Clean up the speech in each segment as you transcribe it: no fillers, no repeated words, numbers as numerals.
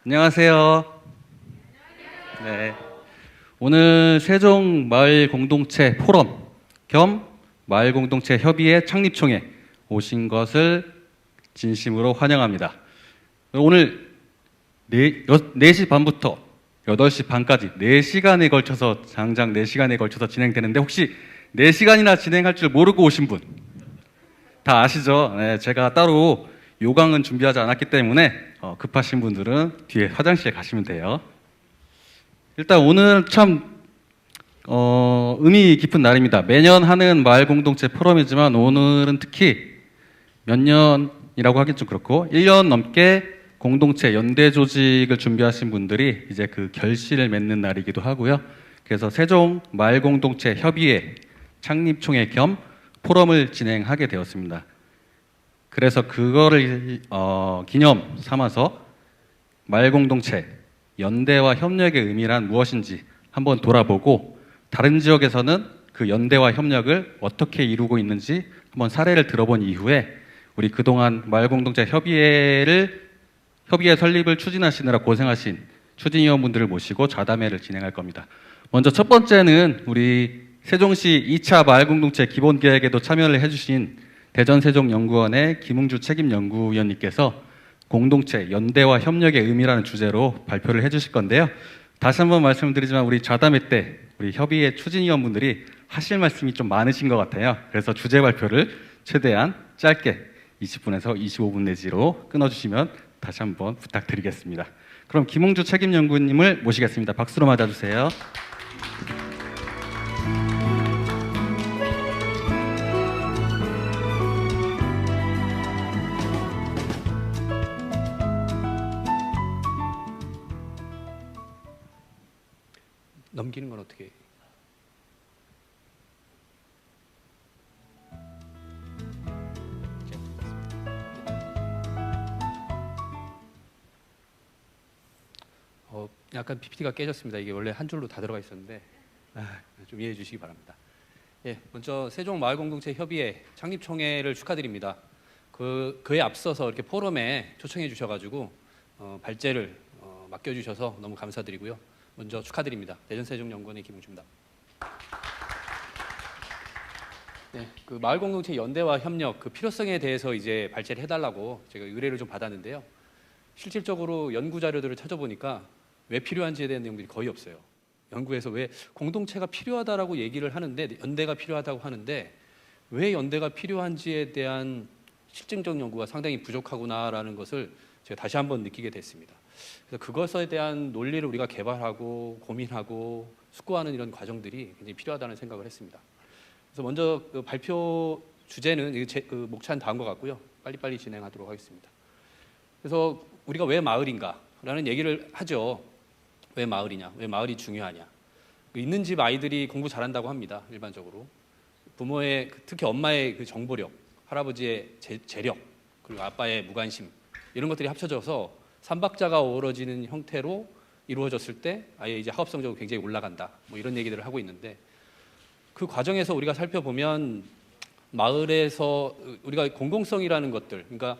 안녕하세요. 네. 오늘 세종 마을 공동체 포럼 겸 마을 공동체 협의회 창립총회 오신 것을 진심으로 환영합니다. 오늘 4시 반부터 8시 반까지 4시간에 걸쳐서 장장 4시간에 걸쳐서 진행되는데 혹시 4시간이나 진행할 줄 모르고 오신 분 다 아시죠? 네, 제가 따로 요강은 준비하지 않았기 때문에 급하신 분들은 뒤에 화장실에 가시면 돼요. 일단 오늘 참 의미 깊은 날입니다. 매년 하는 마을 공동체 포럼이지만 오늘은 특히 몇 년이라고 하긴 좀 그렇고 1년 넘게 공동체 연대 조직을 준비하신 분들이 이제 그 결실을 맺는 날이기도 하고요. 그래서 세종 마을 공동체 협의회 창립총회 겸 포럼을 진행하게 되었습니다. 그래서 그거를 기념 삼아서 마을 공동체 연대와 협력의 의미란 무엇인지 한번 돌아보고 다른 지역에서는 그 연대와 협력을 어떻게 이루고 있는지 한번 사례를 들어본 이후에 우리 그동안 마을 공동체 협의회 설립을 추진하시느라 고생하신 추진위원분들을 모시고 좌담회를 진행할 겁니다. 먼저 첫 번째는 우리 세종시 2차 마을 공동체 기본 계획에도 참여를 해주신 대전세종연구원의 김웅주 책임연구위원님께서 공동체 연대와 협력의 의미라는 주제로 발표를 해주실 건데요. 다시 한번 말씀드리지만 우리 좌담회 때 우리 협의회 추진위원분들이 하실 말씀이 좀 많으신 것 같아요. 그래서 주제 발표를 최대한 짧게 20분에서 25분 내지로 끊어주시면 다시 한번 부탁드리겠습니다. 그럼 김웅주 책임연구님을 모시겠습니다. 박수로 맞아주세요. 넘기는 건 어떻게? 약간 PPT가 깨졌습니다. 이게 원래 한 줄로 다 들어가 있었는데 좀 이해해 주시기 바랍니다. 예, 먼저 세종 마을 공동체 협의회 창립총회를 축하드립니다. 그에 앞서서 이렇게 포럼에 초청해 주셔가지고 발제를 맡겨주셔서 너무 감사드리고요. 먼저 축하드립니다. 대전세종연구원의 김웅주입니다. 네, 그 마을 공동체 연대와 협력 그 필요성에 대해서 이제 발제를 해달라고 제가 의뢰를 좀 받았는데요. 실질적으로 연구 자료들을 찾아보니까 왜 필요한지에 대한 내용들이 거의 없어요. 연구에서 왜 공동체가 필요하다라고 얘기를 하는데 연대가 필요하다고 하는데 왜 연대가 필요한지에 대한 실증적 연구가 상당히 부족하구나라는 것을 제가 다시 한번 느끼게 됐습니다. 그래서 그것에 대한 논리를 우리가 개발하고 고민하고 숙고하는 이런 과정들이 굉장히 필요하다는 생각을 했습니다. 그래서 먼저 그 발표 주제는 그 목차는 다음과 같고요. 빨리빨리 진행하도록 하겠습니다. 그래서 우리가 왜 마을인가라는 얘기를 하죠. 왜 마을이냐? 왜 마을이 중요하냐? 있는 집 아이들이 공부 잘한다고 합니다. 일반적으로 부모의 특히 엄마의 그 정보력, 할아버지의 재력, 그리고 아빠의 무관심 이런 것들이 합쳐져서 삼박자가 어우러지는 형태로 이루어졌을 때 아예 이제 학업 성적이 굉장히 올라간다. 뭐 이런 얘기들을 하고 있는데 그 과정에서 우리가 살펴보면 마을에서 우리가 공공성이라는 것들, 그러니까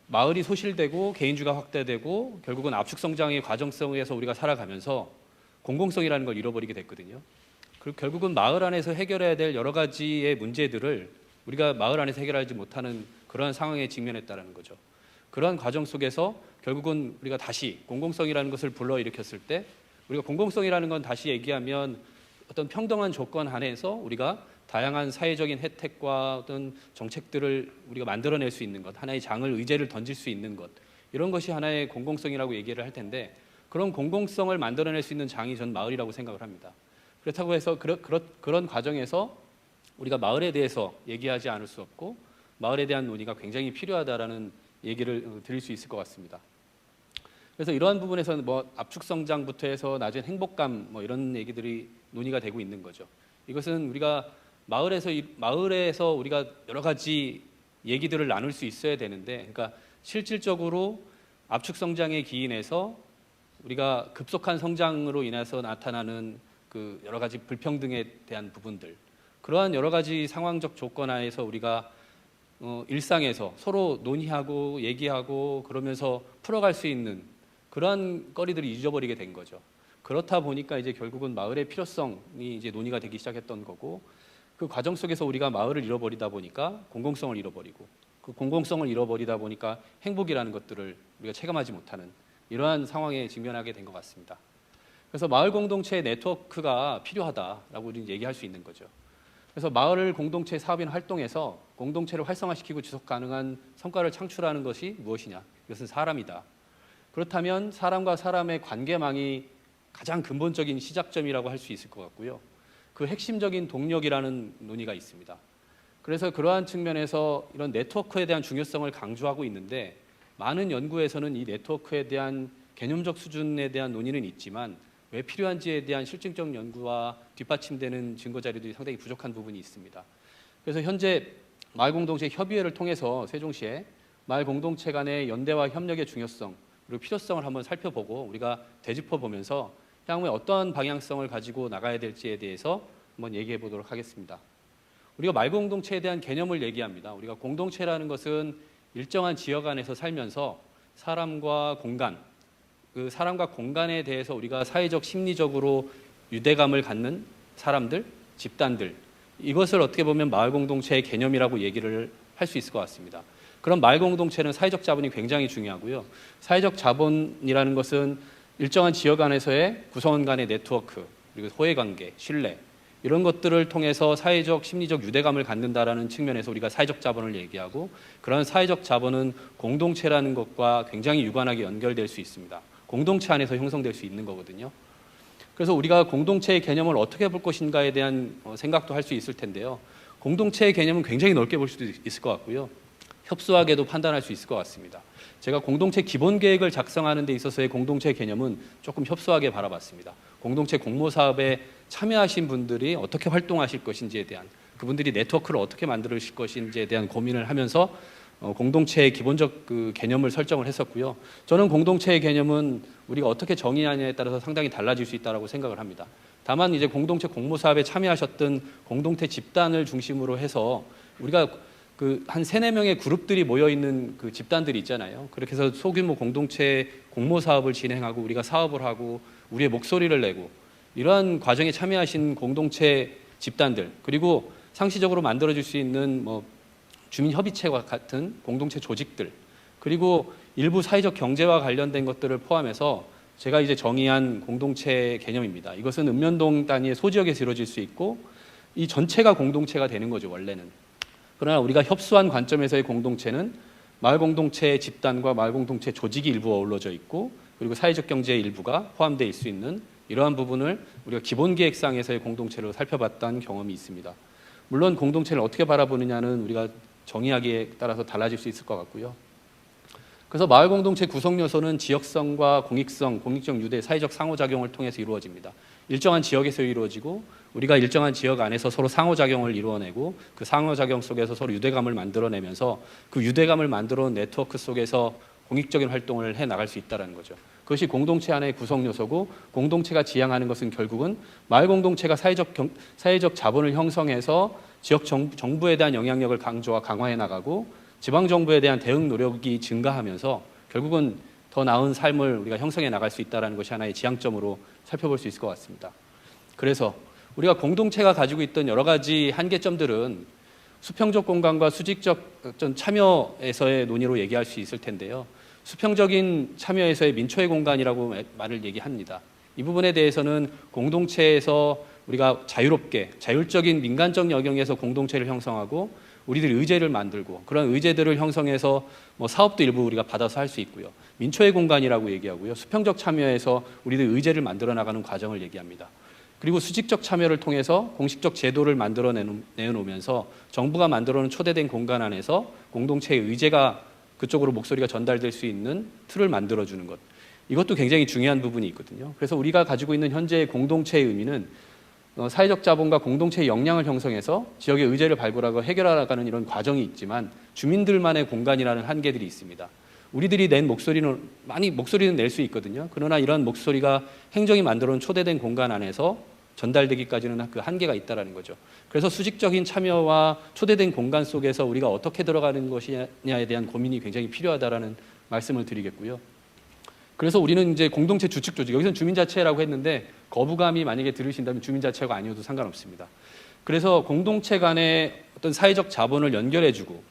마을이 소실되고 개인주가 확대되고 결국은 압축 성장의 과정성에서 우리가 살아가면서 공공성이라는 걸 잃어버리게 됐거든요. 그리고 결국은 마을 안에서 해결해야 될 여러 가지의 문제들을 우리가 마을 안에서 해결하지 못하는 그러한 상황에 직면했다는 거죠. 그러한 과정 속에서 결국은 우리가 다시 공공성이라는 것을 불러일으켰을 때 우리가 공공성이라는 건 다시 얘기하면 어떤 평등한 조건 안에서 우리가 다양한 사회적인 혜택과 어떤 정책들을 우리가 만들어낼 수 있는 것, 하나의 장을 의제를 던질 수 있는 것, 이런 것이 하나의 공공성이라고 얘기를 할 텐데 그런 공공성을 만들어낼 수 있는 장이 전 마을이라고 생각을 합니다. 그렇다고 해서 그런 과정에서 우리가 마을에 대해서 얘기하지 않을 수 없고 마을에 대한 논의가 굉장히 필요하다라는 얘기를 드릴 수 있을 것 같습니다. 그래서 이러한 부분에서는 뭐 압축 성장부터 해서 나중에 행복감 뭐 이런 얘기들이 논의가 되고 있는 거죠. 이것은 우리가 마을에서 우리가 여러 가지 얘기들을 나눌 수 있어야 되는데, 그러니까 실질적으로 압축 성장의 기인에서 우리가 급속한 성장으로 인해서 나타나는 그 여러 가지 불평등에 대한 부분들, 그러한 여러 가지 상황적 조건 하에서 우리가 일상에서 서로 논의하고 얘기하고 그러면서 풀어갈 수 있는 그러한 거리들을 잊어버리게 된 거죠. 그렇다 보니까 이제 결국은 마을의 필요성이 이제 논의가 되기 시작했던 거고, 그 과정 속에서 우리가 마을을 잃어버리다 보니까 공공성을 잃어버리고, 그 공공성을 잃어버리다 보니까 행복이라는 것들을 우리가 체감하지 못하는 이러한 상황에 직면하게 된 것 같습니다. 그래서 마을 공동체의 네트워크가 필요하다라고 우리는 얘기할 수 있는 거죠. 그래서 마을 공동체 사업인 활동에서 공동체를 활성화시키고 지속 가능한 성과를 창출하는 것이 무엇이냐? 이것은 사람이다. 그렇다면 사람과 사람의 관계망이 가장 근본적인 시작점이라고 할 수 있을 것 같고요. 그 핵심적인 동력이라는 논의가 있습니다. 그래서 그러한 측면에서 이런 네트워크에 대한 중요성을 강조하고 있는데, 많은 연구에서는 이 네트워크에 대한 개념적 수준에 대한 논의는 있지만 왜 필요한지에 대한 실증적 연구와 뒷받침되는 증거 자료들이 상당히 부족한 부분이 있습니다. 그래서 현재 마을 공동체 협의회를 통해서 세종시에 마을 공동체 간의 연대와 협력의 중요성 그리고 필요성을 한번 살펴보고 우리가 되짚어 보면서 향후에 어떤 방향성을 가지고 나가야 될지에 대해서 한번 얘기해 보도록 하겠습니다. 우리가 마을 공동체에 대한 개념을 얘기합니다. 우리가 공동체라는 것은 일정한 지역 안에서 살면서 사람과 공간, 그 사람과 공간에 대해서 우리가 사회적 심리적으로 유대감을 갖는 사람들, 집단들, 이것을 어떻게 보면 마을 공동체의 개념이라고 얘기를 할 수 있을 것 같습니다. 그런 마을 공동체는 사회적 자본이 굉장히 중요하고요. 사회적 자본이라는 것은 일정한 지역 안에서의 구성원 간의 네트워크, 그리고 호혜관계, 신뢰, 이런 것들을 통해서 사회적 심리적 유대감을 갖는다라는 측면에서 우리가 사회적 자본을 얘기하고, 그런 사회적 자본은 공동체라는 것과 굉장히 유관하게 연결될 수 있습니다. 공동체 안에서 형성될 수 있는 거거든요. 그래서 우리가 공동체의 개념을 어떻게 볼 것인가에 대한 생각도 할 수 있을 텐데요. 공동체의 개념은 굉장히 넓게 볼 수도 있을 것 같고요. 협소하게도 판단할 수 있을 것 같습니다. 제가 공동체 기본 계획을 작성하는 데 있어서의 공동체 개념은 조금 협소하게 바라봤습니다. 공동체 공모 사업에 참여하신 분들이 어떻게 활동하실 것인지에 대한, 그분들이 네트워크를 어떻게 만드실 것인지에 대한 고민을 하면서 공동체의 기본적 그 개념을 설정을 했었고요. 저는 공동체의 개념은 우리가 어떻게 정의하냐에 따라서 상당히 달라질 수 있다고 생각을 합니다. 다만 이제 공동체 공모 사업에 참여하셨던 공동체 집단을 중심으로 해서 우리가 그 한 3-4명의 그룹들이 모여 있는 그 집단들이 있잖아요. 그렇게 해서 소규모 공동체 공모 사업을 진행하고 우리가 사업을 하고 우리의 목소리를 내고 이러한 과정에 참여하신 공동체 집단들, 그리고 상시적으로 만들어질 수 있는 뭐 주민협의체와 같은 공동체 조직들, 그리고 일부 사회적 경제와 관련된 것들을 포함해서 제가 이제 정의한 공동체 개념입니다. 이것은 읍면동 단위의 소지역에서 이루어질 수 있고 이 전체가 공동체가 되는 거죠, 원래는. 그러나 우리가 협소한 관점에서의 공동체는 마을 공동체 집단과 마을 공동체 조직이 일부 어우러져 있고, 그리고 사회적 경제의 일부가 포함되어 있을 수 있는 이러한 부분을 우리가 기본 계획상에서의 공동체로 살펴봤던 경험이 있습니다. 물론 공동체를 어떻게 바라보느냐는 우리가 정의하기에 따라서 달라질 수 있을 것 같고요. 그래서 마을 공동체 구성 요소는 지역성과 공익성, 공익적 유대, 사회적 상호작용을 통해서 이루어집니다. 일정한 지역에서 이루어지고 우리가 일정한 지역 안에서 서로 상호작용을 이루어내고 그 상호작용 속에서 서로 유대감을 만들어내면서 그 유대감을 만들어온 네트워크 속에서 공익적인 활동을 해나갈 수 있다는 거죠. 그것이 공동체 안의 구성 요소고, 공동체가 지향하는 것은 결국은 마을 공동체가 사회적 자본을 형성해서 지역 정부에 대한 영향력을 강조와 강화해 나가고 지방정부에 대한 대응 노력이 증가하면서 결국은 더 나은 삶을 우리가 형성해 나갈 수 있다는 것이 하나의 지향점으로 살펴볼 수 있을 것 같습니다. 그래서 우리가 공동체가 가지고 있던 여러 가지 한계점들은 수평적 공간과 수직적 어떤 참여에서의 논의로 얘기할 수 있을 텐데요. 수평적인 참여에서의 민초의 공간이라고 말을 얘기합니다. 이 부분에 대해서는 공동체에서 우리가 자유롭게 자율적인 민간적 영역에서 공동체를 형성하고 우리들이 의제를 만들고 그런 의제들을 형성해서 뭐 사업도 일부 우리가 받아서 할 수 있고요. 민초의 공간이라고 얘기하고요. 수평적 참여에서 우리들 의제를 만들어 나가는 과정을 얘기합니다. 그리고 수직적 참여를 통해서 공식적 제도를 만들어 내놓으면서 정부가 만들어 놓은 초대된 공간 안에서 공동체의 의제가 그쪽으로 목소리가 전달될 수 있는 틀을 만들어주는 것. 이것도 굉장히 중요한 부분이 있거든요. 그래서 우리가 가지고 있는 현재의 공동체의 의미는 사회적 자본과 공동체의 역량을 형성해서 지역의 의제를 발굴하고 해결하는 이런 과정이 있지만 주민들만의 공간이라는 한계들이 있습니다. 우리들이 낸 목소리는 많이 목소리는 낼 수 있거든요. 그러나 이런 목소리가 행정이 만들어 놓은 초대된 공간 안에서 전달되기까지는 그 한계가 있다는 거죠. 그래서 수직적인 참여와 초대된 공간 속에서 우리가 어떻게 들어가는 것이냐에 대한 고민이 굉장히 필요하다라는 말씀을 드리겠고요. 그래서 우리는 이제 공동체 주축 조직, 여기서는 주민자치라고 했는데 거부감이 만약에 들으신다면 주민자치가 아니어도 상관없습니다. 그래서 공동체 간의 어떤 사회적 자본을 연결해주고,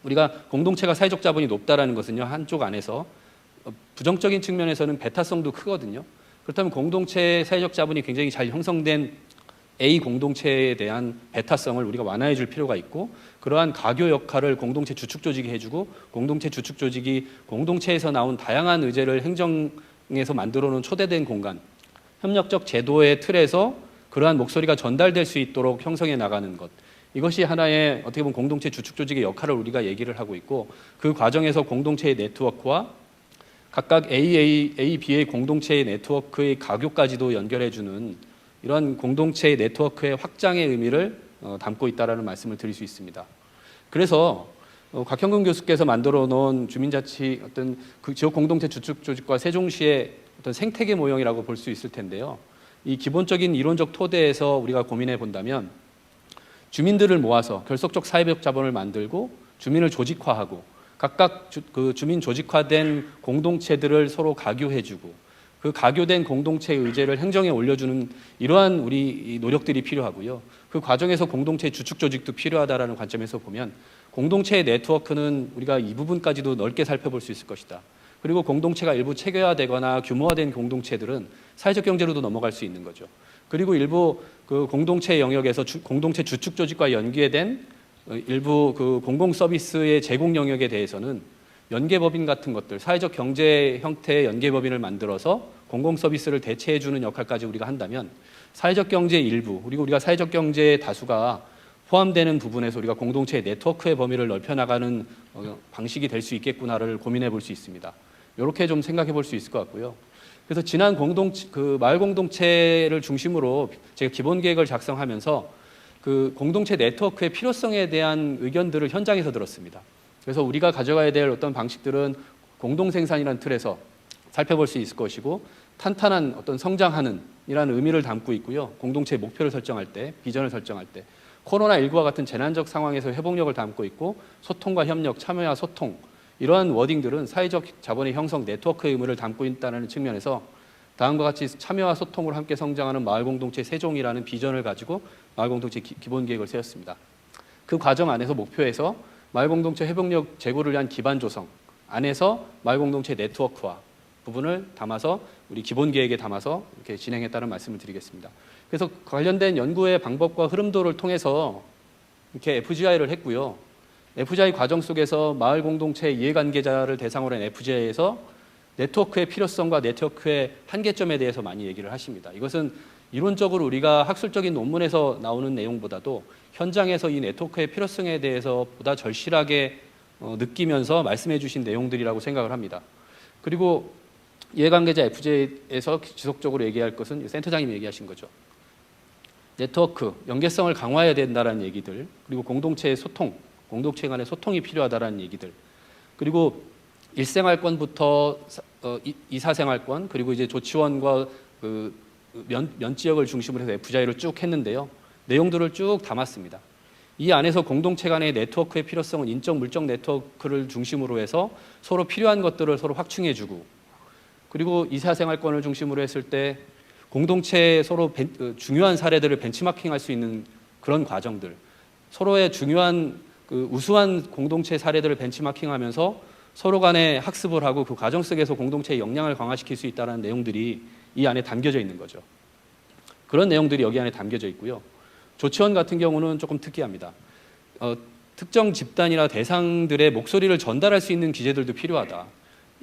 우리가 공동체가 사회적 자본이 높다라는 것은요, 한쪽 안에서 부정적인 측면에서는 배타성도 크거든요. 그렇다면 공동체의 사회적 자본이 굉장히 잘 형성된 A 공동체에 대한 배타성을 우리가 완화해 줄 필요가 있고, 그러한 가교 역할을 공동체 주축 조직이 해주고, 공동체 주축 조직이 공동체에서 나온 다양한 의제를 행정에서 만들어 놓은 초대된 공간, 협력적 제도의 틀에서 그러한 목소리가 전달될 수 있도록 형성해 나가는 것, 이것이 하나의 어떻게 보면 공동체 주축 조직의 역할을 우리가 얘기를 하고 있고, 그 과정에서 공동체의 네트워크와 각각 A, B의 공동체의 네트워크의 가교까지도 연결해주는 이런 공동체의 네트워크의 확장의 의미를 담고 있다라는 말씀을 드릴 수 있습니다. 그래서 곽형근 교수께서 만들어 놓은 주민자치 어떤 그 지역 공동체 주축 조직과 세종시의 어떤 생태계 모형이라고 볼 수 있을 텐데요. 이 기본적인 이론적 토대에서 우리가 고민해 본다면, 주민들을 모아서 결속적 사회적 자본을 만들고 주민을 조직화하고 각각 그 주민 조직화된 공동체들을 서로 가교해주고, 그 가교된 공동체의 의제를 행정에 올려주는 이러한 우리 노력들이 필요하고요. 그 과정에서 공동체 주축 조직도 필요하다라는 관점에서 보면 공동체의 네트워크는 우리가 이 부분까지도 넓게 살펴볼 수 있을 것이다. 그리고 공동체가 일부 체계화되거나 규모화된 공동체들은 사회적 경제로도 넘어갈 수 있는 거죠. 그리고 일부 그 공동체 영역에서 공동체 주축 조직과 연계된 일부 그 공공 서비스의 제공 영역에 대해서는 연계법인 같은 것들, 사회적 경제 형태의 연계법인을 만들어서 공공 서비스를 대체해 주는 역할까지 우리가 한다면, 사회적 경제의 일부, 그리고 우리가 사회적 경제의 다수가 포함되는 부분에서 우리가 공동체의 네트워크의 범위를 넓혀 나가는 방식이 될 수 있겠구나를 고민해 볼 수 있습니다. 이렇게 좀 생각해 볼 수 있을 것 같고요. 그래서 지난 마을 공동체를 중심으로 제가 기본 계획을 작성하면서 그 공동체 네트워크의 필요성에 대한 의견들을 현장에서 들었습니다. 그래서 우리가 가져가야 될 어떤 방식들은 공동생산이라는 틀에서 살펴볼 수 있을 것이고, 탄탄한 어떤 성장하는 이라는 의미를 담고 있고요. 공동체의 목표를 설정할 때, 비전을 설정할 때, 코로나19와 같은 재난적 상황에서 회복력을 담고 있고, 소통과 협력, 참여와 소통, 이러한 워딩들은 사회적 자본의 형성 네트워크의 의무를 담고 있다는 측면에서 다음과 같이 참여와 소통으로 함께 성장하는 마을 공동체 세종이라는 비전을 가지고 마을 공동체 기본 계획을 세웠습니다. 그 과정 안에서 목표에서 마을 공동체 회복력 제고를 위한 기반 조성 안에서 마을 공동체 네트워크화 부분을 담아서 우리 기본 계획에 담아서 이렇게 진행했다는 말씀을 드리겠습니다. 그래서 관련된 연구의 방법과 흐름도를 통해서 이렇게 FGI를 했고요. FGI 과정 속에서 마을 공동체 이해관계자를 대상으로 한 FGI에서 네트워크의 필요성과 네트워크의 한계점에 대해서 많이 얘기를 하십니다. 이것은 이론적으로 우리가 학술적인 논문에서 나오는 내용보다도 현장에서 이 네트워크의 필요성에 대해서 보다 절실하게 느끼면서 말씀해 주신 내용들이라고 생각을 합니다. 그리고 이해관계자 FGI에서 지속적으로 얘기할 것은 센터장님이 얘기하신 거죠. 네트워크, 연계성을 강화해야 된다는 얘기들, 그리고 공동체의 소통, 공동체 간의 소통이 필요하다는 얘기들, 그리고 일생활권부터 이사생활권, 그리고 이제 조치원과 그 면지역을 중심으로 해서 FGI를 쭉 했는데요. 내용들을 쭉 담았습니다. 이 안에서 공동체 간의 네트워크의 필요성은 인적, 물적 네트워크를 중심으로 해서 서로 필요한 것들을 서로 확충해주고, 그리고 이사생활권을 중심으로 했을 때 공동체의 서로 중요한 사례들을 벤치마킹할 수 있는 그런 과정들, 서로의 중요한 그 우수한 공동체 사례들을 벤치마킹하면서 서로 간에 학습을 하고 그 과정 속에서 공동체의 역량을 강화시킬 수 있다는 내용들이 이 안에 담겨져 있는 거죠. 그런 내용들이 여기 안에 담겨져 있고요. 조치원 같은 경우는 조금 특이합니다. 특정 집단이나 대상들의 목소리를 전달할 수 있는 기제들도 필요하다.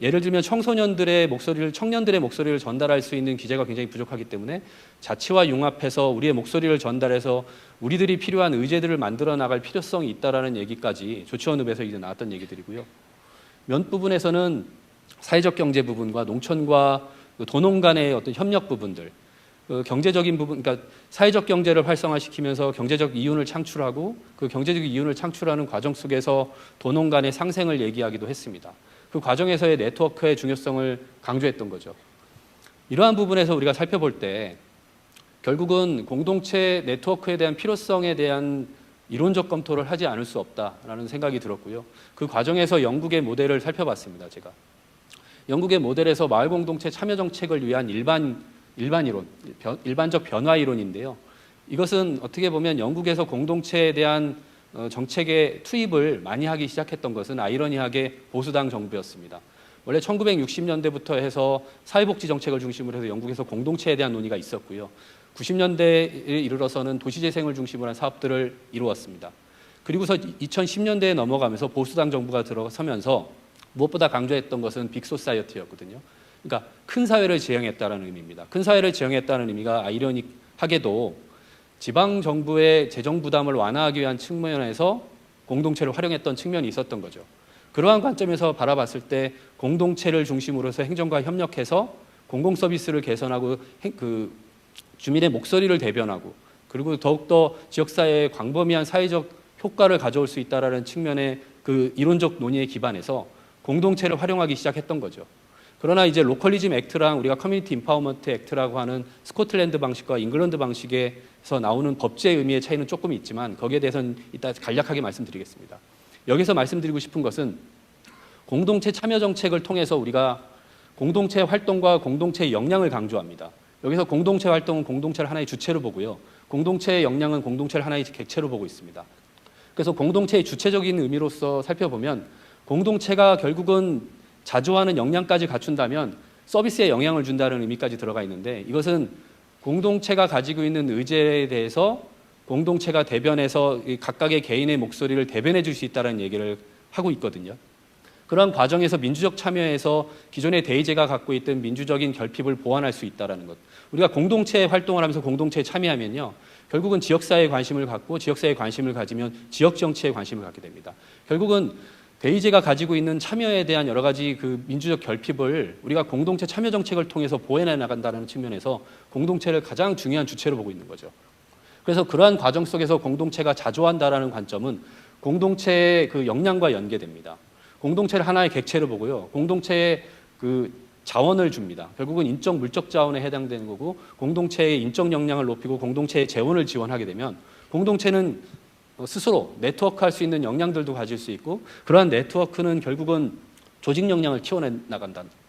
예를 들면 청년들의 목소리를 전달할 수 있는 기제가 굉장히 부족하기 때문에 자치와 융합해서 우리의 목소리를 전달해서 우리들이 필요한 의제들을 만들어 나갈 필요성이 있다라는 얘기까지 조치원읍에서 이제 나왔던 얘기들이고요. 면 부분에서는 사회적 경제 부분과 농촌과 도농 간의 어떤 협력 부분들, 경제적인 부분, 그러니까 사회적 경제를 활성화시키면서 경제적 이윤을 창출하고 그 경제적 이윤을 창출하는 과정 속에서 도농 간의 상생을 얘기하기도 했습니다. 그 과정에서의 네트워크의 중요성을 강조했던 거죠. 이러한 부분에서 우리가 살펴볼 때 결국은 공동체 네트워크에 대한 필요성에 대한 이론적 검토를 하지 않을 수 없다라는 생각이 들었고요. 그 과정에서 영국의 모델을 살펴봤습니다. 제가 영국의 모델에서 마을 공동체 참여 정책을 위한 일반적 변화 이론인데요. 이것은 어떻게 보면 영국에서 공동체에 대한 정책의 투입을 많이 하기 시작했던 것은 아이러니하게 보수당 정부였습니다. 원래 1960년대부터 해서 사회복지 정책을 중심으로 해서 영국에서 공동체에 대한 논의가 있었고요. 90년대에 이르러서는 도시재생을 중심으로 한 사업들을 이루었습니다. 그리고서 2010년대에 넘어가면서 보수당 정부가 들어서면서 무엇보다 강조했던 것은 빅소사이어티였거든요. 그러니까 큰 사회를 지향했다는 의미입니다. 큰 사회를 지향했다는 의미가 아이러니하게도 지방 정부의 재정 부담을 완화하기 위한 측면에서 공동체를 활용했던 측면이 있었던 거죠. 그러한 관점에서 바라봤을 때 공동체를 중심으로 해서 행정과 협력해서 공공 서비스를 개선하고 주민의 목소리를 대변하고 그리고 더욱더 지역사회에 광범위한 사회적 효과를 가져올 수 있다는 측면의 그 이론적 논의에 기반해서 공동체를 활용하기 시작했던 거죠. 그러나 이제 로컬리즘 액트랑 우리가 커뮤니티 인파워먼트 액트라고 하는 스코틀랜드 방식과 잉글랜드 방식에서 나오는 법제의 의미의 차이는 조금 있지만 거기에 대해서는 이따 간략하게 말씀드리겠습니다. 여기서 말씀드리고 싶은 것은 공동체 참여 정책을 통해서 우리가 공동체 활동과 공동체의 역량을 강조합니다. 여기서 공동체 활동은 공동체를 하나의 주체로 보고요. 공동체의 역량은 공동체를 하나의 객체로 보고 있습니다. 그래서 공동체의 주체적인 의미로서 살펴보면 공동체가 결국은 자조하는 역량까지 갖춘다면 서비스에 영향을 준다는 의미까지 들어가 있는데 이것은 공동체가 가지고 있는 의제에 대해서 공동체가 대변해서 각각의 개인의 목소리를 대변해 줄 수 있다는 얘기를 하고 있거든요. 그러한 과정에서 민주적 참여에서 기존의 대의제가 갖고 있던 민주적인 결핍을 보완할 수 있다는 것. 우리가 공동체 활동을 하면서 공동체에 참여하면요. 결국은 지역사회에 관심을 갖고 지역사회에 관심을 가지면 지역정치에 관심을 갖게 됩니다. 결국은 대의제가 가지고 있는 참여에 대한 여러 가지 그 민주적 결핍을 우리가 공동체 참여 정책을 통해서 보완해 나간다는 측면에서 공동체를 가장 중요한 주체로 보고 있는 거죠. 그래서 그러한 과정 속에서 공동체가 자조한다라는 관점은 공동체의 그 역량과 연계됩니다. 공동체를 하나의 객체로 보고요. 공동체에 그 자원을 줍니다. 결국은 인적 물적 자원에 해당되는 거고 공동체의 인적 역량을 높이고 공동체의 재원을 지원하게 되면 공동체는 스스로 네트워크할 수 있는 역량들도 가질 수 있고 그러한 네트워크는 결국은 조직 역량을 키워내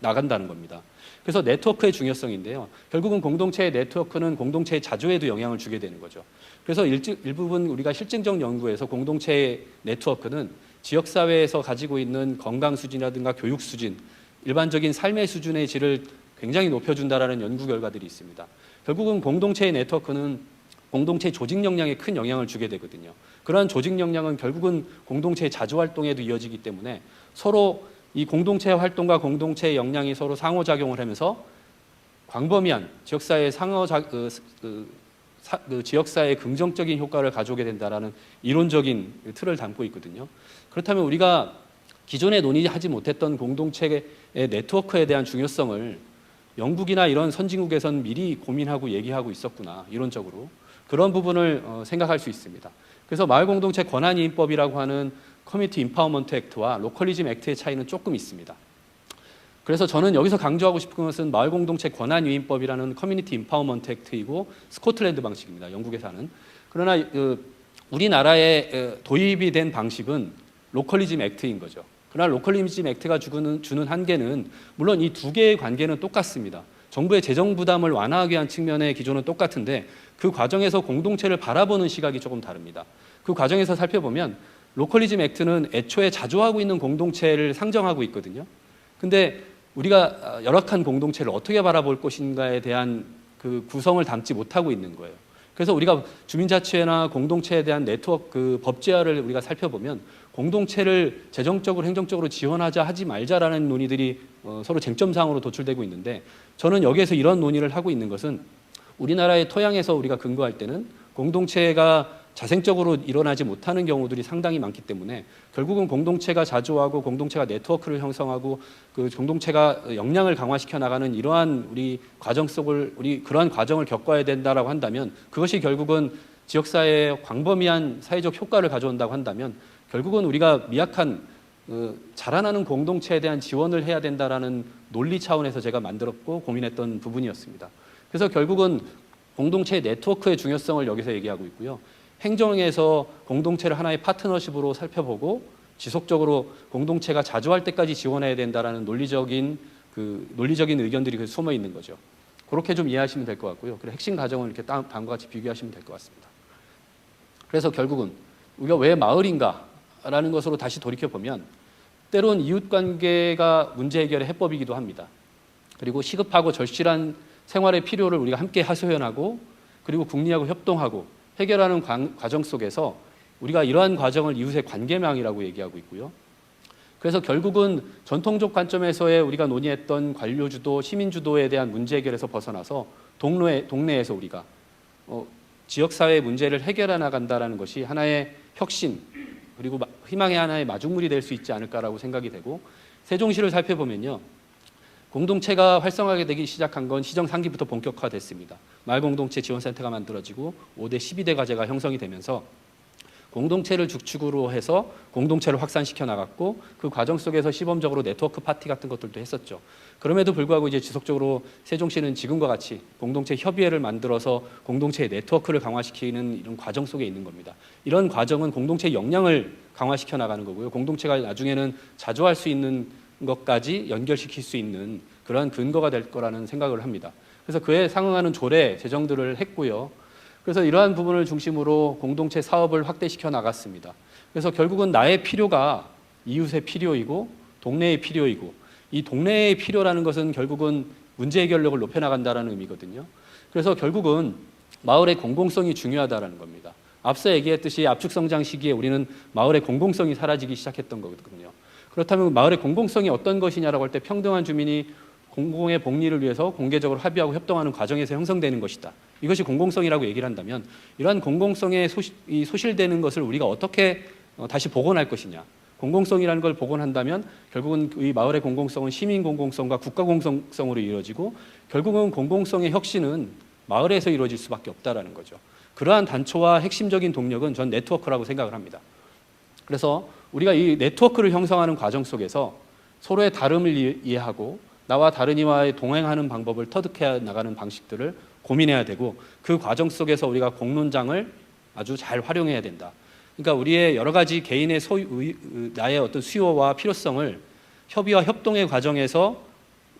나간다는 겁니다. 그래서 네트워크의 중요성인데요. 결국은 공동체의 네트워크는 공동체의 자조에도 영향을 주게 되는 거죠. 그래서 일부분 우리가 실증적 연구에서 공동체의 네트워크는 지역사회에서 가지고 있는 건강 수준이라든가 교육 수준, 일반적인 삶의 수준의 질을 굉장히 높여준다라는 연구 결과들이 있습니다. 결국은 공동체의 네트워크는 공동체의 조직 역량에 큰 영향을 주게 되거든요. 그러한 조직 역량은 결국은 공동체의 자조 활동에도 이어지기 때문에 서로 이 공동체 활동과 공동체의 역량이 서로 상호작용을 하면서 광범위한 지역사회의 지역사회의 긍정적인 효과를 가져오게 된다라는 이론적인 틀을 담고 있거든요. 그렇다면 우리가 기존에 논의하지 못했던 공동체의 네트워크에 대한 중요성을 영국이나 이런 선진국에선 미리 고민하고 얘기하고 있었구나, 이론적으로. 그런 부분을 생각할 수 있습니다. 그래서 마을공동체 권한이인법이라고 하는 커뮤니티 인파워먼트 액트와 로컬리즘 액트의 차이는 조금 있습니다. 그래서 저는 여기서 강조하고 싶은 것은 마을공동체 권한유인법이라는 커뮤니티 인파워먼트 액트이고 스코틀랜드 방식입니다. 영국에서 하는. 그러나 우리나라에 도입이 된 방식은 로컬리즘 액트인 거죠. 그러나 로컬리즘 액트가 주는 한계는 물론 이 두 개의 관계는 똑같습니다. 정부의 재정 부담을 완화하기 위한 측면의 기조는 똑같은데 그 과정에서 공동체를 바라보는 시각이 조금 다릅니다. 그 과정에서 살펴보면 로컬리즘 액트는 애초에 자조하고 있는 공동체를 상정하고 있거든요. 근데 우리가 열악한 공동체를 어떻게 바라볼 것인가에 대한 그 구성을 담지 못하고 있는 거예요. 그래서 우리가 주민자치회나 공동체에 대한 네트워크 그 법제화를 우리가 살펴보면 공동체를 재정적으로 행정적으로 지원하자 하지 말자라는 논의들이 서로 쟁점상으로 도출되고 있는데 저는 여기에서 이런 논의를 하고 있는 것은 우리나라의 토양에서 우리가 근거할 때는 공동체가 자생적으로 일어나지 못하는 경우들이 상당히 많기 때문에 결국은 공동체가 자조하고 공동체가 네트워크를 형성하고 그 공동체가 역량을 강화시켜 나가는 이러한 우리 과정 속을 우리 그러한 과정을 겪어야 된다라고 한다면 그것이 결국은 지역사회에 광범위한 사회적 효과를 가져온다고 한다면 결국은 우리가 미약한 자라나는 공동체에 대한 지원을 해야 된다라는 논리 차원에서 제가 만들었고 고민했던 부분이었습니다. 그래서 결국은 공동체의 네트워크의 중요성을 여기서 얘기하고 있고요. 행정에서 공동체를 하나의 파트너십으로 살펴보고 지속적으로 공동체가 자조할 때까지 지원해야 된다라는 논리적인 그 논리적인 의견들이 그 숨어 있는 거죠. 그렇게 좀 이해하시면 될 것 같고요. 그리고 핵심 과정을 이렇게 다음과 같이 비교하시면 될 것 같습니다. 그래서 결국은 우리가 왜 마을인가라는 것으로 다시 돌이켜 보면 때론 이웃관계가 문제 해결의 해법이기도 합니다. 그리고 시급하고 절실한 생활의 필요를 우리가 함께 하소연하고 그리고 국리하고 협동하고 해결하는 과정 속에서 우리가 이러한 과정을 이웃의 관계망이라고 얘기하고 있고요. 그래서 결국은 전통적 관점에서의 우리가 논의했던 관료주도, 시민주도에 대한 문제 해결에서 벗어나서 동네에서 우리가 지역사회의 문제를 해결해 나간다는 것이 하나의 혁신 그리고 희망의 하나의 마중물이 될 수 있지 않을까라고 생각이 되고 세종시를 살펴보면요. 공동체가 활성화하게 되기 시작한 건 시정 3기부터 본격화됐습니다. 마을공동체 지원센터가 만들어지고 5대 12대 과제가 형성이 되면서 공동체를 주축으로 해서 공동체를 확산시켜 나갔고 그 과정 속에서 시범적으로 네트워크 파티 같은 것들도 했었죠. 그럼에도 불구하고 이제 지속적으로 세종시는 지금과 같이 공동체 협의회를 만들어서 공동체의 네트워크를 강화시키는 이런 과정 속에 있는 겁니다. 이런 과정은 공동체 역량을 강화시켜 나가는 거고요. 공동체가 나중에는 자주할 수 있는 것까지 연결시킬 수 있는 그런 근거가 될 거라는 생각을 합니다. 그래서 그에 상응하는 조례 제정들을 했고요. 그래서 이러한 부분을 중심으로 공동체 사업을 확대시켜 나갔습니다. 그래서 결국은 나의 필요가 이웃의 필요이고 동네의 필요이고 이 동네의 필요라는 것은 결국은 문제 해결력을 높여나간다는 의미거든요. 그래서 결국은 마을의 공공성이 중요하다는 겁니다. 앞서 얘기했듯이 압축성장 시기에 우리는 마을의 공공성이 사라지기 시작했던 거거든요. 그렇다면 마을의 공공성이 어떤 것이냐라고 할 때 평등한 주민이 공공의 복리를 위해서 공개적으로 합의하고 협동하는 과정에서 형성되는 것이다. 이것이 공공성이라고 얘기를 한다면 이러한 공공성에 소실되는 것을 우리가 어떻게 다시 복원할 것이냐. 공공성이라는 걸 복원한다면 결국은 이 마을의 공공성은 시민 공공성과 국가 공공성으로 이루어지고 결국은 공공성의 혁신은 마을에서 이루어질 수밖에 없다라는 거죠. 그러한 단초와 핵심적인 동력은 전 네트워크라고 생각을 합니다. 그래서 우리가 이 네트워크를 형성하는 과정 속에서 서로의 다름을 이해하고 나와 다른 이와의 동행하는 방법을 터득해 나가는 방식들을 고민해야 되고 그 과정 속에서 우리가 공론장을 아주 잘 활용해야 된다. 그러니까 우리의 여러 가지 개인의 나의 어떤 수요와 필요성을 협의와 협동의 과정에서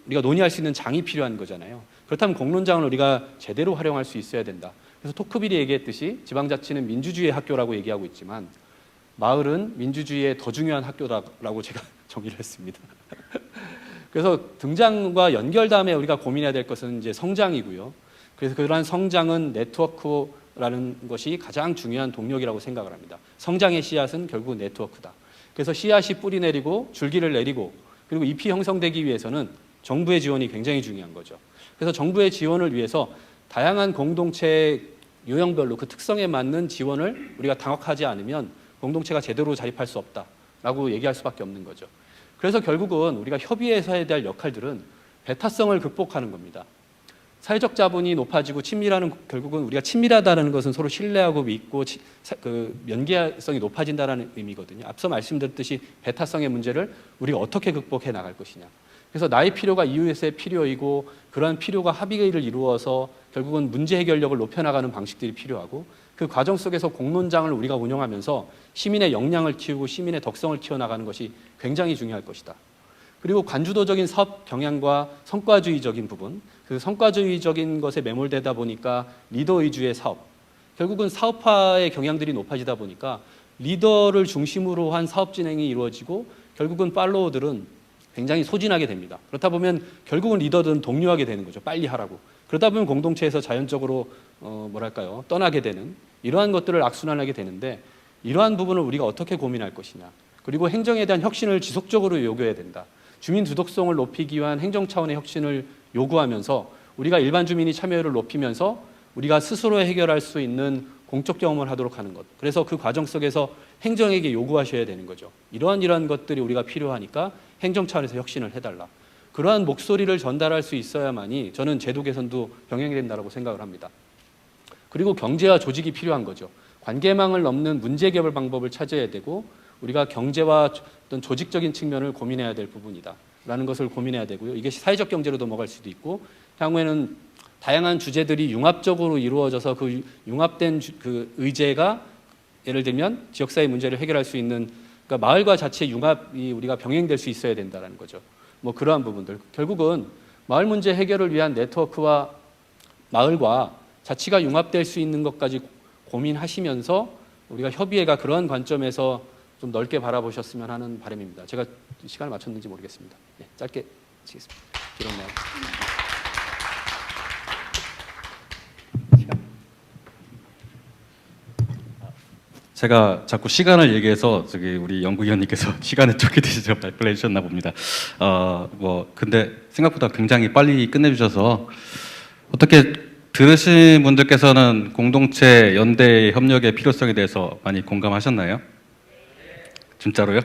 우리가 논의할 수 있는 장이 필요한 거잖아요. 그렇다면 공론장을 우리가 제대로 활용할 수 있어야 된다. 그래서 토크빌이 얘기했듯이 지방자치는 민주주의의 학교라고 얘기하고 있지만 마을은 민주주의의 더 중요한 학교라고 제가 정의를 했습니다. 그래서 등장과 연결 다음에 우리가 고민해야 될 것은 이제 성장이고요. 그래서 그러한 성장은 네트워크라는 것이 가장 중요한 동력이라고 생각을 합니다. 성장의 씨앗은 결국 네트워크다. 그래서 씨앗이 뿌리 내리고 줄기를 내리고 그리고 잎이 형성되기 위해서는 정부의 지원이 굉장히 중요한 거죠. 그래서 정부의 지원을 위해서 다양한 공동체 유형별로 그 특성에 맞는 지원을 우리가 당확하지 않으면 공동체가 제대로 자립할 수 없다라고 얘기할 수밖에 없는 거죠. 그래서 결국은 우리가 협의에서 해야 될 역할들은 배타성을 극복하는 겁니다. 사회적 자본이 높아지고 친밀하는 결국은 우리가 친밀하다는 것은 서로 신뢰하고 믿고 그 연계성이 높아진다는 의미거든요. 앞서 말씀드렸듯이 배타성의 문제를 우리가 어떻게 극복해 나갈 것이냐. 그래서 나의 필요가 이웃의 필요이고 그러한 필요가 합의를 이루어서 결국은 문제 해결력을 높여나가는 방식들이 필요하고 그 과정 속에서 공론장을 우리가 운영하면서 시민의 역량을 키우고 시민의 덕성을 키워나가는 것이 굉장히 중요할 것이다. 그리고 관주도적인 사업 경향과 성과주의적인 부분, 그 성과주의적인 것에 매몰되다 보니까 리더 위주의 사업, 결국은 사업화의 경향들이 높아지다 보니까 리더를 중심으로 한 사업 진행이 이루어지고 결국은 팔로워들은 굉장히 소진하게 됩니다. 그렇다 보면 결국은 리더들은 독려하게 되는 거죠. 빨리 하라고. 그러다 보면 공동체에서 자연적으로 떠나게 되는 이러한 것들을 악순환하게 되는데 이러한 부분을 우리가 어떻게 고민할 것이냐. 그리고 행정에 대한 혁신을 지속적으로 요구해야 된다. 주민 두독성을 높이기 위한 행정 차원의 혁신을 요구하면서 우리가 일반 주민이 참여율을 높이면서 우리가 스스로 해결할 수 있는 공적 경험을 하도록 하는 것. 그래서 그 과정 속에서 행정에게 요구하셔야 되는 거죠. 이러한 것들이 우리가 필요하니까 행정 차원에서 혁신을 해달라. 그러한 목소리를 전달할 수 있어야만이 저는 제도 개선도 병행이 된다고 생각을 합니다. 그리고 경제와 조직이 필요한 거죠. 관계망을 넘는 문제 해결 방법을 찾아야 되고 우리가 경제와 어떤 조직적인 측면을 고민해야 될 부분이다. 라는 것을 고민해야 되고요. 이게 사회적 경제로 넘어갈 수도 있고 향후에는 다양한 주제들이 융합적으로 이루어져서 그 융합된 그 의제가 예를 들면 지역사회 문제를 해결할 수 있는 그러니까 마을과 자치의 융합이 우리가 병행될 수 있어야 된다는 거죠. 뭐 그러한 부분들 결국은 마을 문제 해결을 위한 네트워크와 마을과 자치가 융합될 수 있는 것까지 고민하시면서 우리가 협의회가 그런 관점에서 좀 넓게 바라보셨으면 하는 바람입니다. 제가 시간을 맞췄는지 모르겠습니다. 네, 짧게 치겠습니다. 그렇네요. 제가 자꾸 시간을 얘기해서 저기 우리 연구위원님께서 시간을 쫓기듯이 발표를 해주셨나 봅니다. 근데 생각보다 굉장히 빨리 끝내주셔서 어떻게 들으신 분들께서는 공동체 연대 협력의 필요성에 대해서 많이 공감하셨나요? 진짜로요?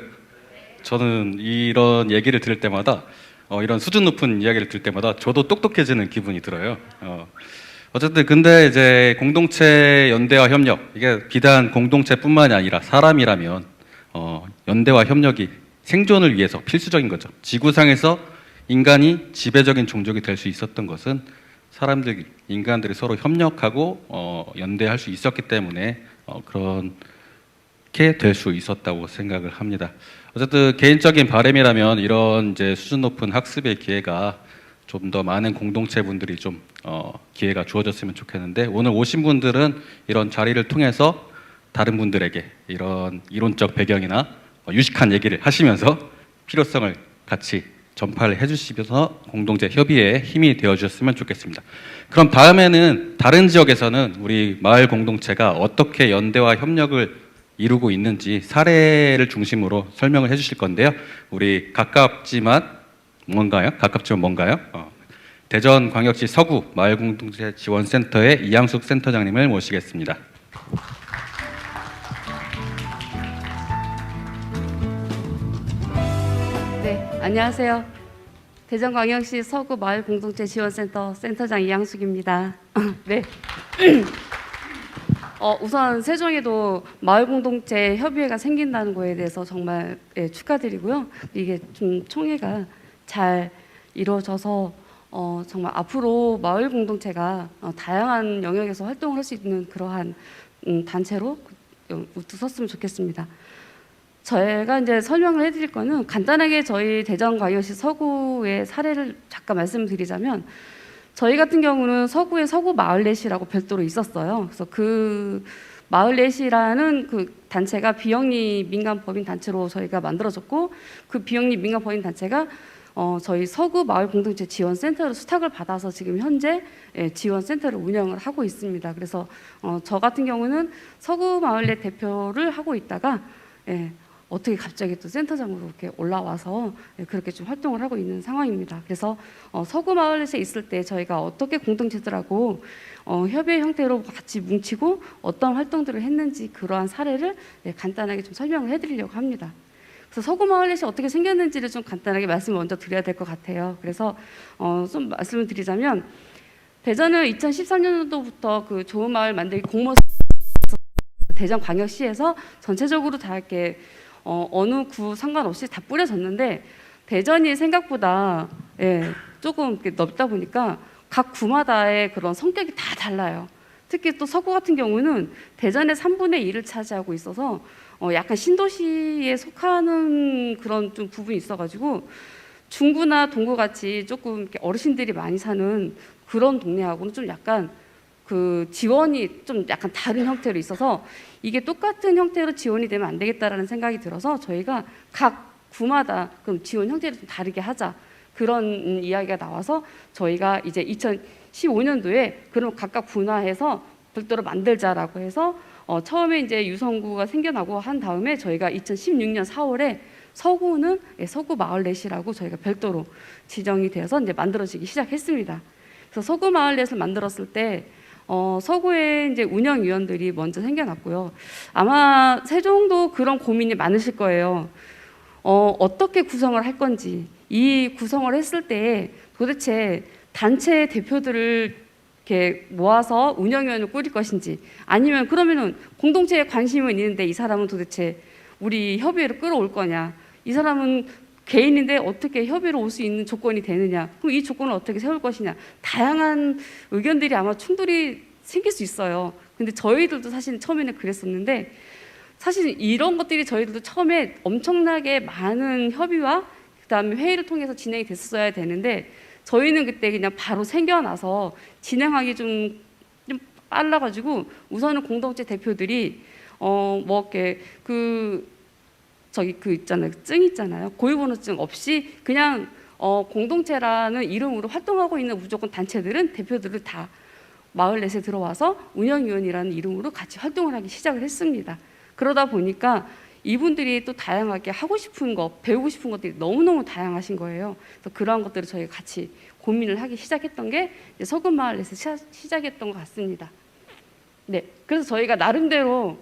저는 이런 얘기를 들을 때마다 이런 수준 높은 이야기를 들을 때마다 저도 똑똑해지는 기분이 들어요. 어쨌든 근데 이제 공동체 연대와 협력 이게 비단 공동체뿐만이 아니라 사람이라면 연대와 협력이 생존을 위해서 필수적인 거죠. 지구상에서 인간이 지배적인 종족이 될 수 있었던 것은 인간들이 서로 협력하고 연대할 수 있었기 때문에 그렇게 될 수 있었다고 생각을 합니다. 어쨌든 개인적인 바람이라면 이런 이제 수준 높은 학습의 기회가 좀 더 많은 공동체 분들이 좀 기회가 주어졌으면 좋겠는데 오늘 오신 분들은 이런 자리를 통해서 다른 분들에게 이런 이론적 배경이나 유식한 얘기를 하시면서 필요성을 같이 전파를 해주시면서 공동체 협의에 힘이 되어주셨으면 좋겠습니다. 그럼 다음에는 다른 지역에서는 우리 마을 공동체가 어떻게 연대와 협력을 이루고 있는지 사례를 중심으로 설명을 해주실 건데요. 우리 가깝지만 뭔가요? 대전광역시 서구 마을공동체 지원센터의 이양숙 센터장님을 모시겠습니다. 네, 안녕하세요. 대전광역시 서구 마을공동체 지원센터 센터장 이양숙입니다. 네. 우선 세종에도 마을공동체 협의회가 생긴다는 거에 대해서 정말 축하드리고요. 이게 좀 총회가 잘 이루어져서 정말 앞으로 마을 공동체가 다양한 영역에서 활동을 할 수 있는 그러한 단체로 우뚝 섰으면 좋겠습니다. 제가 이제 설명을 해드릴 거는 간단하게 저희 대전광역시 서구의 사례를 잠깐 말씀드리자면 저희 같은 경우는 서구에 서구 마을넷이라고 별도로 있었어요. 그래서 그 마을넷이라는 그 단체가 비영리 민간 법인 단체로 저희가 만들어졌고 그 비영리 민간 법인 단체가 저희 서구 마을 공동체 지원센터로 수탁을 받아서 지금 현재 지원센터를 운영을 하고 있습니다. 그래서 저 같은 경우는 서구 마을넷 대표를 하고 있다가 어떻게 갑자기 또 센터장으로 이렇게 올라와서 그렇게 좀 활동을 하고 있는 상황입니다. 그래서 서구 마을넷에 있을 때 저희가 어떻게 공동체들하고 협의 형태로 같이 뭉치고 어떤 활동들을 했는지 그러한 사례를 간단하게 좀 설명을 해드리려고 합니다. 그래서 서구 마을넷이 어떻게 생겼는지를 좀 간단하게 말씀을 먼저 드려야 될 것 같아요. 그래서 좀 말씀을 드리자면 대전은 2013년도부터 그 좋은 마을 만들기 공모 대전광역시에서 전체적으로 다 이렇게 어느 구 상관없이 다 뿌려졌는데 대전이 생각보다 조금 이렇게 넓다 보니까 각 구마다의 그런 성격이 다 달라요. 특히 또 서구 같은 경우는 대전의 3분의 1을 차지하고 있어서 약간 신도시에 속하는 그런 좀 부분이 있어가지고 중구나 동구 같이 조금 이렇게 어르신들이 많이 사는 그런 동네하고는 좀 약간 그 지원이 좀 약간 다른 형태로 있어서 이게 똑같은 형태로 지원이 되면 안 되겠다라는 생각이 들어서 저희가 각 구마다 그럼 지원 형태를 좀 다르게 하자 그런 이야기가 나와서 저희가 이제 2015년도에 그럼 각각 분화해서 별도로 만들자라고 해서 처음에 이제 유성구가 생겨나고 한 다음에 저희가 2016년 4월에 서구는 서구 마을넷이라고 저희가 별도로 지정이 되어서 이제 만들어지기 시작했습니다. 그래서 서구 마을넷을 만들었을 때 서구에 이제 운영위원들이 먼저 생겨났고요. 아마 세종도 그런 고민이 많으실 거예요. 어떻게 구성을 할 건지 이 구성을 했을 때 도대체 단체 대표들을 이렇게 모아서 운영위원을 꾸릴 것인지 아니면 그러면은 공동체에 관심은 있는데 이 사람은 도대체 우리 협의회로 끌어올 거냐 이 사람은 개인인데 어떻게 협의로 올 수 있는 조건이 되느냐 그럼 이 조건을 어떻게 세울 것이냐 다양한 의견들이 아마 충돌이 생길 수 있어요. 근데 저희들도 사실 처음에는 그랬었는데 사실 이런 것들이 저희들도 처음에 엄청나게 많은 협의와 그다음에 회의를 통해서 진행이 됐었어야 되는데 저희는 그때 그냥 바로 생겨나서 진행하기 좀 빨라가지고 우선은 공동체 대표들이 뭐 이렇게 저기 있잖아요, 증 있잖아요, 고유번호증 없이 그냥 공동체라는 이름으로 활동하고 있는 무조건 단체들은 대표들을 다 마을 넷에 들어와서 운영위원이라는 이름으로 같이 활동을 하기 시작을 했습니다. 그러다 보니까 이분들이 또 다양하게 하고 싶은 거, 배우고 싶은 것들이 너무너무 다양하신 거예요. 그래서 그러한 것들을 저희가 같이 고민을 하기 시작했던 게 서금마을에서 시작했던 것 같습니다. 네, 그래서 저희가 나름대로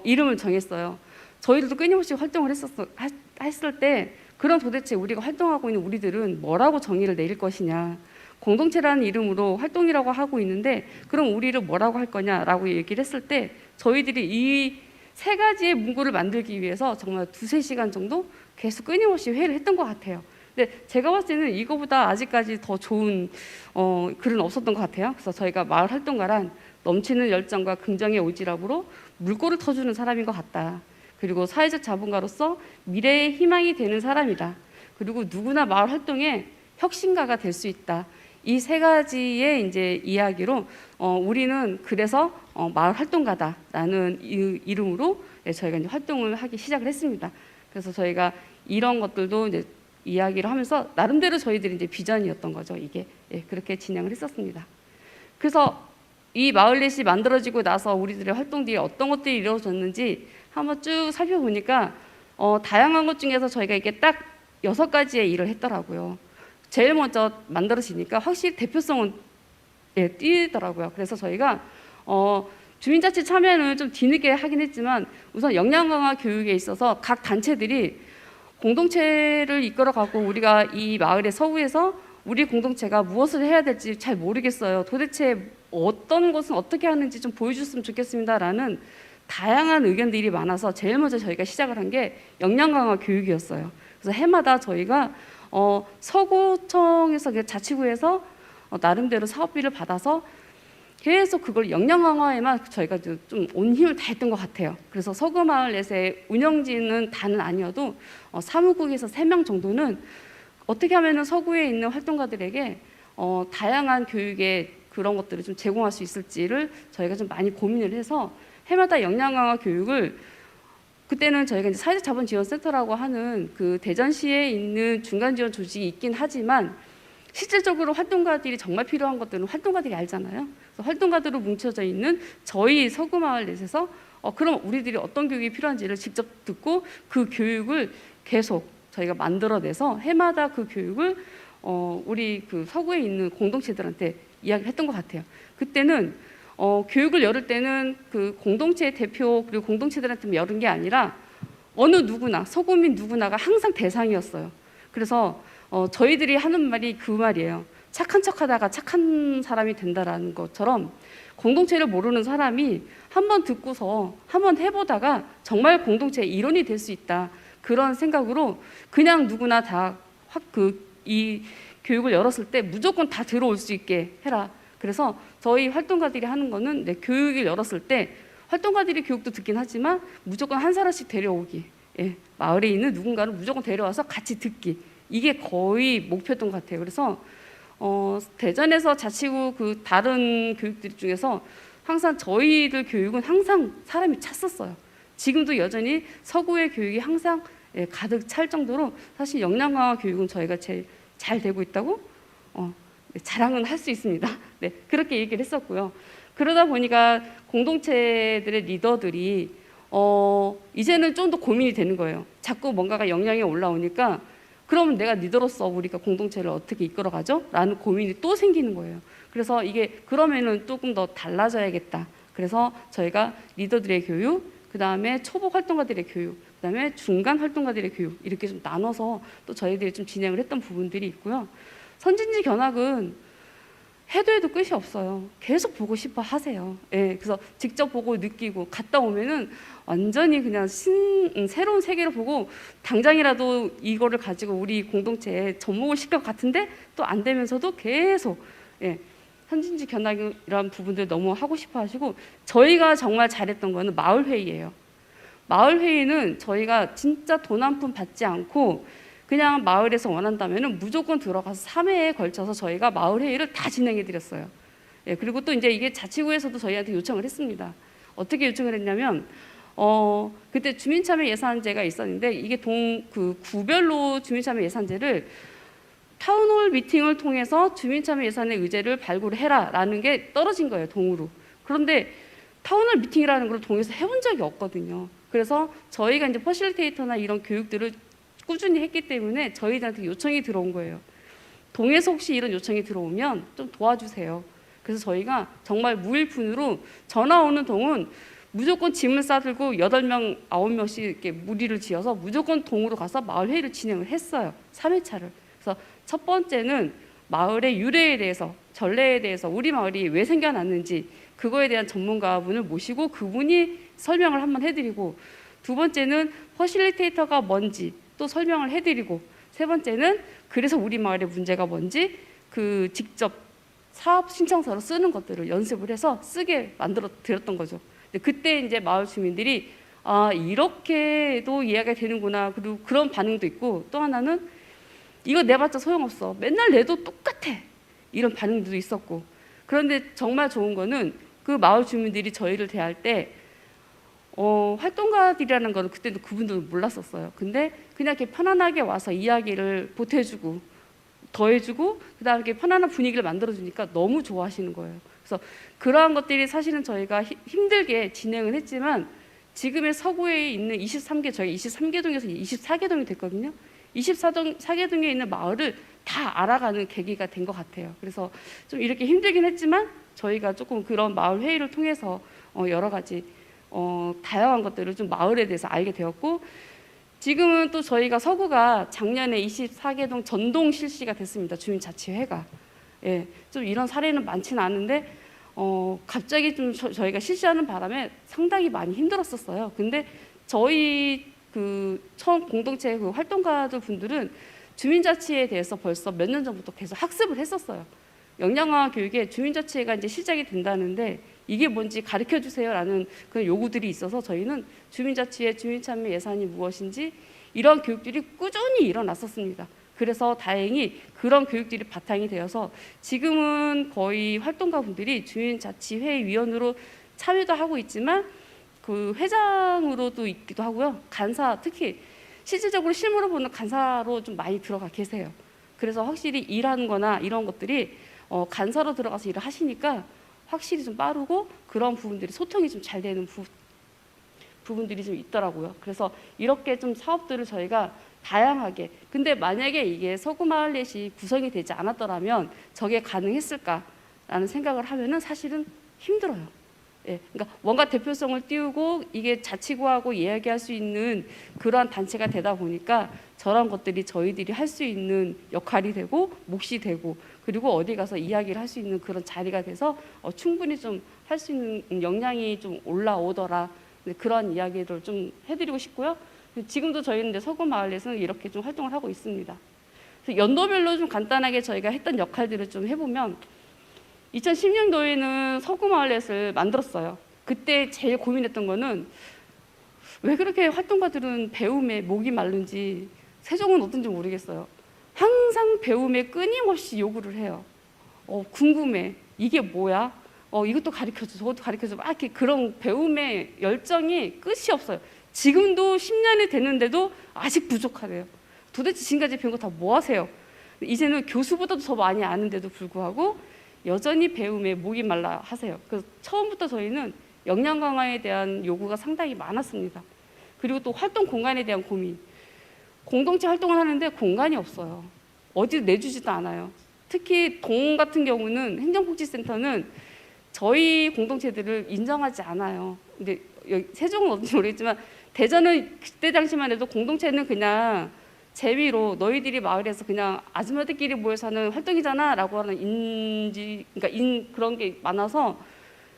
이름을 정했어요. 저희들도 끊임없이 활동을 했을 때 그럼 도대체 우리가 활동하고 있는 우리들은 뭐라고 정의를 내릴 것이냐, 공동체라는 이름으로 활동이라고 하고 있는데 그럼 우리를 뭐라고 할 거냐라고 얘기를 했을 때 저희들이 이 세 가지의 문구를 만들기 위해서 정말 2-3시간 정도 계속 끊임없이 회의를 했던 것 같아요. 근데 제가 봤을 때는 이거보다 아직까지 더 좋은 글은 없었던 것 같아요. 그래서 저희가 마을 활동가란 넘치는 열정과 긍정의 오지랖으로 물꼬를 터주는 사람인 것 같다. 그리고 사회적 자본가로서 미래의 희망이 되는 사람이다. 그리고 누구나 마을 활동에 혁신가가 될 수 있다. 이 세 가지의 이제 이야기로 우리는 그래서 마을 활동가다라는 이름으로 저희가 이제 활동을 하기 시작을 했습니다. 그래서 저희가 이런 것들도 이제 이야기를 하면서 나름대로 저희들이 이제 비전이었던 거죠. 이게 그렇게 진행을 했었습니다. 그래서 이 마을넷이 만들어지고 나서 우리들의 활동들이 어떤 것들이 이루어졌는지 한번 쭉 살펴보니까 다양한 것 중에서 저희가 이게 딱 6가지의 일을 했더라고요. 제일 먼저 만들어지니까 확실히 대표성은 띄더라고요. 그래서 저희가 주민자치 참여는 좀 뒤늦게 하긴 했지만 우선 역량 강화 교육에 있어서 각 단체들이 공동체를 이끌어가고 우리가 이 마을의 서구에서 우리 공동체가 무엇을 해야 될지 잘 모르겠어요. 도대체 어떤 것은 어떻게 하는지 좀 보여줬으면 좋겠습니다라는 다양한 의견들이 많아서 제일 먼저 저희가 시작을 한 게 역량 강화 교육이었어요. 그래서 해마다 저희가 서구청에서 자치구에서 나름대로 사업비를 받아서 계속 그걸 역량 강화에만 저희가 좀 온 힘을 다했던 것 같아요. 그래서 서구마을넷의 운영진은 다는 아니어도 사무국에서 3명 정도는 어떻게 하면 서구에 있는 활동가들에게 다양한 교육의 그런 것들을 좀 제공할 수 있을지를 저희가 좀 많이 고민을 해서 해마다 역량 강화 교육을 그때는 저희가 이제 사회적 자본 지원센터라고 하는 그 대전시에 있는 중간 지원 조직이 있긴 하지만 실질적으로 활동가들이 정말 필요한 것들은 활동가들이 알잖아요. 그래서 활동가들로 뭉쳐져 있는 저희 서구마을넷에서 그럼 우리들이 어떤 교육이 필요한지를 직접 듣고 그 교육을 계속 저희가 만들어내서 해마다 그 교육을 우리 그 서구에 있는 공동체들한테 이야기를 했던 것 같아요. 그때는 교육을 열을 때는 그 공동체 대표 그리고 공동체들한테 열은 게 아니라 어느 누구나 서구민 누구나가 항상 대상이었어요. 그래서 저희들이 하는 말이 그 말이에요. 착한 척하다가 착한 사람이 된다라는 것처럼 공동체를 모르는 사람이 한번 듣고서 한번 해보다가 정말 공동체의 일원이 될 수 있다. 그런 생각으로 그냥 누구나 다 이 교육을 열었을 때 무조건 다 들어올 수 있게 해라. 그래서 저희 활동가들이 하는 거는 교육을 열었을 때 활동가들이 교육도 듣긴 하지만 무조건 한 사람씩 데려오기. 마을에 있는 누군가를 무조건 데려와서 같이 듣기. 이게 거의 목표였던 것 같아요. 그래서 대전에서 자치구 그 다른 교육들 중에서 항상 저희들 교육은 항상 사람이 찼었어요. 지금도 여전히 서구의 교육이 항상 가득 찰 정도로 사실 역량 강화 교육은 저희가 제일 잘 되고 있다고 자랑은 할 수 있습니다. 네, 그렇게 얘기를 했었고요. 그러다 보니까 공동체들의 리더들이 이제는 좀 더 고민이 되는 거예요. 자꾸 뭔가가 역량이 올라오니까 그러면 내가 리더로서 우리가 공동체를 어떻게 이끌어가죠? 라는 고민이 또 생기는 거예요. 그래서 이게 그러면은 조금 더 달라져야겠다. 그래서 저희가 리더들의 교육, 그 다음에 초보 활동가들의 교육, 그 다음에 중간 활동가들의 교육 이렇게 좀 나눠서 또 저희들이 좀 진행을 했던 부분들이 있고요. 선진지 견학은 해도 끝이 없어요. 계속 보고 싶어 하세요. 그래서 직접 보고 느끼고 갔다 오면은 완전히 그냥 새로운 세계를 보고 당장이라도 이거를 가지고 우리 공동체에 접목을 시킬 것 같은데 또 안 되면서도 계속 선진지 견학이라는 부분들 너무 하고 싶어 하시고 저희가 정말 잘했던 거는 마을회의예요. 마을회의는 저희가 진짜 돈 한 푼 받지 않고 그냥 마을에서 원한다면은 무조건 들어가서 3회에 걸쳐서 저희가 마을 회의를 다 진행해 드렸어요. 예, 그리고 또 이제 이게 자치구에서도 저희한테 요청을 했습니다. 어떻게 요청을 했냐면 그때 주민참여 예산제가 있었는데 이게 그 구별로 주민참여 예산제를 타운홀 미팅을 통해서 주민참여 예산의 의제를 발굴해라라는 게 떨어진 거예요, 동으로. 그런데 타운홀 미팅이라는 걸 동에서 해본 적이 없거든요. 그래서 저희가 이제 퍼실리테이터나 이런 교육들을 꾸준히 했기 때문에 저희들한테 요청이 들어온 거예요. 동에서 혹시 이런 요청이 들어오면 좀 도와주세요. 그래서 저희가 정말 무일푼으로 전화 오는 동은 무조건 짐을 싸들고 8명, 9명씩 이렇게 무리를 지어서 무조건 동으로 가서 마을 회의를 진행을 했어요. 3회차를. 그래서 첫 번째는 마을의 유래에 대해서, 전례에 대해서 우리 마을이 왜 생겨났는지 그거에 대한 전문가분을 모시고 그분이 설명을 한번 해드리고, 두 번째는 퍼실리테이터가 뭔지 또 설명을 해드리고, 세 번째는 그래서 우리 마을의 문제가 뭔지 그 직접 사업 신청서로 쓰는 것들을 연습을 해서 쓰게 만들어 드렸던 거죠. 근데 그때 이제 마을 주민들이 아, 이렇게도 이해가 되는구나. 그리고 그런 반응도 있고, 또 하나는 이거 내봤자 소용없어. 맨날 내도 똑같아. 이런 반응도 있었고. 그런데 정말 좋은 거는 그 마을 주민들이 저희를 대할 때 활동가들이라는 거는 그때도 그분들은 몰랐었어요. 근데 그냥 이렇게 편안하게 와서 이야기를 보태주고 더해주고 그다음에 이렇게 편안한 분위기를 만들어주니까 너무 좋아하시는 거예요. 그래서 그러한 것들이 사실은 저희가 힘들게 진행을 했지만 지금의 서구에 있는 23개, 저희 23개 동에서 24개 동이 됐거든요. 24개 동에 있는 마을을 다 알아가는 계기가 된 것 같아요. 그래서 좀 이렇게 힘들긴 했지만 저희가 조금 그런 마을 회의를 통해서 여러 가지 다양한 것들을 좀 마을에 대해서 알게 되었고, 지금은 또 저희가 서구가 작년에 24개 동 전동 실시가 됐습니다. 주민자치회가. 예, 좀 이런 사례는 많지는 않은데 갑자기 좀 저희가 실시하는 바람에 상당히 많이 힘들었었어요. 근데 저희 그 처음 공동체 그 활동가들 분들은 주민자치에 대해서 벌써 몇 년 전부터 계속 학습을 했었어요. 역량화 교육에 주민자치회가 이제 시작이 된다는데 이게 뭔지 가르쳐 주세요라는 그런 요구들이 있어서 저희는 주민자치회, 주민참여 예산이 무엇인지 이런 교육들이 꾸준히 일어났었습니다. 그래서 다행히 그런 교육들이 바탕이 되어서 지금은 거의 활동가 분들이 주민자치회 위원으로 참여도 하고 있지만 그 회장으로도 있기도 하고요. 간사, 특히 실질적으로 실무로 보는 간사로 좀 많이 들어가 계세요. 그래서 확실히 일하는 거나 이런 것들이 간사로 들어가서 일을 하시니까 확실히 좀 빠르고 그런 부분들이 소통이 좀 잘 되는 부분들이 좀 있더라고요. 그래서 이렇게 좀 사업들을 저희가 다양하게, 근데 만약에 이게 서구마을넷이 구성이 되지 않았더라면 저게 가능했을까라는 생각을 하면은 사실은 힘들어요. 예, 그러니까 뭔가 대표성을 띄우고 이게 자치구하고 이야기할 수 있는 그러한 단체가 되다 보니까 저런 것들이 저희들이 할 수 있는 역할이 되고 몫이 되고, 그리고 어디 가서 이야기를 할 수 있는 그런 자리가 돼서 충분히 좀 할 수 있는 역량이 좀 올라오더라. 그런 이야기를 좀 해드리고 싶고요. 지금도 저희는 이제 서구마을에서는 이렇게 좀 활동을 하고 있습니다. 그래서 연도별로 좀 간단하게 저희가 했던 역할들을 좀 해보면 2016년도에는 서구마을넷을 만들었어요. 그때 제일 고민했던 거는 왜 그렇게 활동가들은 배움에 목이 마른지, 세종은 어떤지 모르겠어요. 항상 배움에 끊임없이 요구를 해요. 궁금해. 이게 뭐야? 이것도 가르쳐줘, 저것도 가르쳐줘. 막 이렇게 그런 배움의 열정이 끝이 없어요. 지금도 10년이 됐는데도 아직 부족하대요. 도대체 지금까지 배운 거 다 뭐 하세요? 이제는 교수보다도 더 많이 아는데도 불구하고 여전히 배움에 목이 말라 하세요. 그래서 처음부터 저희는 역량 강화에 대한 요구가 상당히 많았습니다. 그리고 또 활동 공간에 대한 고민. 공동체 활동을 하는데 공간이 없어요. 어디도 내주지도 않아요. 특히 동 같은 경우는 행정복지센터는 저희 공동체들을 인정하지 않아요. 근데 세종은 어딘지 모르겠지만 대전은 그때 당시만 해도 공동체는 그냥 재미로 너희들이 마을에서 그냥 아줌마들끼리 모여서 하는 활동이잖아 라고 하는 그러니까 그런 게 많아서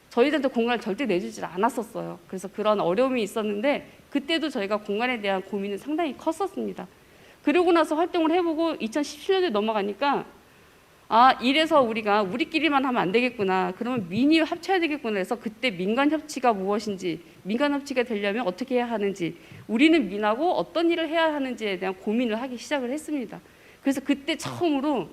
저희들한테 공간을 절대 내주질 않았었어요. 그래서 그런 어려움이 있었는데 그때도 저희가 공간에 대한 고민은 상당히 컸었습니다. 그러고 나서 활동을 해보고 2017년에 넘어가니까 아, 이래서 우리가 우리끼리만 하면 안 되겠구나. 그러면 민이 합쳐야 되겠구나 해서 그때 민간 협치가 무엇인지, 민간 협치가 되려면 어떻게 해야 하는지, 우리는 민하고 어떤 일을 해야 하는지에 대한 고민을 하기 시작을 했습니다. 그래서 그때 처음으로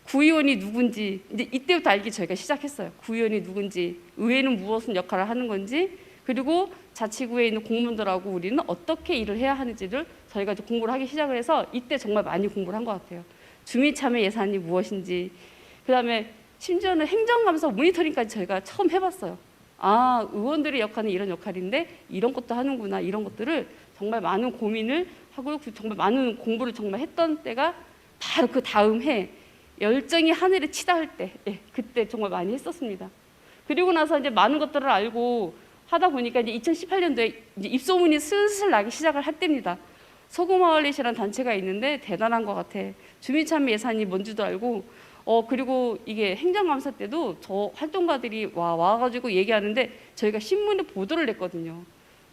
구의원이 누군지 이제 이때부터 알기 저희가 시작했어요. 구의원이 누군지, 의회는 무엇을 역할을 하는 건지, 그리고 자치구에 있는 공무원들하고 우리는 어떻게 일을 해야 하는지를 저희가 이제 공부를 하기 시작을 해서 이때 정말 많이 공부를 한 것 같아요. 주민참여 예산이 무엇인지, 그다음에 심지어는 행정감사 모니터링까지 저희가 처음 해봤어요. 아, 의원들의 역할은 이런 역할인데 이런 것도 하는구나. 이런 것들을 정말 많은 고민을 하고 정말 많은 공부를 정말 했던 때가 바로 그 다음 해 열정이 하늘에 치다 할 때, 예, 그때 정말 많이 했었습니다. 그리고 나서 이제 많은 것들을 알고 하다 보니까 이제 2018년도에 이제 입소문이 슬슬 나기 시작을 할 때입니다. 서구마을넷이라는 단체가 있는데 대단한 것 같아. 주민참여 예산이 뭔지도 알고, 그리고 이게 행정감사 때도 저 활동가들이 와가지고 얘기하는데 저희가 신문에 보도를 냈거든요.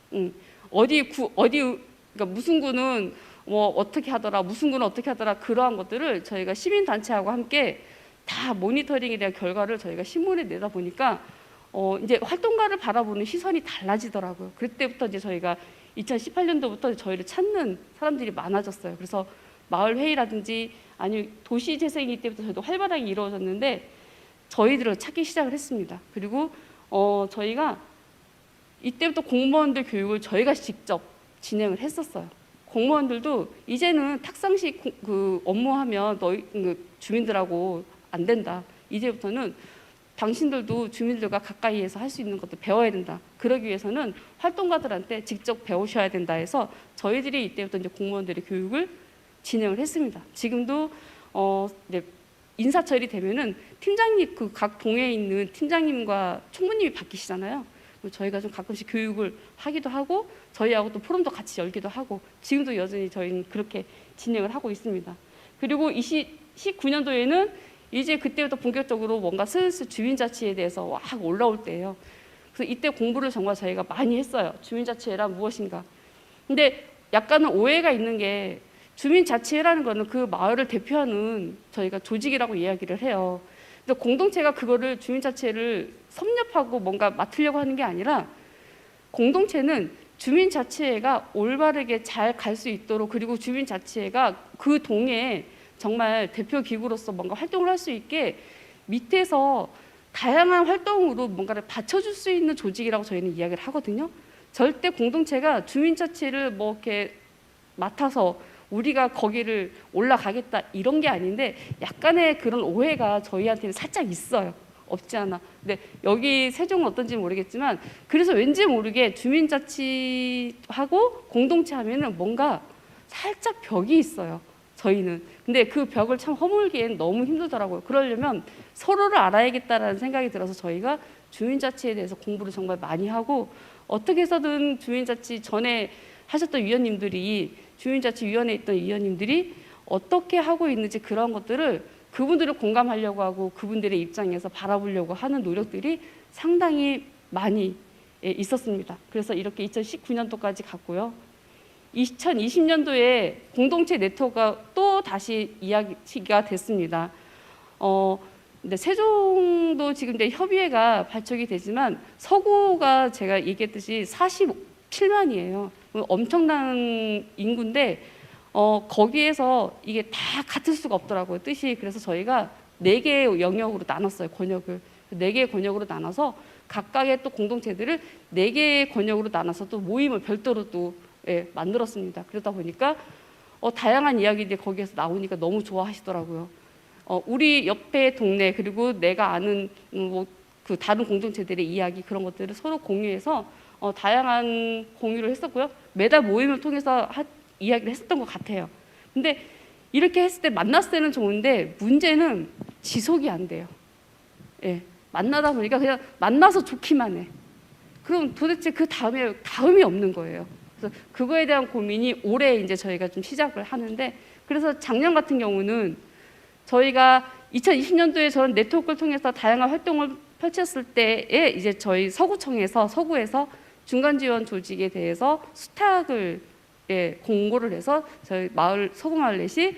그러니까 무슨 구는 뭐 어떻게 하더라, 무슨 구는 어떻게 하더라, 그러한 것들을 저희가 시민단체하고 함께 다 모니터링에 대한 결과를 저희가 신문에 내다 보니까 이제 활동가를 바라보는 시선이 달라지더라고요. 그때부터 이제 저희가 2018년도부터 저희를 찾는 사람들이 많아졌어요. 그래서 마을 회의라든지 아니 도시 재생이 때부터 저희도 활발하게 이루어졌는데 저희들을 찾기 시작을 했습니다. 그리고 저희가 이때부터 공무원들 교육을 저희가 직접 진행을 했었어요. 공무원들도 이제는 탁상식 그 업무하면 너희 주민들하고 안 된다. 이제부터는 당신들도 주민들과 가까이에서 할 수 있는 것도 배워야 된다. 그러기 위해서는 활동가들한테 직접 배우셔야 된다 해서 저희들이 이때부터 이제 공무원들의 교육을 진행을 했습니다. 지금도 이제 인사철이 되면은 팀장님 그 각 동에 있는 팀장님과 총무님이 바뀌시잖아요. 저희가 좀 가끔씩 교육을 하기도 하고 저희하고 또 포럼도 같이 열기도 하고 지금도 여전히 저희는 그렇게 진행을 하고 있습니다. 그리고 2019년도에는 이제 그때부터 본격적으로 뭔가 슬슬 주민자치에 대해서 확 올라올 때예요. 그래서 이때 공부를 정말 저희가 많이 했어요. 주민자치회란 무엇인가. 근데 약간은 오해가 있는 게 주민자치회라는 거는 그 마을을 대표하는 저희가 조직이라고 이야기를 해요. 근데 공동체가 그거를 주민자치회를 섭렵하고 뭔가 맡으려고 하는 게 아니라 공동체는 주민자치회가 올바르게 잘 갈 수 있도록 그리고 주민자치회가 그 동에 정말 대표 기구로서 뭔가 활동을 할 수 있게 밑에서 다양한 활동으로 뭔가를 받쳐줄 수 있는 조직이라고 저희는 이야기를 하거든요. 절대 공동체가 주민자치를 뭐 이렇게 맡아서 우리가 거기를 올라가겠다 이런 게 아닌데 약간의 그런 오해가 저희한테는 살짝 있어요. 없지 않아. 근데 여기 세종은 어떤지 모르겠지만 그래서 왠지 모르게 주민자치하고 공동체 하면은 뭔가 살짝 벽이 있어요. 저희는. 근데 그 벽을 참 허물기엔 너무 힘들더라고요. 그러려면 서로를 알아야겠다라는 생각이 들어서 저희가 주민자치에 대해서 공부를 정말 많이 하고 어떻게 해서든 주민자치 전에 하셨던 위원님들이 주민자치위원회에 있던 위원님들이 어떻게 하고 있는지 그런 것들을 그분들을 공감하려고 하고 그분들의 입장에서 바라보려고 하는 노력들이 상당히 많이 있었습니다. 그래서 이렇게 2019년도까지 갔고요. 2020년도에 공동체 네트워크가 또 다시 이야기가 됐습니다. 근데 세종도 지금 이제 협의회가 발족이 되지만 서구가 제가 얘기했듯이 47만이에요. 엄청난 인구인데 거기에서 이게 다 같을 수가 없더라고요. 뜻이. 그래서 저희가 4개의 영역으로 나눴어요. 권역을. 4개의 권역으로 나눠서 각각의 또 공동체들을 4개의 권역으로 나눠서 또 모임을 별도로 또 만들었습니다. 그러다 보니까 다양한 이야기들이 거기에서 나오니까 너무 좋아하시더라고요. 우리 옆에 동네 그리고 내가 아는 뭐 그 다른 공동체들의 이야기 그런 것들을 서로 공유해서 다양한 공유를 했었고요. 매달 모임을 통해서 이야기를 했었던 것 같아요. 근데 이렇게 했을 때 만났을 때는 좋은데 문제는 지속이 안 돼요. 예, 만나다 보니까 그냥 만나서 좋기만 해. 그럼 도대체 그 다음이 없는 거예요. 그래서 그거에 대한 고민이 올해 이제 저희가 좀 시작을 하는데 그래서 작년 같은 경우는 저희가 2020년도에 저런 네트워크를 통해서 다양한 활동을 펼쳤을 때에 이제 저희 서구에서 중간 지원 조직에 대해서 수탁을 공고를 해서 저희 서구마을넷이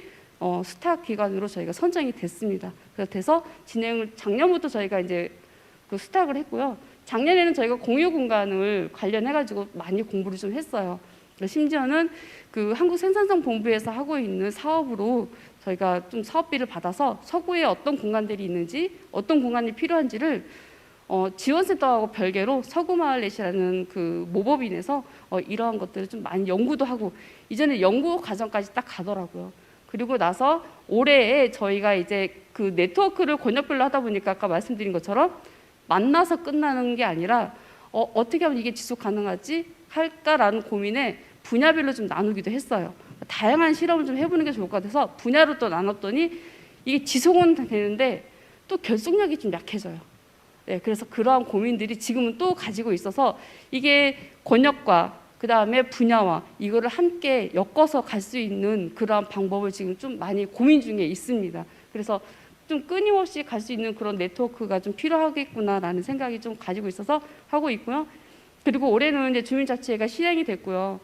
스타 기관으로 저희가 선정이 됐습니다. 그래서 돼서 진행을 작년부터 저희가 이제 그 스타트를 했고요. 작년에는 저희가 공유 공간을 관련해가지고 많이 공부를 좀 했어요. 심지어는 그 한국생산성본부에서 하고 있는 사업으로 저희가 좀 사업비를 받아서 서구에 어떤 공간들이 있는지, 어떤 공간이 필요한지를 지원센터하고 별개로 서구마을넷이라는 그 모법인에서 이러한 것들을 좀 많이 연구도 하고 이제는 연구 과정까지 딱 가더라고요. 그리고 나서 올해에 저희가 이제 그 네트워크를 권역별로 하다 보니까 아까 말씀드린 것처럼 만나서 끝나는 게 아니라 어떻게 하면 이게 지속 가능하지 할까라는 고민에 분야별로 좀 나누기도 했어요. 다양한 실험을 좀 해보는 게 좋을 것 같아서 분야로 또 나눴더니 이게 지속은 되는데 또 결속력이 좀 약해져요. 네, 그래서 그러한 고민들이 지금은 또 가지고 있어서 이게 권역과 그 다음에 분야와 이거를 함께 엮어서 갈 수 있는 그러한 방법을 지금 좀 많이 고민 중에 있습니다. 그래서 좀 끊임없이 갈 수 있는 그런 네트워크가 좀 필요하겠구나라는 생각이 좀 가지고 있어서 하고 있고요. 그리고 올해는 이제 주민자치회가 시행이 됐고요.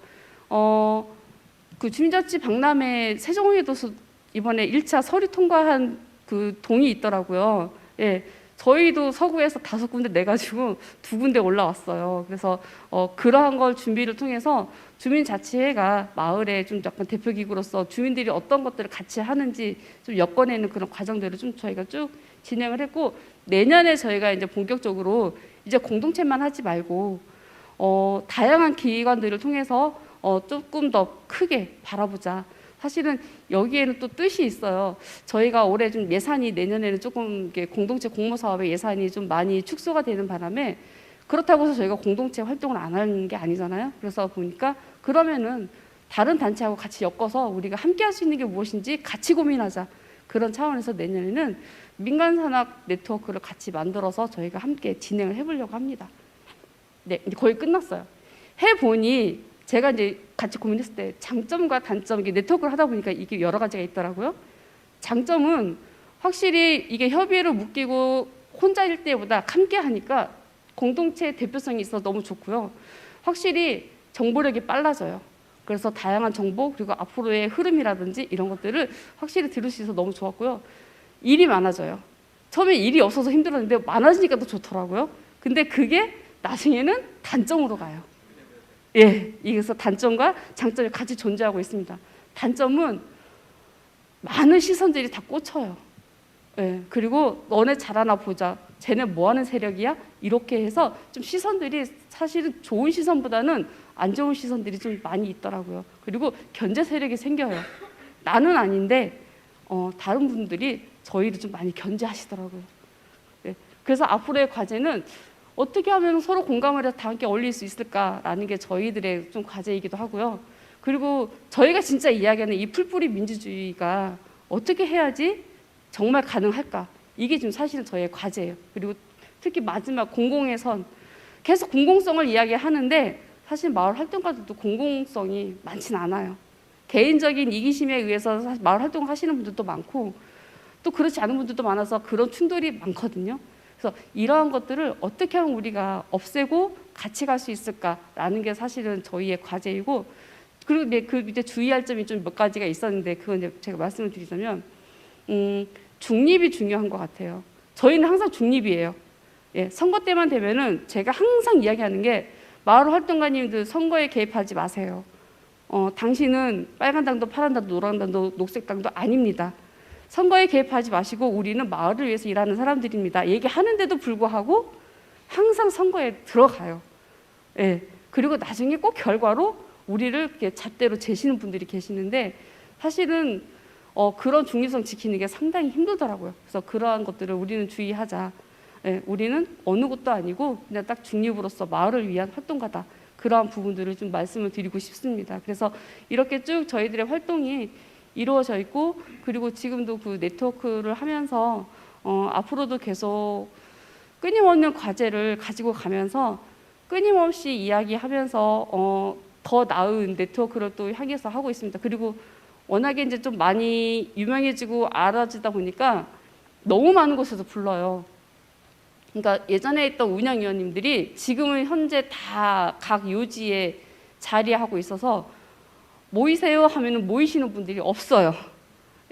그 주민자치 박람회 세종의도서 이번에 1차 서류 통과한 그 동이 있더라고요. 예. 저희도 서구에서 5군데 내가지고 2군데 올라왔어요. 그래서 그러한 걸 준비를 통해서 주민자치회가 마을에 좀 약간 대표기구로서 주민들이 어떤 것들을 같이 하는지 좀 엮어내는 그런 과정들을 좀 저희가 쭉 진행을 했고 내년에 저희가 이제 본격적으로 이제 공동체만 하지 말고 다양한 기관들을 통해서 조금 더 크게 바라보자. 사실은 여기에는 또 뜻이 있어요. 저희가 올해 좀 예산이 내년에는 조금 공동체 공모 사업의 예산이 좀 많이 축소가 되는 바람에 그렇다고 해서 저희가 공동체 활동을 안 하는 게 아니잖아요. 그래서 보니까 그러면은 다른 단체하고 같이 엮어서 우리가 함께 할 수 있는 게 무엇인지 같이 고민하자. 그런 차원에서 내년에는 민간산학 네트워크를 같이 만들어서 저희가 함께 진행을 해보려고 합니다. 네, 이제 거의 끝났어요. 해보니 제가 이제 같이 고민했을 때 장점과 단점, 이게 네트워크를 하다 보니까 이게 여러 가지가 있더라고요. 장점은 확실히 이게 협의회를 묶이고 혼자일 때보다 함께 하니까 공동체 대표성이 있어서 너무 좋고요. 확실히 정보력이 빨라져요. 그래서 다양한 정보 그리고 앞으로의 흐름이라든지 이런 것들을 확실히 들을 수 있어서 너무 좋았고요. 일이 많아져요. 처음에 일이 없어서 힘들었는데 많아지니까 더 좋더라고요. 근데 그게 나중에는 단점으로 가요. 예, 그래서 단점과 장점이 같이 존재하고 있습니다. 단점은 많은 시선들이 다 꽂혀요. 예, 그리고 너네 잘하나 보자. 쟤네 뭐하는 세력이야? 이렇게 해서 좀 시선들이 사실은 좋은 시선보다는 안 좋은 시선들이 좀 많이 있더라고요. 그리고 견제 세력이 생겨요. 나는 아닌데 다른 분들이 저희를 좀 많이 견제하시더라고요. 예, 그래서 앞으로의 과제는 어떻게 하면 서로 공감을 해서 다 함께 어울릴 수 있을까라는 게 저희들의 좀 과제이기도 하고요. 그리고 저희가 진짜 이야기하는 이 풀뿌리 민주주의가 어떻게 해야지 정말 가능할까? 이게 좀 사실은 저희의 과제예요. 그리고 특히 마지막 공공의 선. 계속 공공성을 이야기하는데 사실 마을 활동가들도 공공성이 많지는 않아요. 개인적인 이기심에 의해서 사실 마을 활동을 하시는 분들도 많고 또 그렇지 않은 분들도 많아서 그런 충돌이 많거든요. 그래서 이러한 것들을 어떻게 하면 우리가 없애고 같이 갈 수 있을까라는 게 사실은 저희의 과제이고 그리고 그 밑에 주의할 점이 좀 몇 가지가 있었는데 그건 이제 제가 말씀을 드리자면 중립이 중요한 것 같아요. 저희는 항상 중립이에요. 예, 선거 때만 되면은 제가 항상 이야기하는 게 마을 활동가님들 선거에 개입하지 마세요. 당신은 빨간 당도 파란 당도 노란 당도 녹색 당도 아닙니다. 선거에 개입하지 마시고 우리는 마을을 위해서 일하는 사람들입니다. 얘기하는데도 불구하고 항상 선거에 들어가요. 예. 그리고 나중에 꼭 결과로 우리를 이렇게 잣대로 재시는 분들이 계시는데 사실은 그런 중립성 지키는 게 상당히 힘들더라고요. 그래서 그러한 것들을 우리는 주의하자. 예. 우리는 어느 곳도 아니고 그냥 딱 중립으로서 마을을 위한 활동가다. 그러한 부분들을 좀 말씀을 드리고 싶습니다. 그래서 이렇게 쭉 저희들의 활동이 이루어져 있고 그리고 지금도 그 네트워크를 하면서 앞으로도 계속 끊임없는 과제를 가지고 가면서 끊임없이 이야기하면서 더 나은 네트워크를 또 향해서 하고 있습니다. 그리고 워낙에 이제 좀 많이 유명해지고 알아지다 보니까 너무 많은 곳에서 불러요. 그러니까 예전에 있던 운영위원님들이 지금은 현재 다 각 요지에 자리하고 있어서 모이세요 하면은 모이시는 분들이 없어요.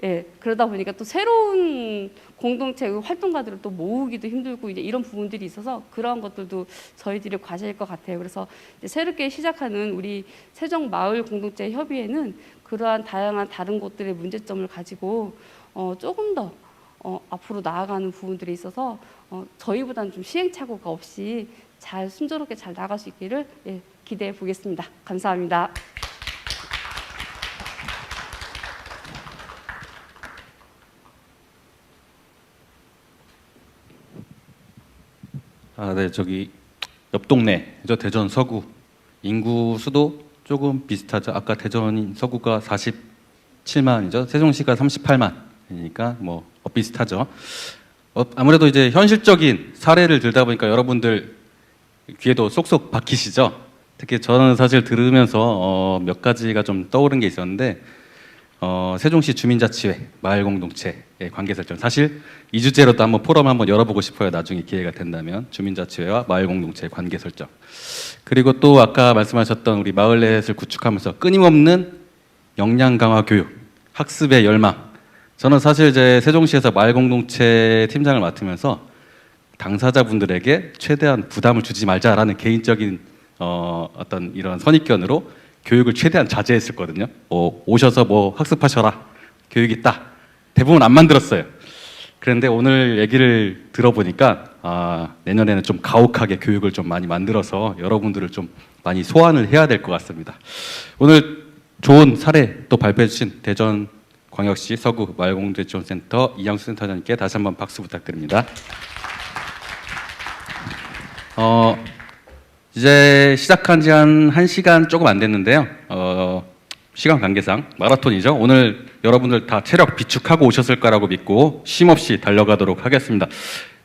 예, 그러다 보니까 또 새로운 공동체 활동가들을 또 모으기도 힘들고 이제 이런 부분들이 있어서 그러한 것들도 저희들의 과제일 것 같아요. 그래서 이제 새롭게 시작하는 우리 세종 마을 공동체 협의회는 그러한 다양한 다른 곳들의 문제점을 가지고 조금 더 앞으로 나아가는 부분들이 있어서 저희보다는 좀 시행착오가 없이 잘 순조롭게 잘 나갈 수 있기를 예, 기대해 보겠습니다. 감사합니다. 아, 네, 저기 옆 동네죠. 대전 서구 인구 수도 조금 비슷하죠. 아까 대전 서구가 47만이죠. 세종시가 38만이니까 뭐 비슷하죠. 아무래도 이제 현실적인 사례를 들다 보니까 여러분들 귀에도 쏙쏙 박히시죠. 특히 저는 사실 들으면서 몇 가지가 좀 떠오른 게 있었는데 세종시 주민자치회 마을 공동체의 관계 설정. 사실 이 주제로도 한번 포럼 한번 열어보고 싶어요. 나중에 기회가 된다면 주민자치회와 마을 공동체의 관계 설정. 그리고 또 아까 말씀하셨던 우리 마을넷을 구축하면서 끊임없는 역량 강화 교육, 학습의 열망. 저는 사실 이제 세종시에서 마을 공동체 팀장을 맡으면서 당사자분들에게 최대한 부담을 주지 말자라는 개인적인 어떤 이런 선입견으로 교육을 최대한 자제했었거든요. 오셔서 뭐 학습하셔라. 교육 있다. 대부분 안 만들었어요. 그런데 오늘 얘기를 들어보니까 내년에는 좀 가혹하게 교육을 좀 많이 만들어서 여러분들을 좀 많이 소환을 해야 될 것 같습니다. 오늘 좋은 사례 또 발표해 주신 대전광역시 서구 마을공동체지원센터 이양수 센터장님께 다시 한번 박수 부탁드립니다. 이제 시작한 지 한 1시간 조금 안 됐는데요. 시간 관계상 마라톤이죠. 오늘 여러분들 다 체력 비축하고 오셨을 거라고 믿고 쉼없이 달려가도록 하겠습니다.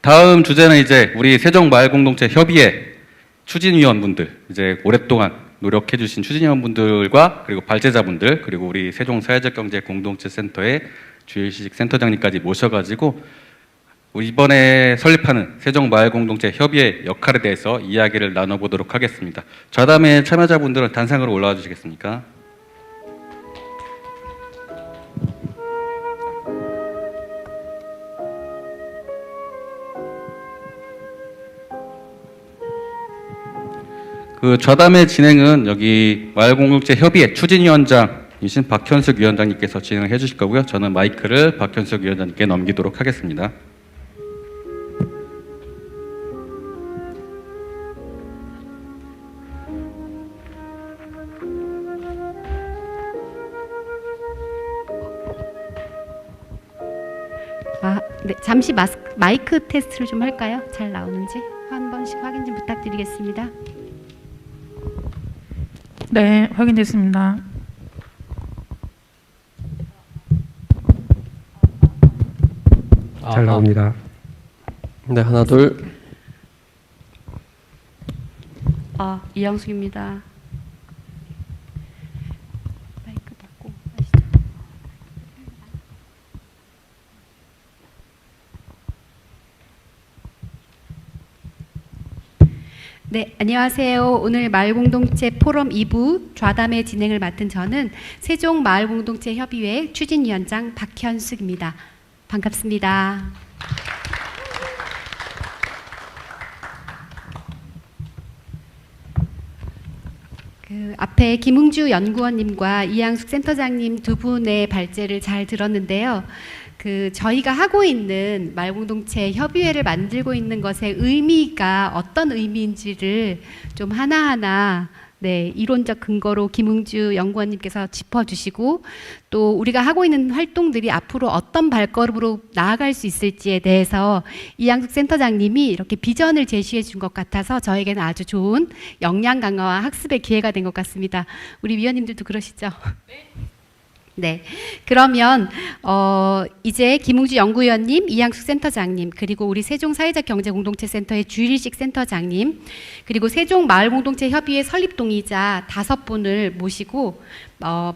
다음 주제는 이제 우리 세종마을공동체 협의회 추진위원분들, 이제 오랫동안 노력해 주신 추진위원분들과 그리고 발제자분들, 그리고 우리 세종사회적경제공동체센터의 주일식 센터장님까지 모셔가지고 이번에 설립하는 세종마을공동체 협의회 역할에 대해서 이야기를 나눠보도록 하겠습니다. 좌담회 참여자분들은 단상으로 올라와 주시겠습니까? 그 좌담회 진행은 여기 마을공동체 협의회 추진위원장이신 박현숙 위원장님께서 진행을 해주실 거고요. 저는 마이크를 박현숙 위원장님께 넘기도록 하겠습니다. 네, 잠시 마이크 테스트를 좀 할까요? 잘 나오는지 한 번씩 확인 좀 부탁드리겠습니다. 네, 확인됐습니다. 잘 나옵니다. 네, 하나, 둘. 이양숙입니다. 마이크 받고 하시죠. 네, 안녕하세요. 오늘 마을공동체 포럼 2부 좌담회 진행을 맡은 저는 세종마을공동체협의회 추진위원장 박현숙입니다. 반갑습니다. 앞에 김웅주 연구원님과 이양숙 센터장님 두 분의 발제를 잘 들었는데요. 저희가 하고 있는 마을공동체 협의회를 만들고 있는 것의 의미가 어떤 의미인지를 좀 하나하나 이론적 근거로 김웅주 연구원님께서 짚어주시고 또 우리가 하고 있는 활동들이 앞으로 어떤 발걸음으로 나아갈 수 있을지에 대해서 이양숙 센터장님이 이렇게 비전을 제시해 준 것 같아서 저에게는 아주 좋은 역량 강화와 학습의 기회가 된 것 같습니다. 우리 위원님들도 그러시죠? 네, 그러면 이제 김웅주 연구위원님, 이양숙 센터장님, 그리고 우리 세종사회적경제공동체센터의 주일식 센터장님, 그리고 세종마을공동체협의회 설립동의자 5분을 모시고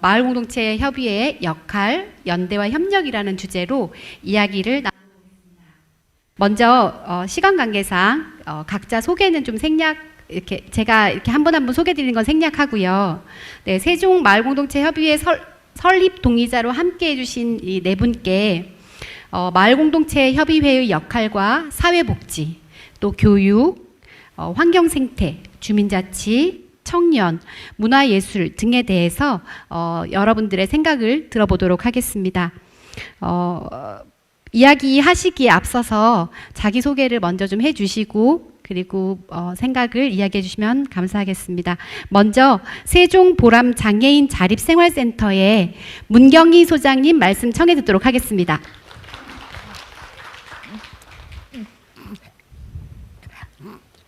마을공동체 협의회의 역할, 연대와 협력이라는 주제로 이야기를 나눠보겠습니다. 먼저 시간 관계상 각자 소개는 좀 제가 이렇게 한 분 한 분 소개드리는 건 생략하고요. 네, 세종마을공동체협의회 설립 동의자로 함께 해주신 이 네 분께 마을공동체 협의회의 역할과 사회복지, 또 교육, 환경생태, 주민자치, 청년, 문화예술 등에 대해서 여러분들의 생각을 들어보도록 하겠습니다. 이야기하시기에 앞서서 자기소개를 먼저 좀 해주시고 그리고 생각을 이야기해 주시면 감사하겠습니다. 먼저 세종보람 장애인 자립생활센터의 문경희 소장님 말씀 청해 듣도록 하겠습니다.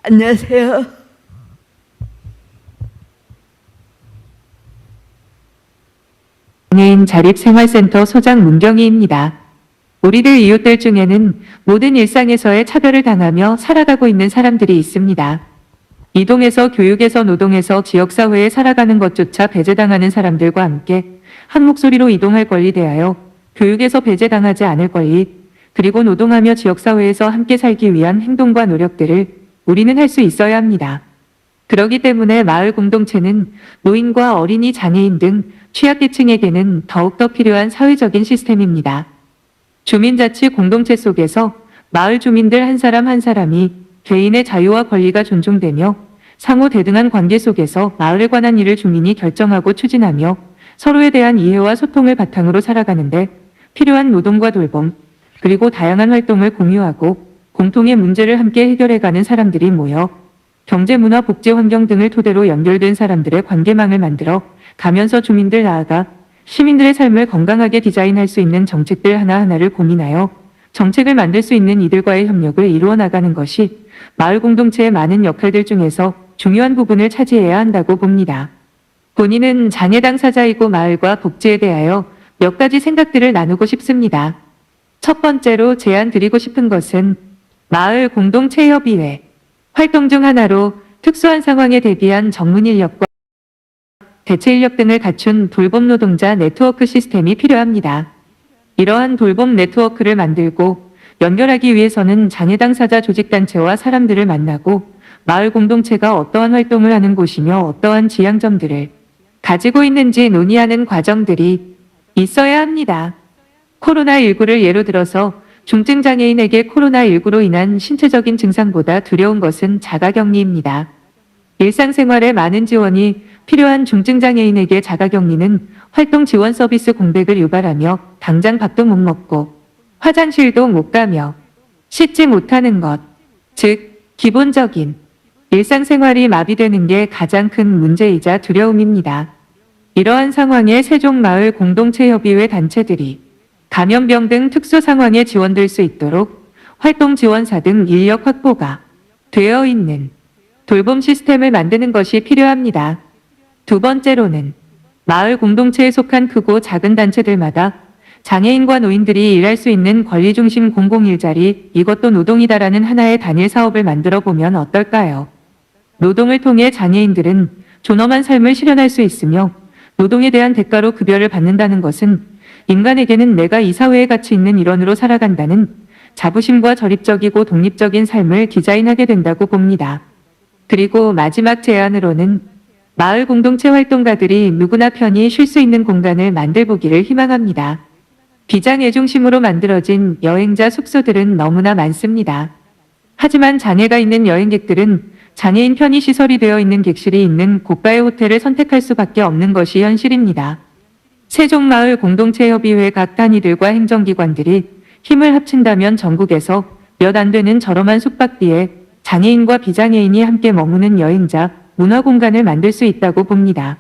안녕하세요. 장애인 자립생활센터 소장 문경희입니다. 우리들 이웃들 중에는 모든 일상에서의 차별을 당하며 살아가고 있는 사람들이 있습니다. 이동에서 교육에서 노동에서 지역사회에 살아가는 것조차 배제당하는 사람들과 함께 한 목소리로 이동할 권리 대하여 교육에서 배제당하지 않을 권리, 그리고 노동하며 지역사회에서 함께 살기 위한 행동과 노력들을 우리는 할 수 있어야 합니다. 그렇기 때문에 마을 공동체는 노인과 어린이, 장애인 등 취약계층에게는 더욱더 필요한 사회적인 시스템입니다. 주민자치 공동체 속에서 마을 주민들 한 사람 한 사람이 개인의 자유와 권리가 존중되며 상호 대등한 관계 속에서 마을에 관한 일을 주민이 결정하고 추진하며 서로에 대한 이해와 소통을 바탕으로 살아가는데 필요한 노동과 돌봄, 그리고 다양한 활동을 공유하고 공통의 문제를 함께 해결해가는 사람들이 모여 경제, 문화, 복지, 환경 등을 토대로 연결된 사람들의 관계망을 만들어 가면서 주민들 나아가 시민들의 삶을 건강하게 디자인할 수 있는 정책들 하나하나를 고민하여 정책을 만들 수 있는 이들과의 협력을 이루어 나가는 것이 마을 공동체의 많은 역할들 중에서 중요한 부분을 차지해야 한다고 봅니다. 본인은 장애 당사자이고 마을과 복지에 대하여 몇 가지 생각들을 나누고 싶습니다. 첫 번째로 제안 드리고 싶은 것은 마을 공동체 협의회 활동 중 하나로 특수한 상황에 대비한 전문 인력과 대체 인력 등을 갖춘 돌봄 노동자 네트워크 시스템이 필요합니다. 이러한 돌봄 네트워크를 만들고 연결하기 위해서는 장애 당사자 조직단체와 사람들을 만나고 마을 공동체가 어떠한 활동을 하는 곳이며 어떠한 지향점들을 가지고 있는지 논의하는 과정들이 있어야 합니다. 코로나19를 예로 들어서 중증장애인에게 코로나19로 인한 신체적인 증상보다 두려운 것은 자가격리입니다. 일상생활에 많은 지원이 필요한 중증장애인에게 자가격리는 활동 지원 서비스 공백을 유발하며 당장 밥도 못 먹고 화장실도 못 가며 씻지 못하는 것, 즉 기본적인 일상생활이 마비되는 게 가장 큰 문제이자 두려움입니다. 이러한 상황에 세종마을 공동체협의회 단체들이 감염병 등 특수 상황에 지원될 수 있도록 활동 지원사 등 인력 확보가 되어 있는 돌봄 시스템을 만드는 것이 필요합니다. 두 번째로는 마을 공동체에 속한 크고 작은 단체들마다 장애인과 노인들이 일할 수 있는 권리중심 공공일자리, 이것도 노동이다라는 하나의 단일 사업을 만들어 보면 어떨까요? 노동을 통해 장애인들은 존엄한 삶을 실현할 수 있으며 노동에 대한 대가로 급여를 받는다는 것은 인간에게는 내가 이 사회에 가치 있는 일원으로 살아간다는 자부심과 저립적이고 독립적인 삶을 디자인하게 된다고 봅니다. 그리고 마지막 제안으로는 마을 공동체 활동가들이 누구나 편히 쉴 수 있는 공간을 만들보기를 희망합니다. 비장애 중심으로 만들어진 여행자 숙소들은 너무나 많습니다. 하지만 장애가 있는 여행객들은 장애인 편의 시설이 되어 있는 객실이 있는 고가의 호텔을 선택할 수밖에 없는 것이 현실입니다. 세종마을 공동체협의회 각 단위들과 행정기관들이 힘을 합친다면 전국에서 몇 안 되는 저렴한 숙박비에 장애인과 비장애인이 함께 머무는 여행자, 문화공간을 만들 수 있다고 봅니다.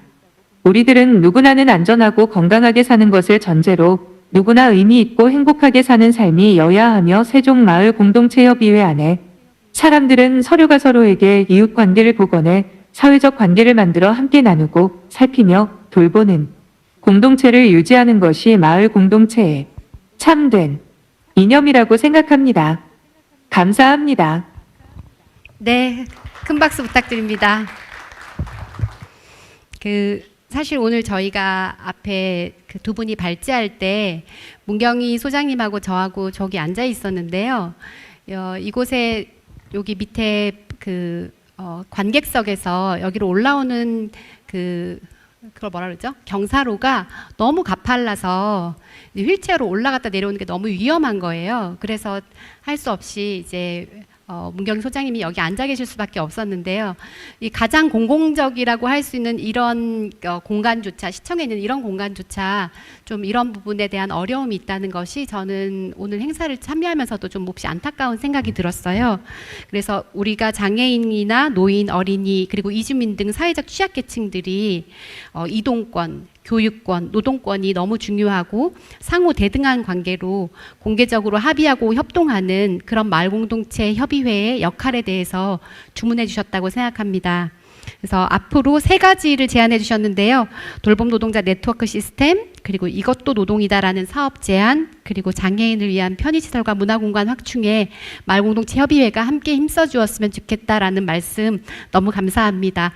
우리들은 누구나는 안전하고 건강하게 사는 것을 전제로 누구나 의미 있고 행복하게 사는 삶이 여야 하며 세종마을 공동체협의회 안에 사람들은 서로가 서로에게 이웃관계를 복원해 사회적 관계를 만들어 함께 나누고 살피며 돌보는 공동체를 유지하는 것이 마을 공동체의 참된 이념이라고 생각합니다. 감사합니다. 네, 큰 박수 부탁드립니다. 사실 오늘 저희가 앞에 두 분이 발제할 때 문경희 소장님하고 저하고 저기 앉아 있었는데요. 이곳에 여기 밑에 관객석에서 여기로 올라오는 그걸 뭐라 그러죠? 경사로가 너무 가팔라서 이제 휠체어로 올라갔다 내려오는 게 너무 위험한 거예요. 그래서 할 수 없이 이제 문경희 소장님이 여기 앉아 계실 수밖에 없었는데요. 이 가장 공공적이라고 할 수 있는 이런 공간조차, 시청에 있는 이런 공간조차 좀 이런 부분에 대한 어려움이 있다는 것이 저는 오늘 행사를 참여하면서도 좀 몹시 안타까운 생각이 들었어요. 그래서 우리가 장애인이나 노인, 어린이 그리고 이주민 등 사회적 취약계층들이 이동권, 교육권, 노동권이 너무 중요하고 상호 대등한 관계로 공개적으로 합의하고 협동하는 그런 마을공동체 협의회의 역할에 대해서 주문해 주셨다고 생각합니다. 그래서 앞으로 3가지를 제안해 주셨는데요. 돌봄 노동자 네트워크 시스템, 그리고 이것도 노동이다라는 사업 제안, 그리고 장애인을 위한 편의시설과 문화공간 확충에 마을공동체 협의회가 함께 힘써 주었으면 좋겠다라는 말씀 너무 감사합니다.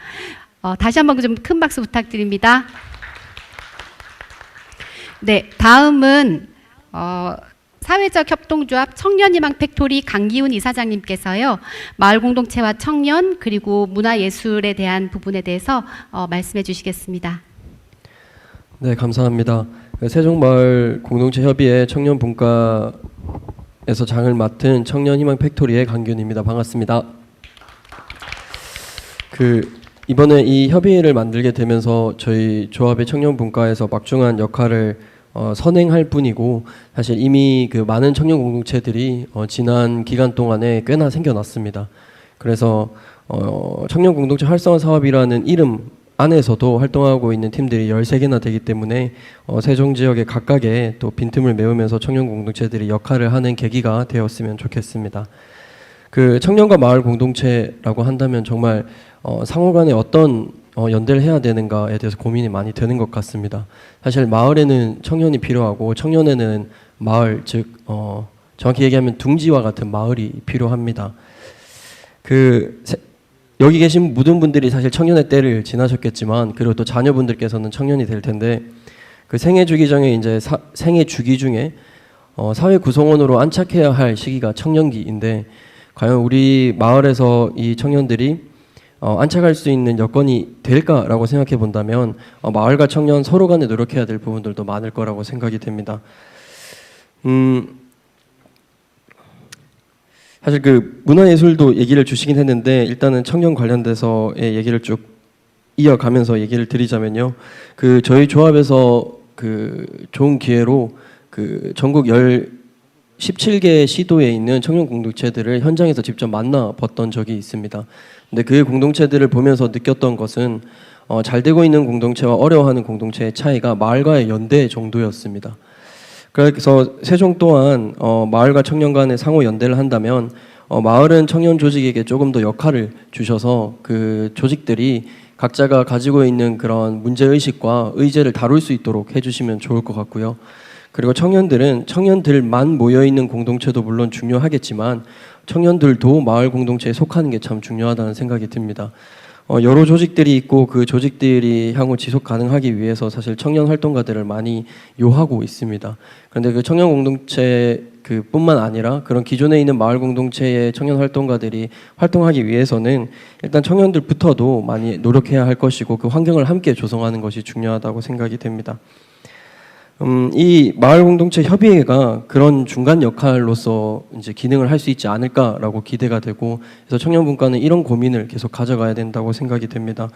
다시 한번 좀 큰 박수 부탁드립니다. 네, 다음은 사회적 협동조합 청년희망 팩토리 강기훈 이사장님께서요, 마을 공동체와 청년 그리고 문화예술에 대한 부분에 대해서 말씀해 주시겠습니다. 네, 감사합니다. 세종마을 공동체 협의회 청년 분과에서 장을 맡은 청년희망 팩토리의 강균입니다. 반갑습니다. 이번에 이 협의회를 만들게 되면서 저희 조합의 청년 분과에서 막중한 역할을 선행할 뿐이고, 사실 이미 많은 청년 공동체들이 지난 기간 동안에 꽤나 생겨났습니다. 그래서 청년 공동체 활성화 사업이라는 이름 안에서도 활동하고 있는 팀들이 13개나 되기 때문에 세종 지역의 각각의 또 빈틈을 메우면서 청년 공동체들이 역할을 하는 계기가 되었으면 좋겠습니다. 청년과 마을 공동체라고 한다면 정말 상호간에 어떤 연대를 해야 되는가에 대해서 고민이 많이 되는 것 같습니다. 사실 마을에는 청년이 필요하고 청년에는 마을, 즉 정확히 얘기하면 둥지와 같은 마을이 필요합니다. 여기 계신 모든 분들이 사실 청년의 때를 지나셨겠지만, 그리고 또 자녀분들께서는 청년이 될 텐데, 생애 주기 중에 이제 생애 주기 중에 사회 구성원으로 안착해야 할 시기가 청년기인데, 과연 우리 마을에서 이 청년들이 안착할 수 있는 여건이 될까라고 생각해 본다면 마을과 청년 서로 간에 노력해야 될 부분들도 많을 거라고 생각이 됩니다. 사실 문화예술도 얘기를 주시긴 했는데, 일단은 청년 관련돼서의 얘기를 쭉 이어가면서 얘기를 드리자면요. 저희 조합에서 좋은 기회로 전국 17개 시도에 있는 청년 공동체들을 현장에서 직접 만나봤던 적이 있습니다. 근데 그 공동체들을 보면서 느꼈던 것은 잘 되고 있는 공동체와 어려워하는 공동체의 차이가 마을과의 연대 정도였습니다. 그래서 세종 또한 마을과 청년 간의 상호 연대를 한다면 마을은 청년 조직에게 조금 더 역할을 주셔서 그 조직들이 각자가 가지고 있는 그런 문제의식과 의제를 다룰 수 있도록 해주시면 좋을 것 같고요. 그리고 청년들은 청년들만 모여있는 공동체도 물론 중요하겠지만 청년들도 마을 공동체에 속하는 게 참 중요하다는 생각이 듭니다. 여러 조직들이 있고 그 조직들이 향후 지속 가능하기 위해서 사실 청년 활동가들을 많이 요하고 있습니다. 그런데 청년 공동체 뿐만 아니라 그런 기존에 있는 마을 공동체의 청년 활동가들이 활동하기 위해서는 일단 청년들부터도 많이 노력해야 할 것이고 그 환경을 함께 조성하는 것이 중요하다고 생각이 됩니다. 이 마을 공동체 협의회가 그런 중간 역할로서 이제 기능을 할 수 있지 않을까라고 기대가 되고, 그래서 청년분과는 이런 고민을 계속 가져가야 된다고 생각이 됩니다.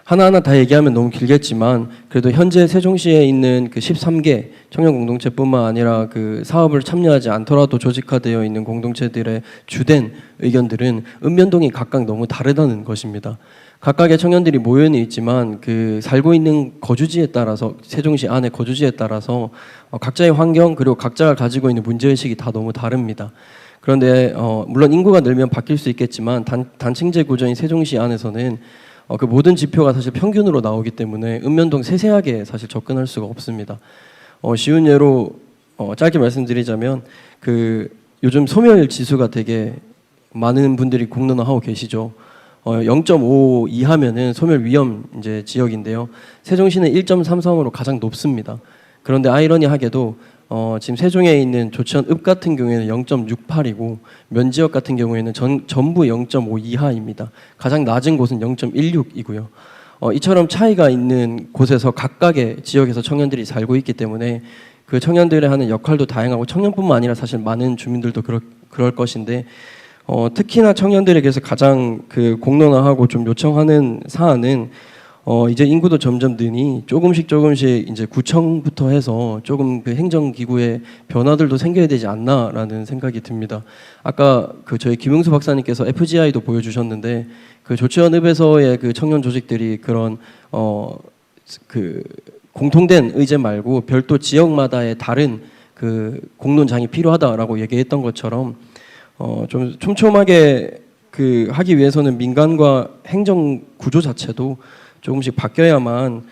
하나하나 다 얘기하면 너무 길겠지만 그래도 현재 세종시에 있는 13개 청년 공동체뿐만 아니라 사업을 참여하지 않더라도 조직화되어 있는 공동체들의 주된 의견들은 읍면동이 각각 너무 다르다는 것입니다. 각각의 청년들이 모여는 있지만 살고 있는 거주지에 따라서, 세종시 안에 거주지에 따라서 각자의 환경 그리고 각자가 가지고 있는 문제의식이 다 너무 다릅니다. 그런데 물론 인구가 늘면 바뀔 수 있겠지만 단층제 구조인 세종시 안에서는 그 모든 지표가 사실 평균으로 나오기 때문에 읍면동 세세하게 사실 접근할 수가 없습니다. 쉬운 예로 짧게 말씀드리자면 요즘 소멸 지수가 되게 많은 분들이 공론화하고 계시죠. 0.5 이하면은 소멸 위험 이제 지역인데요. 세종시는 1.33으로 가장 높습니다. 그런데 아이러니하게도 지금 세종에 있는 조치원읍 같은 경우에는 0.68이고 면지역 같은 경우에는 전부 0.5 이하입니다. 가장 낮은 곳은 0.16이고요. 이처럼 차이가 있는 곳에서 각각의 지역에서 청년들이 살고 있기 때문에 그 청년들이 하는 역할도 다양하고 청년뿐만 아니라 사실 많은 주민들도 그럴 것인데 특히나 청년들에게서 가장 그 공론화하고 좀 요청하는 사안은 이제 인구도 점점 느니 조금씩 이제 구청부터 해서 조금 그 행정기구의 변화들도 생겨야 되지 않나라는 생각이 듭니다. 아까 그 저희 김용수 박사님께서 FGI도 보여주셨는데 그 조치원읍에서의 그 청년 조직들이 그런 그 공통된 의제 말고 별도 지역마다의 다른 그 공론장이 필요하다라고 얘기했던 것처럼 좀 촘촘하게 그 하기 위해서는 민간과 행정 구조 자체도 조금씩 바뀌어야만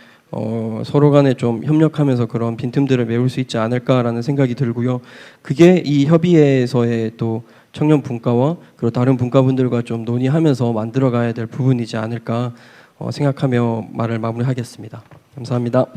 서로 간에 좀 협력하면서 그런 빈틈들을 메울 수 있지 않을까라는 생각이 들고요. 그게 이 협의회에서의 또 청년 분과와 그리고 다른 분과분들과 좀 논의하면서 만들어가야 될 부분이지 않을까 생각하며 말을 마무리하겠습니다. 감사합니다.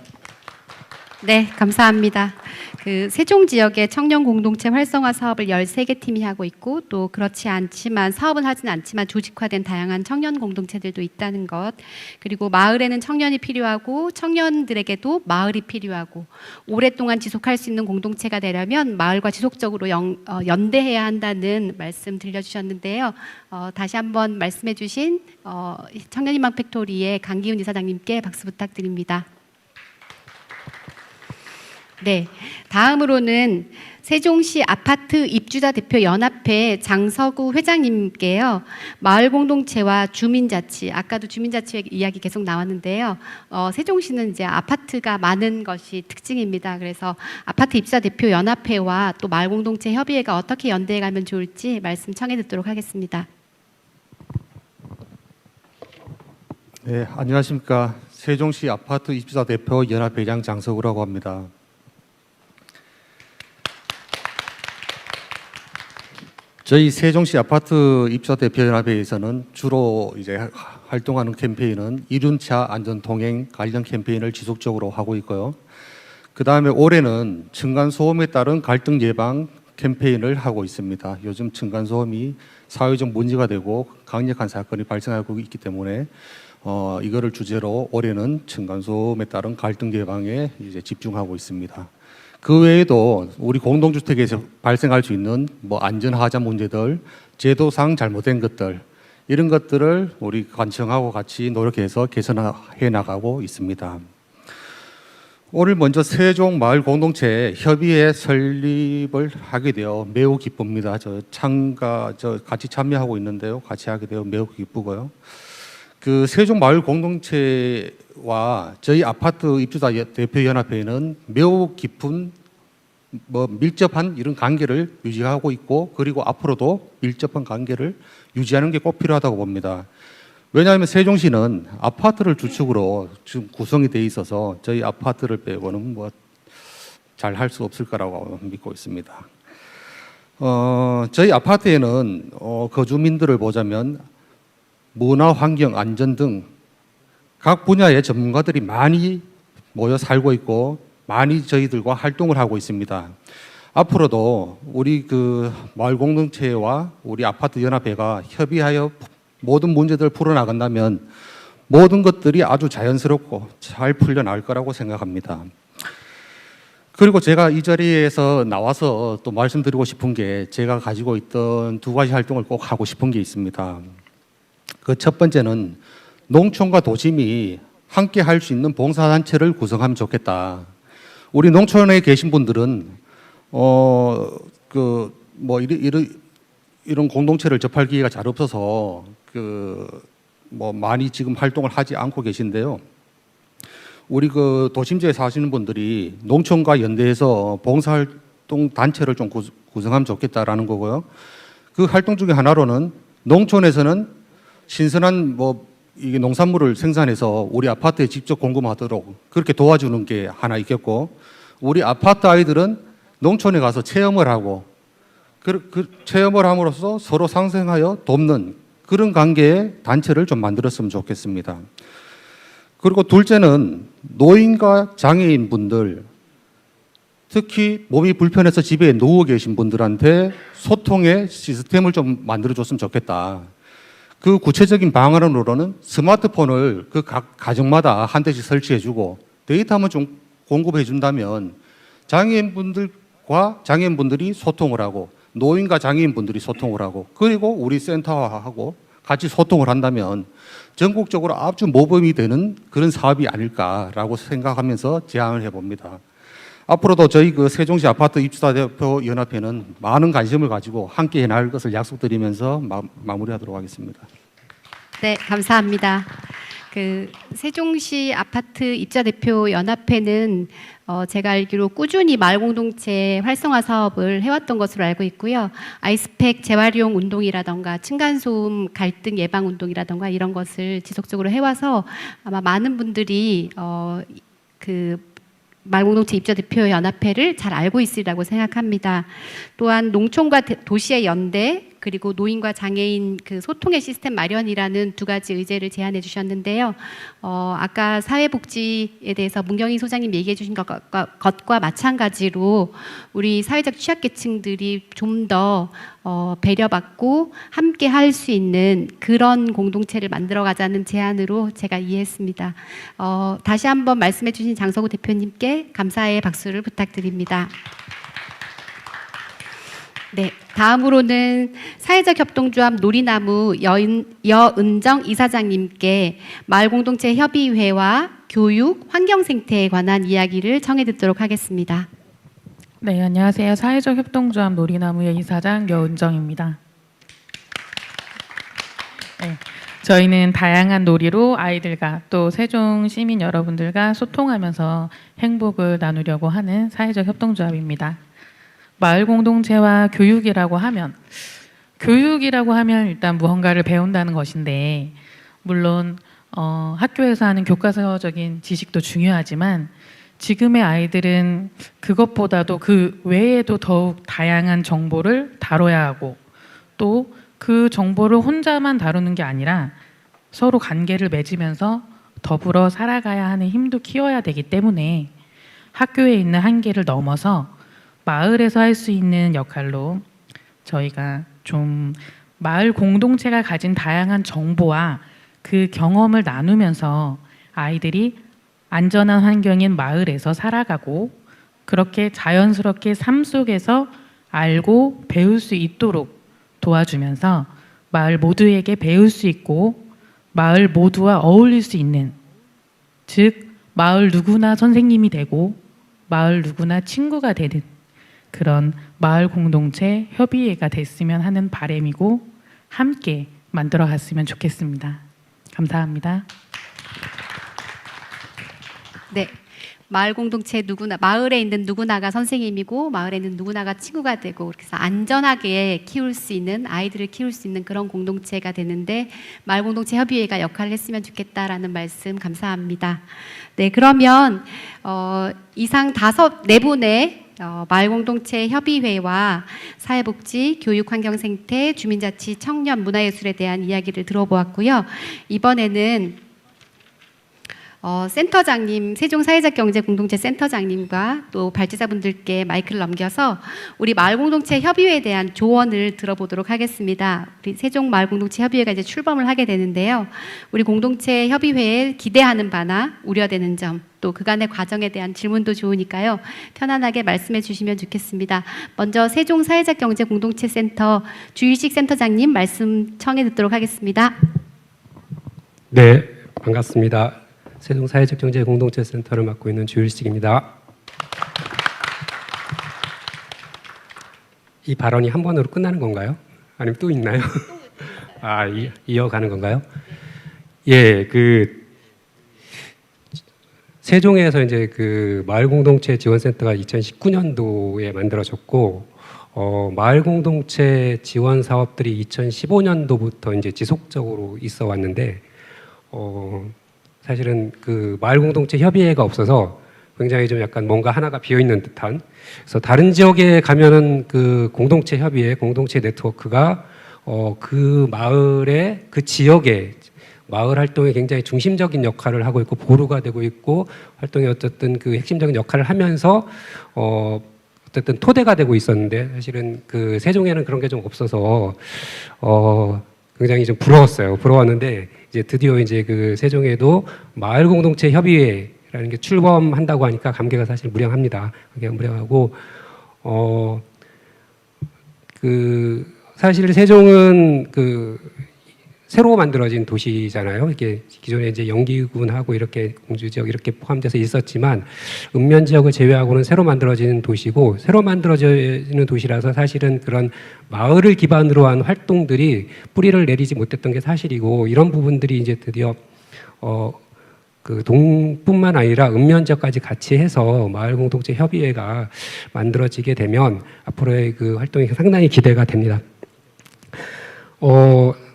네, 감사합니다. 그 세종 지역의 청년 공동체 활성화 사업을 13개 팀이 하고 있고 또 그렇지 않지만 사업은 하진 않지만 조직화된 다양한 청년 공동체들도 있다는 것, 그리고 마을에는 청년이 필요하고 청년들에게도 마을이 필요하고 오랫동안 지속할 수 있는 공동체가 되려면 마을과 지속적으로 연대해야 한다는 말씀 들려주셨는데요. 다시 한번 말씀해 주신 청년희망 팩토리의 강기훈 이사장님께 박수 부탁드립니다. 네, 다음으로는 세종시 아파트 입주자 대표 연합회 장서구 회장님께요. 마을 공동체와 주민자치, 아까도 주민자치 이야기 계속 나왔는데요. 세종시는 이제 아파트가 많은 것이 특징입니다. 그래서 아파트 입주자 대표 연합회와 또 마을 공동체 협의회가 어떻게 연대해 가면 좋을지 말씀 청해 듣도록 하겠습니다. 네, 안녕하십니까. 세종시 아파트 입주자 대표 연합회장 장서구라고 합니다. 저희 세종시 아파트 입주자 대표연합회에서는 주로 이제 활동하는 캠페인은 이륜차 안전통행 관련 캠페인을 지속적으로 하고 있고요. 그 다음에 올해는 층간소음에 따른 갈등 예방 캠페인을 하고 있습니다. 요즘 층간소음이 사회적 문제가 되고 강력한 사건이 발생하고 있기 때문에 이거를 주제로 올해는 층간소음에 따른 갈등 예방에 이제 집중하고 있습니다. 그 외에도 우리 공동주택에서 발생할 수 있는 뭐 안전하자 문제들, 제도상 잘못된 것들 이런 것들을 우리 관청하고 같이 노력해서 개선해 나가고 있습니다. 오늘 먼저 세종 마을 공동체 협의회 설립을 하게 되어 매우 기쁩니다. 저 같이 참여하고 있는데요. 같이 하게 되어 매우 기쁘고요. 그 세종 마을 공동체와 저희 아파트 입주자 대표 연합회는 매우 깊은 밀접한 이런 관계를 유지하고 있고 그리고 앞으로도 밀접한 관계를 유지하는 게 꼭 필요하다고 봅니다. 왜냐하면 세종시는 아파트를 주축으로 지금 구성이 돼 있어서 저희 아파트를 빼고는 뭐 잘 할 수 없을 거라고 믿고 있습니다. 저희 아파트에는 거주민들을 보자면 문화, 환경, 안전 등 각 분야의 전문가들이 많이 모여 살고 있고 많이 저희들과 활동을 하고 있습니다. 앞으로도 우리 그 마을 공동체와 우리 아파트 연합회가 협의하여 모든 문제들을 풀어나간다면 모든 것들이 아주 자연스럽고 잘 풀려나갈 거라고 생각합니다. 그리고 제가 이 자리에서 나와서 또 말씀드리고 싶은 게 제가 가지고 있던 두 가지 활동을 꼭 하고 싶은 게 있습니다. 그 첫 번째는 농촌과 도심이 함께 할 수 있는 봉사단체를 구성하면 좋겠다. 우리 농촌에 계신 분들은 이런 공동체를 접할 기회가 잘 없어서 많이 지금 활동을 하지 않고 계신데요. 우리 그 도심지에 사시는 분들이 농촌과 연대해서 봉사활동 단체를 좀 구성하면 좋겠다라는 거고요. 그 활동 중에 하나로는 농촌에서는 신선한 이게 농산물을 생산해서 우리 아파트에 직접 공급하도록 그렇게 도와주는 게 하나 있겠고, 우리 아파트 아이들은 농촌에 가서 체험을 하고 그 체험을 함으로써 서로 상생하여 돕는 그런 관계의 단체를 좀 만들었으면 좋겠습니다. 그리고 둘째는 노인과 장애인 분들, 특히 몸이 불편해서 집에 누워 계신 분들한테 소통의 시스템을 좀 만들어줬으면 좋겠다. 그 구체적인 방안으로는 스마트폰을 그 각 가정마다 한 대씩 설치해주고 데이터만 좀 공급해준다면 장애인분들과 장애인분들이 소통을 하고 노인과 장애인분들이 소통을 하고 그리고 우리 센터하고 같이 소통을 한다면 전국적으로 아주 모범이 되는 그런 사업이 아닐까라고 생각하면서 제안을 해봅니다. 앞으로도 저희 그 세종시 아파트 입주자 대표 연합회는 많은 관심을 가지고 함께 해나갈 것을 약속드리면서 마무리하도록 하겠습니다. 네, 감사합니다. 그 세종시 아파트 입주자 대표 연합회는 제가 알기로 꾸준히 마을 공동체 활성화 사업을 해왔던 것으로 알고 있고요. 아이스팩 재활용 운동이라던가 층간소음 갈등 예방 운동이라던가 이런 것을 지속적으로 해와서 아마 많은 분들이 그 마을공동체 입주자대표 연합회를 잘 알고 있으리라고 생각합니다. 또한 농촌과 도시의 연대 그리고 노인과 장애인 그 소통의 시스템 마련이라는 두 가지 의제를 제안해 주셨는데요. 아까 사회복지에 대해서 문경희 소장님 얘기해 주신 것과 마찬가지로 우리 사회적 취약계층들이 좀 더 배려받고 함께 할 수 있는 그런 공동체를 만들어가자는 제안으로 제가 이해했습니다. 다시 한번 말씀해 주신 장서구 대표님께 감사의 박수를 부탁드립니다. 네, 다음으로는 사회적 협동조합 놀이나무 여은정 이사장님께 마을공동체 협의회와 교육, 환경생태에 관한 이야기를 청해 듣도록 하겠습니다. 네, 안녕하세요. 사회적 협동조합 놀이나무의 이사장 여은정입니다. 네, 저희는 다양한 놀이로 아이들과 또 세종 시민 여러분들과 소통하면서 행복을 나누려고 하는 사회적 협동조합입니다. 마을 공동체와 교육이라고 하면 일단 무언가를 배운다는 것인데 물론 학교에서 하는 교과서적인 지식도 중요하지만 지금의 아이들은 그것보다도 그 외에도 더욱 다양한 정보를 다뤄야 하고 또 그 정보를 혼자만 다루는 게 아니라 서로 관계를 맺으면서 더불어 살아가야 하는 힘도 키워야 되기 때문에 학교에 있는 한계를 넘어서 마을에서 할 수 있는 역할로 저희가 좀 마을 공동체가 가진 다양한 정보와 그 경험을 나누면서 아이들이 안전한 환경인 마을에서 살아가고 그렇게 자연스럽게 삶 속에서 알고 배울 수 있도록 도와주면서 마을 모두에게 배울 수 있고 마을 모두와 어울릴 수 있는 즉 마을 누구나 선생님이 되고 마을 누구나 친구가 되는 그런 마을 공동체 협의회가 됐으면 하는 바람이고 함께 만들어 갔으면 좋겠습니다. 감사합니다. 네, 마을 공동체 누구나 마을에 있는 누구나가 선생님이고 마을에 있는 누구나가 친구가 되고 그래서 안전하게 키울 수 있는 아이들을 키울 수 있는 그런 공동체가 되는데 마을 공동체 협의회가 역할을 했으면 좋겠다라는 말씀 감사합니다. 네, 그러면 이상 네 분의 마을 공동체 협의회와 사회복지, 교육, 환경생태, 주민자치, 청년, 문화예술에 대한 이야기를 들어보았고요. 이번에는 센터장님, 세종사회적경제공동체 센터장님과 또 발제자분들께 마이크를 넘겨서 우리 마을공동체 협의회에 대한 조언을 들어보도록 하겠습니다. 우리 세종마을공동체 협의회가 이제 출범을 하게 되는데요. 우리 공동체 협의회에 기대하는 바나 우려되는 점, 또 그간의 과정에 대한 질문도 좋으니까요. 편안하게 말씀해 주시면 좋겠습니다. 먼저 세종사회적경제공동체센터 주일식 센터장님 말씀 청해 듣도록 하겠습니다. 네, 반갑습니다. 세종사회적경제공동체센터를 맡고 있는 주일식입니다. 이 발언이 한 번으로 끝나는 건가요? 아니면 또 있나요? 이어가는 건가요? 예, 세종에서 이제 마을공동체 지원센터가 2019년도에 만들어졌고, 마을공동체 지원 사업들이 2015년도부터 이제 지속적으로 있어 왔는데, 사실은 마을공동체 협의회가 없어서 굉장히 좀 약간 뭔가 하나가 비어 있는 듯한. 그래서 다른 지역에 가면은 공동체 협의회, 공동체 네트워크가 그 마을의 그 지역에 마을 활동에 굉장히 중심적인 역할을 하고 있고 보루가 되고 있고 활동의 어쨌든 그 핵심적인 역할을 하면서 어쨌든 토대가 되고 있었는데 사실은 그 세종에는 그런 게 좀 없어서 굉장히 좀 부러웠어요. 부러웠는데 이제 드디어 이제 그 세종에도 마을 공동체 협의회라는 게 출범한다고 하니까 감개가 사실 무량합니다. 감개가 무량하고 그 사실 세종은 그 새로 만들어진 도시잖아요. 이게 기존에 이제 영기군하고 이렇게 공주 지역 이렇게 포함돼서 있었지만 읍면 지역을 제외하고는 새로 만들어지는 도시고 새로 만들어지는 도시라서 사실은 그런 마을을 기반으로 한 활동들이 뿌리를 내리지 못했던 게 사실이고 이런 부분들이 이제 드디어 그 동뿐만 아니라 읍면 지역까지 같이 해서 마을 공동체 협의회가 만들어지게 되면 앞으로의 그 활동이 상당히 기대가 됩니다.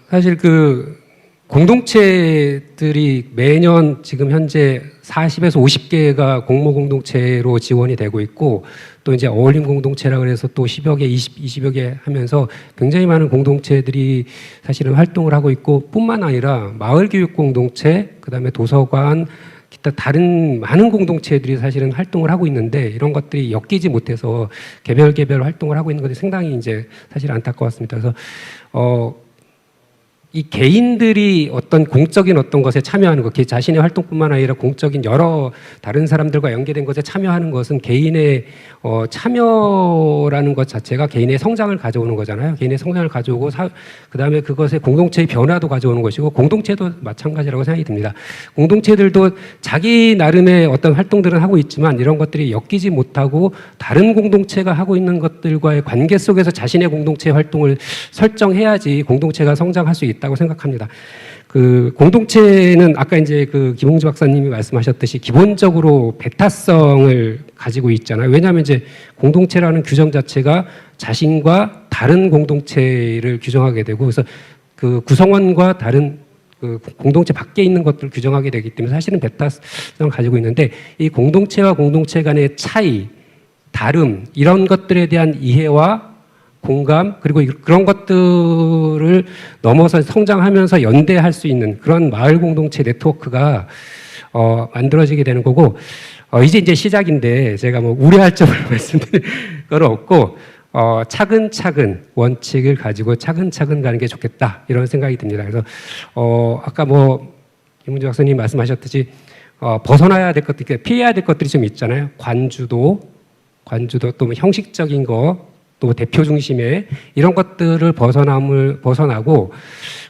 사실 그 공동체들이 매년 지금 현재 40에서 50개가 공모 공동체로 지원이 되고 있고 또 이제 어울림 공동체라 그래서 또 10여 개, 20여 개 하면서 굉장히 많은 공동체들이 사실은 활동을 하고 있고 뿐만 아니라 마을 교육 공동체, 그다음에 도서관, 기타 다른 많은 공동체들이 사실은 활동을 하고 있는데 이런 것들이 엮이지 못해서 개별 활동을 하고 있는 것이 상당히 이제 사실 안타까웠습니다. 그래서 이 개인들이 어떤 공적인 어떤 것에 참여하는 것, 자신의 활동뿐만 아니라 공적인 여러 다른 사람들과 연계된 것에 참여하는 것은 개인의 참여라는 것 자체가 개인의 성장을 가져오는 거잖아요. 개인의 성장을 가져오고 그다음에 그것에 공동체의 변화도 가져오는 것이고 공동체도 마찬가지라고 생각이 듭니다. 공동체들도 자기 나름의 어떤 활동들은 하고 있지만 이런 것들이 엮이지 못하고 다른 공동체가 하고 있는 것들과의 관계 속에서 자신의 공동체 활동을 설정해야지 공동체가 성장할 수 있다고 생각합니다. 그 공동체는 아까 이제 그 김홍주 박사님이 말씀하셨듯이 기본적으로 배타성을 가지고 있잖아요. 왜냐하면 이제 공동체라는 규정 자체가 자신과 다른 공동체를 규정하게 되고 그래서 그 구성원과 다른 그 공동체 밖에 있는 것들을 규정하게 되기 때문에 사실은 배타성을 가지고 있는데 이 공동체와 공동체 간의 차이, 다름 이런 것들에 대한 이해와 공감 그리고 그런 것들을 넘어서 성장하면서 연대할 수 있는 그런 마을 공동체 네트워크가 만들어지게 되는 거고 이제 시작인데 제가 뭐 우려할 점을 말씀드릴 건 없고 차근차근 원칙을 가지고 차근차근 가는 게 좋겠다 이런 생각이 듭니다. 그래서 아까 뭐 김문주 박사님 말씀하셨듯이 벗어나야 될 것들, 피해야 될 것들이 좀 있잖아요. 관주도 또 뭐 형식적인 거 또 대표 중심의 이런 것들을 벗어나고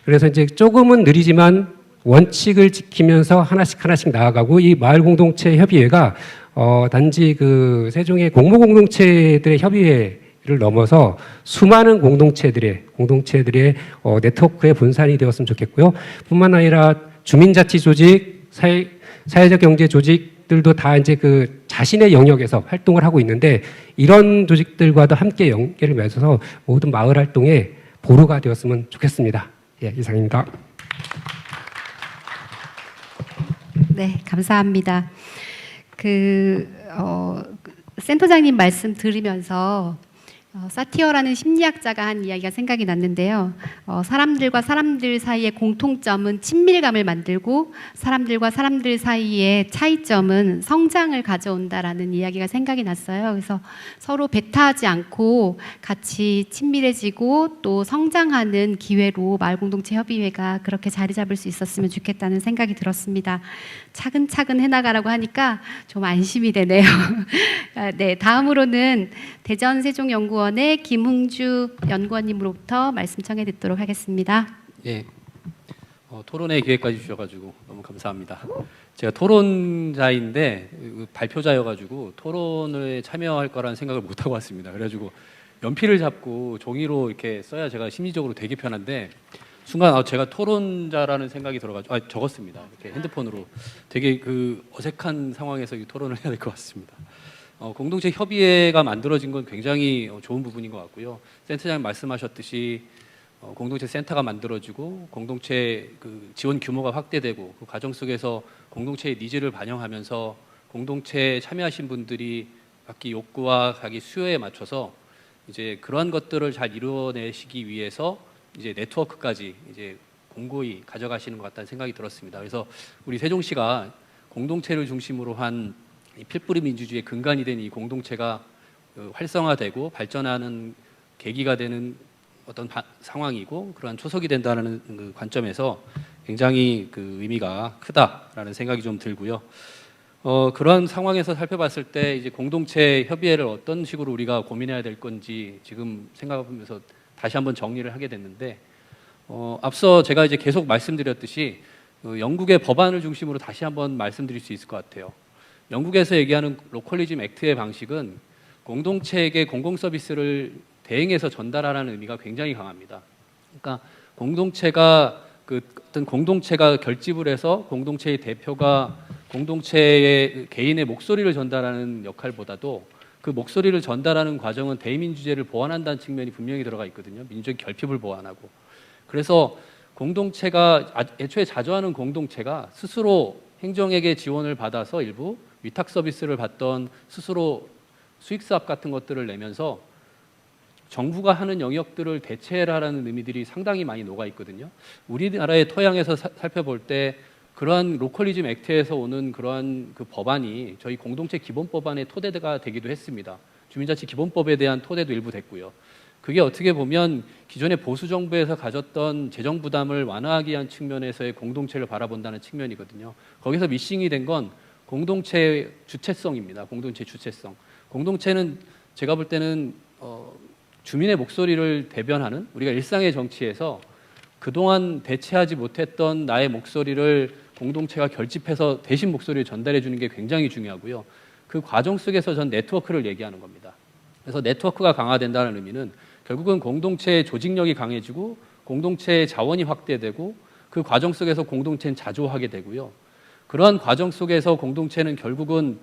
그래서 이제 조금은 느리지만 원칙을 지키면서 하나씩 나아가고 이 마을 공동체 협의회가 단지 그 세종의 공모 공동체들의 협의회를 넘어서 수많은 공동체들의 네트워크의 분산이 되었으면 좋겠고요. 뿐만 아니라 주민자치 조직, 사회적 경제 조직들도 다 이제 그 자신의 영역에서 활동을 하고 있는데 이런 조직들과도 함께 연계를 맺어서 모든 마을 활동에 보루가 되었으면 좋겠습니다. 예, 이상입니다. 네, 감사합니다. 센터장님 말씀 들으면서 사티어라는 심리학자가 한 이야기가 생각이 났는데요. 사람들과 사람들 사이의 공통점은 친밀감을 만들고 사람들과 사람들 사이의 차이점은 성장을 가져온다라는 이야기가 생각이 났어요. 그래서 서로 배타하지 않고 같이 친밀해지고 또 성장하는 기회로 마을공동체 협의회가 그렇게 자리 잡을 수 있었으면 좋겠다는 생각이 들었습니다. 차근차근 해나가라고 하니까 좀 안심이 되네요. 네, 다음으로는 대전세종연구원의 김흥주 연구원님으로부터 말씀 청해 듣도록 하겠습니다. 예, 토론회 기회까지 주셔가지고 너무 감사합니다. 제가 토론자인데 발표자여가지고 토론에 참여할 거라는 생각을 못 하고 왔습니다. 그래가지고 연필을 잡고 종이로 이렇게 써야 제가 심리적으로 되게 편한데 순간 제가 토론자라는 생각이 들어가지고 적었습니다. 이렇게 핸드폰으로 되게 그 어색한 상황에서 이 토론을 해야 될 것 같습니다. 공동체 협의회가 만들어진 건 굉장히 좋은 부분인 것 같고요. 센터장님 말씀하셨듯이 공동체 센터가 만들어지고 공동체 그 지원 규모가 확대되고 그 과정 속에서 공동체의 니즈를 반영하면서 공동체에 참여하신 분들이 각기 욕구와 자기 수요에 맞춰서 이제 그러한 것들을 잘 이루어내시기 위해서 이제 네트워크까지 이제 공고히 가져가시는 것 같다는 생각이 들었습니다. 그래서 우리 세종시가 공동체를 중심으로 한 이 필뿌리 민주주의의 근간이 된 이 공동체가 활성화되고 발전하는 계기가 되는 어떤 상황이고 그러한 초석이 된다는 그 관점에서 굉장히 그 의미가 크다라는 생각이 좀 들고요. 그런 상황에서 살펴봤을 때 이제 공동체 협의회를 어떤 식으로 우리가 고민해야 될 건지 지금 생각하면서 다시 한번 정리를 하게 됐는데 앞서 제가 이제 계속 말씀드렸듯이 영국의 법안을 중심으로 다시 한번 말씀드릴 수 있을 것 같아요. 영국에서 얘기하는 로컬리즘 액트의 방식은 공동체에게 공공 서비스를 대행해서 전달하라는 의미가 굉장히 강합니다. 그러니까 공동체가 어떤 공동체가 결집을 해서 공동체의 대표가 공동체의 개인의 목소리를 전달하는 역할보다도 그 목소리를 전달하는 과정은 대의민주제를 보완한다는 측면이 분명히 들어가 있거든요. 민주적 결핍을 보완하고. 그래서 공동체가 애초에 자주하는 공동체가 스스로 행정에게 지원을 받아서 일부 위탁 서비스를 받던 스스로 수익 사업 같은 것들을 내면서 정부가 하는 영역들을 대체하라는 의미들이 상당히 많이 녹아 있거든요. 우리나라의 토양에서 살펴볼 때 그러한 로컬리즘 액트에서 오는 그러한 그 법안이 저희 공동체 기본법안의 토대가 되기도 했습니다. 주민자치 기본법에 대한 토대도 일부 됐고요. 그게 어떻게 보면 기존의 보수 정부에서 가졌던 재정 부담을 완화하기 위한 측면에서의 공동체를 바라본다는 측면이거든요. 거기서 미싱이 된 건 공동체의 주체성입니다. 공동체 주체성. 공동체는 제가 볼 때는 주민의 목소리를 대변하는 우리가 일상의 정치에서 그동안 대체하지 못했던 나의 목소리를 공동체가 결집해서 대신 목소리를 전달해 주는 게 굉장히 중요하고요. 그 과정 속에서 전 네트워크를 얘기하는 겁니다. 그래서 네트워크가 강화된다는 의미는 결국은 공동체의 조직력이 강해지고 공동체의 자원이 확대되고 그 과정 속에서 공동체는 자조하게 되고요. 그러한 과정 속에서 공동체는 결국은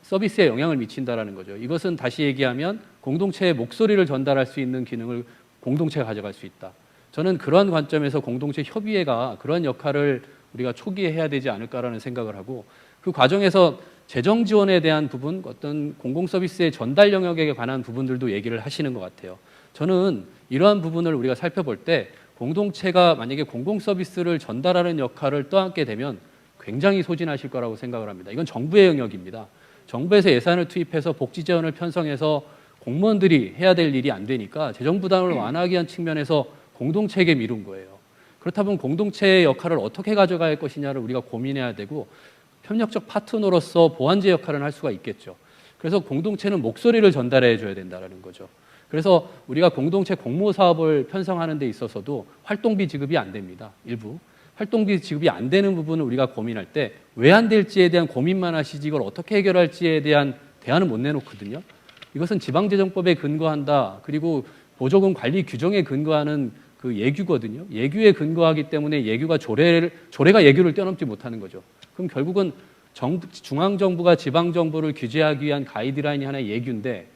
서비스에 영향을 미친다라는 거죠. 이것은 다시 얘기하면 공동체의 목소리를 전달할 수 있는 기능을 공동체가 가져갈 수 있다. 저는 그런 관점에서 공동체 협의회가 그런 역할을 우리가 초기에 해야 되지 않을까라는 생각을 하고 그 과정에서 재정 지원에 대한 부분, 어떤 공공 서비스의 전달 영역에 관한 부분들도 얘기를 하시는 것 같아요. 저는 이러한 부분을 우리가 살펴볼 때 공동체가 만약에 공공 서비스를 전달하는 역할을 떠안게 되면 굉장히 소진하실 거라고 생각을 합니다. 이건 정부의 영역입니다. 정부에서 예산을 투입해서 복지 재원을 편성해서 공무원들이 해야 될 일이 안 되니까 재정 부담을 완화하기 위한 측면에서 공동체에게 미룬 거예요. 그렇다면 공동체의 역할을 어떻게 가져갈 것이냐를 우리가 고민해야 되고 협력적 파트너로서 보완제 역할을 할 수가 있겠죠. 그래서 공동체는 목소리를 전달해 줘야 된다는 거죠. 그래서 우리가 공동체 공모 사업을 편성하는 데 있어서도 활동비 지급이 안 됩니다. 일부. 활동비 지급이 안 되는 부분을 우리가 고민할 때 왜 안 될지에 대한 고민만 하시지 이걸 어떻게 해결할지에 대한 대안은 못 내놓거든요. 이것은 지방재정법에 근거한다. 그리고 보조금 관리 규정에 근거하는 그 예규거든요. 예규에 근거하기 때문에 예규가 조례가 예규를 뛰어넘지 못하는 거죠. 그럼 결국은 중앙정부가 지방정부를 규제하기 위한 가이드라인이 하나의 예규인데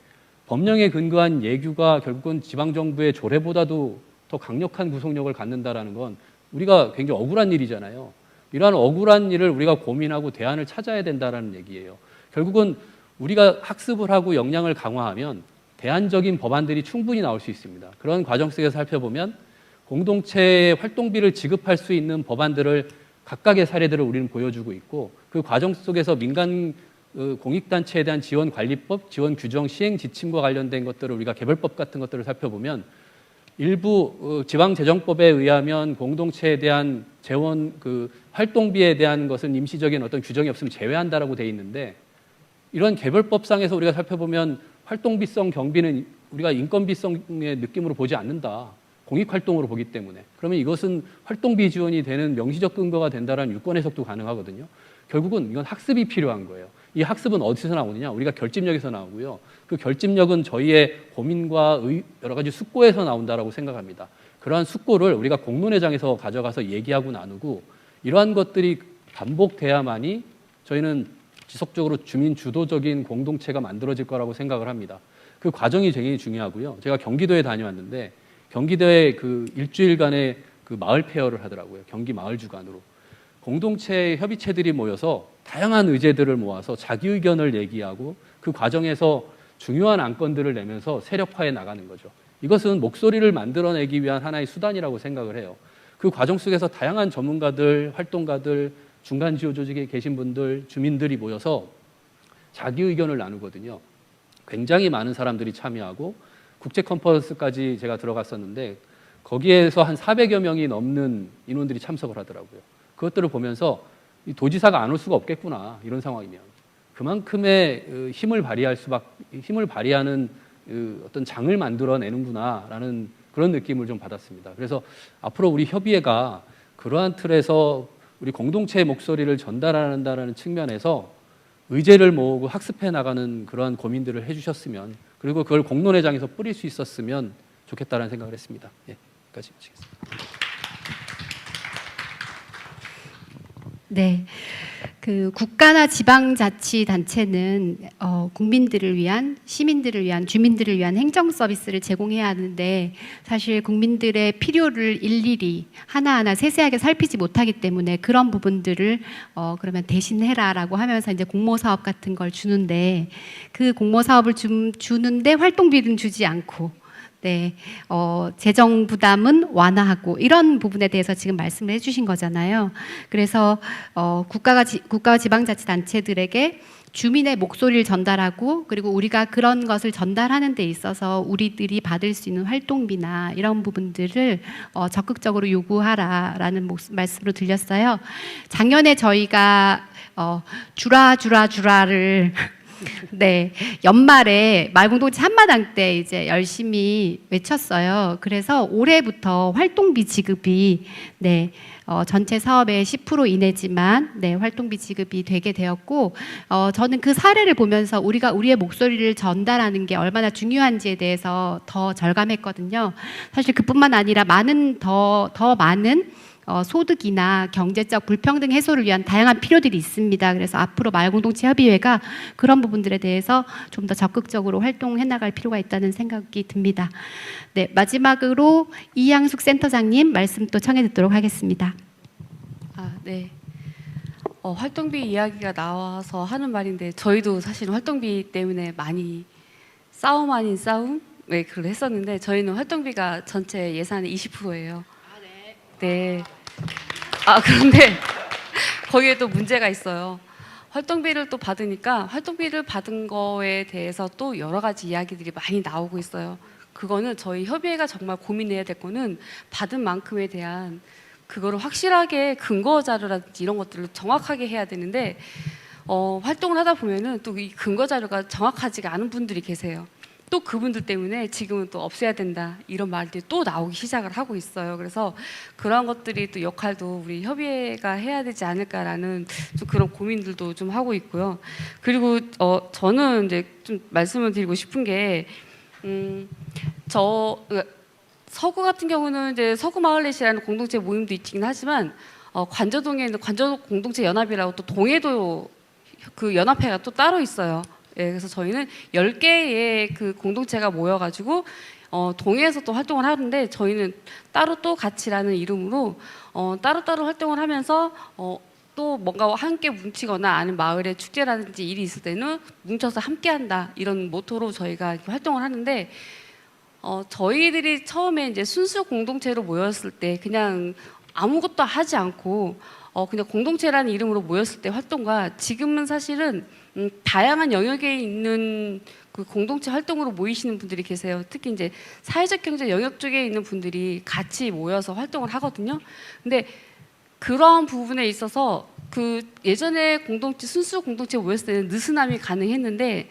법령에 근거한 예규가 결국은 지방정부의 조례보다도 더 강력한 구속력을 갖는다라는 건 우리가 굉장히 억울한 일이잖아요. 이러한 억울한 일을 우리가 고민하고 대안을 찾아야 된다라는 얘기예요. 결국은 우리가 학습을 하고 역량을 강화하면 대안적인 법안들이 충분히 나올 수 있습니다. 그런 과정 속에서 살펴보면 공동체의 활동비를 지급할 수 있는 법안들을 각각의 사례들을 우리는 보여주고 있고 그 과정 속에서 민간 공익단체에 대한 지원관리법, 지원규정, 시행지침과 관련된 것들을 우리가 개별법 같은 것들을 살펴보면 일부 지방재정법에 의하면 공동체에 대한 재원 활동비에 대한 것은 임시적인 어떤 규정이 없으면 제외한다라고 돼 있는데 이런 개별법상에서 우리가 살펴보면 활동비성 경비는 우리가 인건비성의 느낌으로 보지 않는다. 공익활동으로 보기 때문에. 그러면 이것은 활동비 지원이 되는 명시적 근거가 된다는 유권 해석도 가능하거든요. 결국은 이건 학습이 필요한 거예요. 이 학습은 어디서 나오느냐? 우리가 결집력에서 나오고요. 그 결집력은 저희의 고민과 여러 가지 숙고에서 나온다라고 생각합니다. 그러한 숙고를 우리가 공론회장에서 가져가서 얘기하고 나누고 이러한 것들이 반복돼야만이 저희는 지속적으로 주민 주도적인 공동체가 만들어질 거라고 생각을 합니다. 그 과정이 굉장히 중요하고요. 제가 경기도에 다녀왔는데 경기도에 그 일주일간의 그 마을 페어를 하더라고요. 경기 마을 주간으로. 공동체 협의체들이 모여서 다양한 의제들을 모아서 자기 의견을 얘기하고 그 과정에서 중요한 안건들을 내면서 세력화해 나가는 거죠. 이것은 목소리를 만들어내기 위한 하나의 수단이라고 생각을 해요. 그 그 과정 속에서 다양한 전문가들, 활동가들, 중간 지원 조직에 계신 분들, 주민들이 모여서 자기 의견을 나누거든요. 굉장히 많은 사람들이 참여하고 국제 컨퍼런스까지 제가 들어갔었는데 거기에서 한 400여 명이 넘는 인원들이 참석을 하더라고요. 그것들을 보면서 이 도지사가 안 올 수가 없겠구나, 이런 상황이면 그만큼의 힘을 발휘하는 어떤 장을 만들어내는구나라는 그런 느낌을 좀 받았습니다. 그래서 앞으로 우리 협의회가 그러한 틀에서 우리 공동체의 목소리를 전달한다는 측면에서 의제를 모으고 학습해 나가는 그러한 고민들을 해주셨으면, 그리고 그걸 공론회장에서 뿌릴 수 있었으면 좋겠다는 생각을 했습니다. 예, 여기까지 마치겠습니다. 네. 그 국가나 지방자치단체는 국민들을 위한, 시민들을 위한, 주민들을 위한 행정 서비스를 제공해야 하는데 사실 국민들의 필요를 일일이 하나하나 세세하게 살피지 못하기 때문에 그런 부분들을 그러면 대신해라라고 하면서 이제 공모사업 같은 걸 주는데 그 공모사업을 주는데 활동비는 주지 않고 네, 재정 부담은 완화하고 이런 부분에 대해서 지금 말씀을 해주신 거잖아요. 그래서 국가와 지방자치단체들에게 주민의 목소리를 전달하고 그리고 우리가 그런 것을 전달하는 데 있어서 우리들이 받을 수 있는 활동비나 이런 부분들을 적극적으로 요구하라라는 말씀으로 들렸어요. 작년에 저희가 주라를 네, 연말에 마을공동체 한마당 때 이제 열심히 외쳤어요. 그래서 올해부터 활동비 지급이 네, 전체 사업의 10% 이내지만 네, 활동비 지급이 되게 되었고 저는 그 사례를 보면서 우리가 우리의 목소리를 전달하는 게 얼마나 중요한지에 대해서 더 절감했거든요. 사실 그뿐만 아니라 더 많은 소득이나 경제적 불평등 해소를 위한 다양한 필요들이 있습니다. 그래서 앞으로 마을공동체 협의회가 그런 부분들에 대해서 좀 더 적극적으로 활동해 나갈 필요가 있다는 생각이 듭니다. 네, 마지막으로 이양숙 센터장님 말씀 또 청해 듣도록 하겠습니다. 네. 활동비 이야기가 나와서 하는 말인데 저희도 사실 활동비 때문에 많이 싸움 아닌 싸움? 네, 그걸 했었는데 저희는 활동비가 전체 예산의 20%예요. 네. 그런데 거기에 또 문제가 있어요. 활동비를 또 받으니까 활동비를 받은 거에 대해서 또 여러 가지 이야기들이 많이 나오고 있어요. 그거는 저희 협의회가 정말 고민해야 될 거는 받은 만큼에 대한 그거를 확실하게 근거 자료라든지 이런 것들을 정확하게 해야 되는데 활동을 하다 보면은 또 이 근거 자료가 정확하지가 않은 분들이 계세요. 또 그분들 때문에 지금은 또 없애야 된다 이런 말들이 또 나오기 시작을 하고 있어요. 그래서 그런 것들이 또 역할도 우리 협의회가 해야 되지 않을까라는 좀 그런 고민들도 좀 하고 있고요. 그리고 저는 이제 좀 말씀을 드리고 싶은 게 서구 같은 경우는 이제 서구 마을넷이라는 공동체 모임도 있긴 하지만 관저동에 있는 관저 공동체 연합이라고 또 동해도 그 연합회가 또 따로 있어요. 예, 그래서 저희는 10개의 그 공동체가 모여가지고 동해에서 또 활동을 하는데 저희는 따로 또 같이라는 이름으로 따로따로 활동을 하면서 또 뭔가 함께 뭉치거나 아니면 마을에 축제라든지 일이 있을 때는 뭉쳐서 함께한다 이런 모토로 저희가 이렇게 활동을 하는데 저희들이 처음에 이제 순수 공동체로 모였을 때 그냥 아무것도 하지 않고 그냥 공동체라는 이름으로 모였을 때 활동과 지금은 사실은 다양한 영역에 있는 그 공동체 활동으로 모이시는 분들이 계세요. 특히 이제 사회적 경제 영역 쪽에 있는 분들이 같이 모여서 활동을 하거든요. 근데 그런 부분에 있어서 그 예전에 순수 공동체 모였을 때는 느슨함이 가능했는데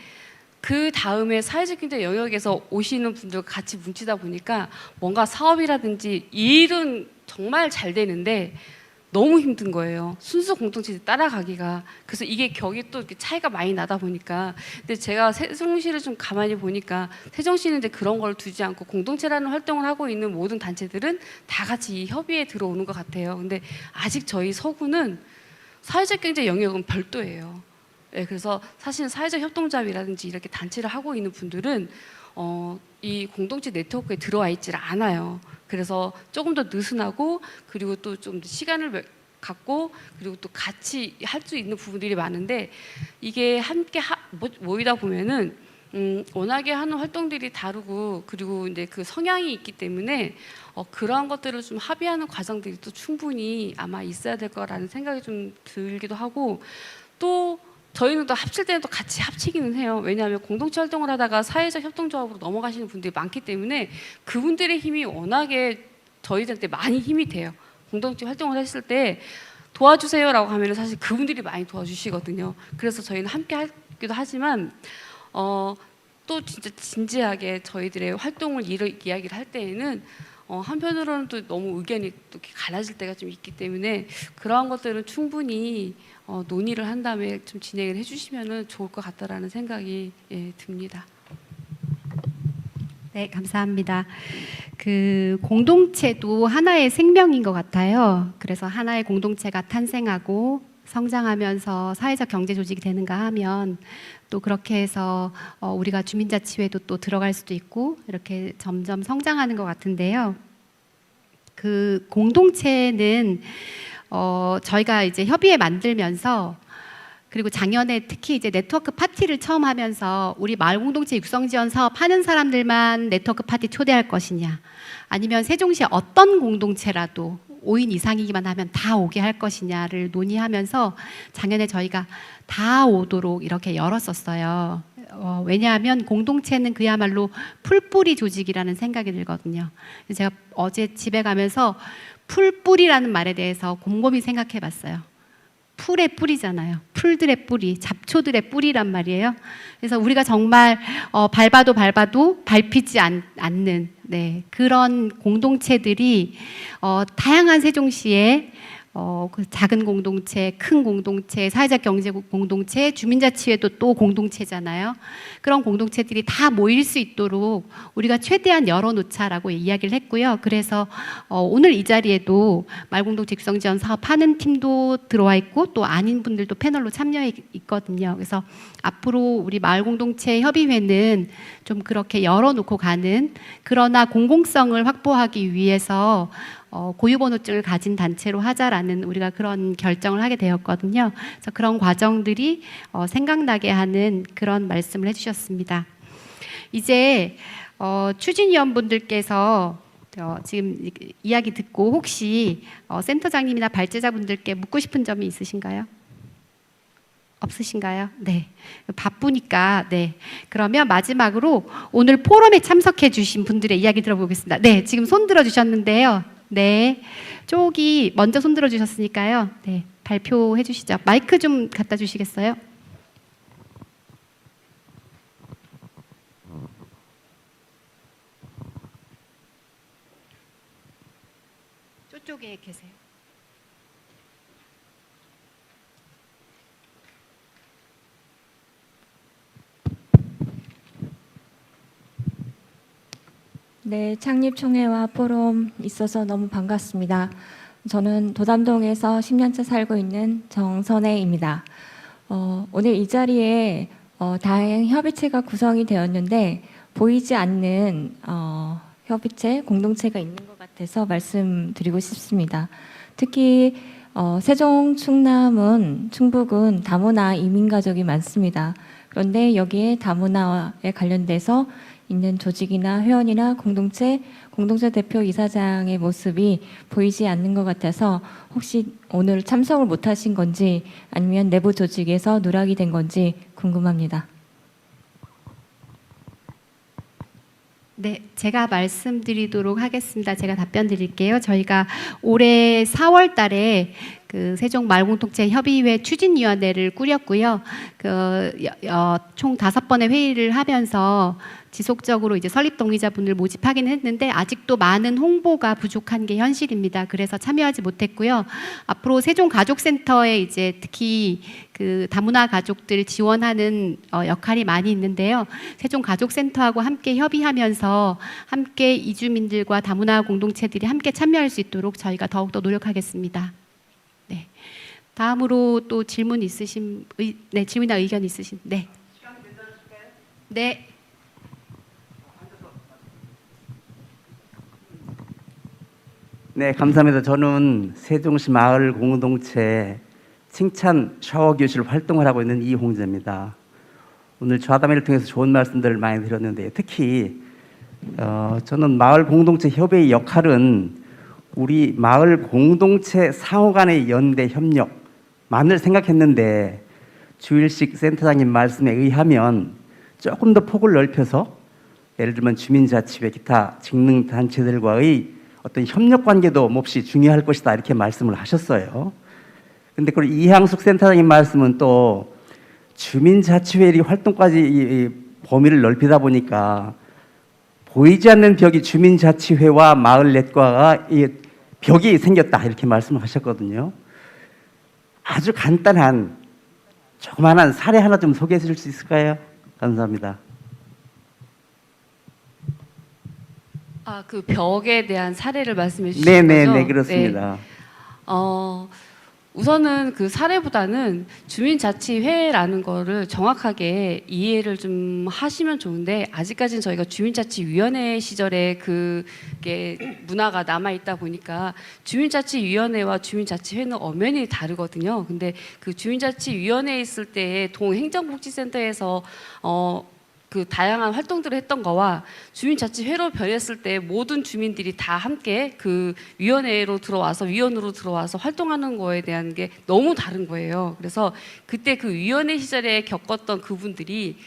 그 다음에 사회적 경제 영역에서 오시는 분들과 같이 뭉치다 보니까 뭔가 사업이라든지 일은 정말 잘 되는데 너무 힘든 거예요. 순수 공동체 따라가기가. 그래서 이게 격이 또 이렇게 차이가 많이 나다 보니까. 근데 제가 세종시를 좀 가만히 보니까 세종시는 이제 그런 걸 두지 않고 공동체라는 활동을 하고 있는 모든 단체들은 다 같이 이 협의에 들어오는 것 같아요. 근데 아직 저희 서구는 사회적 경제 영역은 별도예요. 네, 그래서 사실 사회적 협동조합이라든지 이렇게 단체를 하고 있는 분들은 이 공동체 네트워크에 들어와 있질 않아요. 그래서 조금 더 느슨하고 그리고 또 좀 시간을 갖고 그리고 또 같이 할 수 있는 부분들이 많은데 이게 함께 모이다 보면은 워낙에 하는 활동들이 다르고 그리고 이제 그 성향이 있기 때문에 그러한 것들을 좀 합의하는 과정들이 또 충분히 아마 있어야 될 거라는 생각이 좀 들기도 하고 또 저희는 또 합칠 때는 또 같이 합치기는 해요. 왜냐하면 공동체 활동을 하다가 사회적 협동조합으로 넘어가시는 분들이 많기 때문에 그분들의 힘이 워낙에 저희들한테 많이 힘이 돼요. 공동체 활동을 했을 때 도와주세요라고 하면 사실 그분들이 많이 도와주시거든요. 그래서 저희는 함께 하기도 하지만 또 진짜 진지하게 저희들의 활동을 이야기를 할 때에는 한편으로는 또 너무 의견이 또 갈라질 때가 좀 있기 때문에 그러한 것들은 충분히 논의를 한 다음에 좀 진행을 해주시면 좋을 것 같다라는 생각이 듭니다. 네, 감사합니다. 그 공동체도 하나의 생명인 것 같아요. 그래서 하나의 공동체가 탄생하고 성장하면서 사회적 경제 조직이 되는가 하면 또 그렇게 해서 우리가 주민자치회도 또 들어갈 수도 있고 이렇게 점점 성장하는 것 같은데요. 그 공동체는 저희가 이제 협의회 만들면서 그리고 작년에 특히 이제 네트워크 파티를 처음 하면서 우리 마을 공동체 육성 지원 사업 하는 사람들만 네트워크 파티 초대할 것이냐 아니면 세종시의 어떤 공동체라도 5인 이상이기만 하면 다 오게 할 것이냐를 논의하면서 작년에 저희가 다 오도록 이렇게 열었었어요. 왜냐하면 공동체는 그야말로 풀뿌리 조직이라는 생각이 들거든요. 제가 어제 집에 가면서 풀뿌리라는 말에 대해서 곰곰이 생각해 봤어요. 풀의 뿌리잖아요. 풀들의 뿌리, 잡초들의 뿌리란 말이에요. 그래서 우리가 정말 밟아도 밟히지 않는 그런 공동체들이 다양한 세종시에 그 작은 공동체, 큰 공동체, 사회적 경제 공동체, 주민자치회도 또 공동체잖아요. 그런 공동체들이 다 모일 수 있도록 우리가 최대한 열어놓자라고 이야기를 했고요. 그래서 오늘 이 자리에도 마을공동체 육성지원 사업하는 팀도 들어와 있고 또 아닌 분들도 패널로 참여해 있거든요. 그래서 앞으로 우리 마을공동체 협의회는 좀 그렇게 열어놓고 가는 그러나 공공성을 확보하기 위해서 고유번호증을 가진 단체로 하자라는 우리가 그런 결정을 하게 되었거든요. 그래서 그런 과정들이 생각나게 하는 그런 말씀을 해주셨습니다. 이제 추진위원분들께서 지금 이야기 듣고 혹시 센터장님이나 발제자분들께 묻고 싶은 점이 있으신가요? 없으신가요? 네. 바쁘니까, 네. 그러면 마지막으로 오늘 포럼에 참석해 주신 분들의 이야기 들어보겠습니다. 네. 지금 손 들어주셨는데요. 네. 쪽이 먼저 손 들어주셨으니까요. 네. 발표해 주시죠. 마이크 좀 갖다 주시겠어요? 저쪽에 계세요. 네, 창립총회와 포럼 있어서 너무 반갑습니다. 저는 도담동에서 10년째 살고 있는 정선혜입니다. 오늘 이 자리에 다양한 협의체가 구성이 되었는데 보이지 않는 협의체, 공동체가 있는 것 같아서 말씀드리고 싶습니다. 특히 세종, 충남은, 충북은 다문화 이민가족이 많습니다. 그런데 여기에 다문화에 관련돼서 있는 조직이나 회원이나 공동체 대표 이사장의 모습이 보이지 않는 것 같아서 혹시 오늘 참석을 못하신 건지 아니면 내부 조직에서 누락이 된 건지 궁금합니다. 네, 제가 말씀드리도록 하겠습니다. 제가 답변 드릴게요. 저희가 올해 4월 달에 그 세종 마을공동체 협의회 추진위원회를 꾸렸고요. 총 5번의 회의를 하면서 지속적으로 이제 설립 동의자분을 모집하긴 했는데 아직도 많은 홍보가 부족한 게 현실입니다. 그래서 참여하지 못했고요. 앞으로 세종 가족센터에 이제 특히 그 다문화 가족들 지원하는 역할이 많이 있는데요. 세종 가족센터하고 함께 협의하면서 함께 이주민들과 다문화 공동체들이 함께 참여할 수 있도록 저희가 더욱더 노력하겠습니다. 네. 다음으로 또 질문 있으신, 네, 질문이나 의견 있으신, 네. 시간이 괜찮으실까요? 네. 네, 감사합니다. 저는 세종시 마을 공동체 칭찬 샤워 교실 활동을 하고 있는 이홍재입니다. 오늘 좌담회를 통해서 좋은 말씀들을 많이 드렸는데 특히 저는 마을 공동체 협의의 역할은 우리 마을 공동체 상호 간의 연대 협력만을 생각했는데 주일식 센터장님 말씀에 의하면 조금 더 폭을 넓혀서 예를 들면 주민자치회 기타 직능단체들과의 어떤 협력 관계도 몹시 중요할 것이다 이렇게 말씀을 하셨어요. 근데 그 이향숙 센터장님 말씀은 또 주민자치회 활동까지 이 범위를 넓히다 보니까 보이지 않는 벽이 주민자치회와 마을넷과가 이 벽이 생겼다 이렇게 말씀을 하셨거든요. 아주 간단한 조그마한 사례 하나 좀 소개해 주실 수 있을까요? 감사합니다. 그 벽에 대한 사례를 말씀해 주신 거죠? 네네네 그렇습니다. 네. 우선은 그 사례보다는 주민자치회라는 거를 정확하게 이해를 좀 하시면 좋은데 아직까지는 저희가 주민자치위원회 시절에 그게 문화가 남아있다 보니까 주민자치위원회와 주민자치회는 엄연히 다르거든요. 근데 그 주민자치위원회에 있을 때의 동행정복지센터에서 그 다양한 활동들을 했던 거와 주민자치회로 변했을 때 모든 주민들이 다 함께 그 위원회로 들어와서 위원으로 들어와서 활동하는 거에 대한 게 너무 다른 거예요. 그래서 그때 그 위원회 시절에 겪었던 그분들이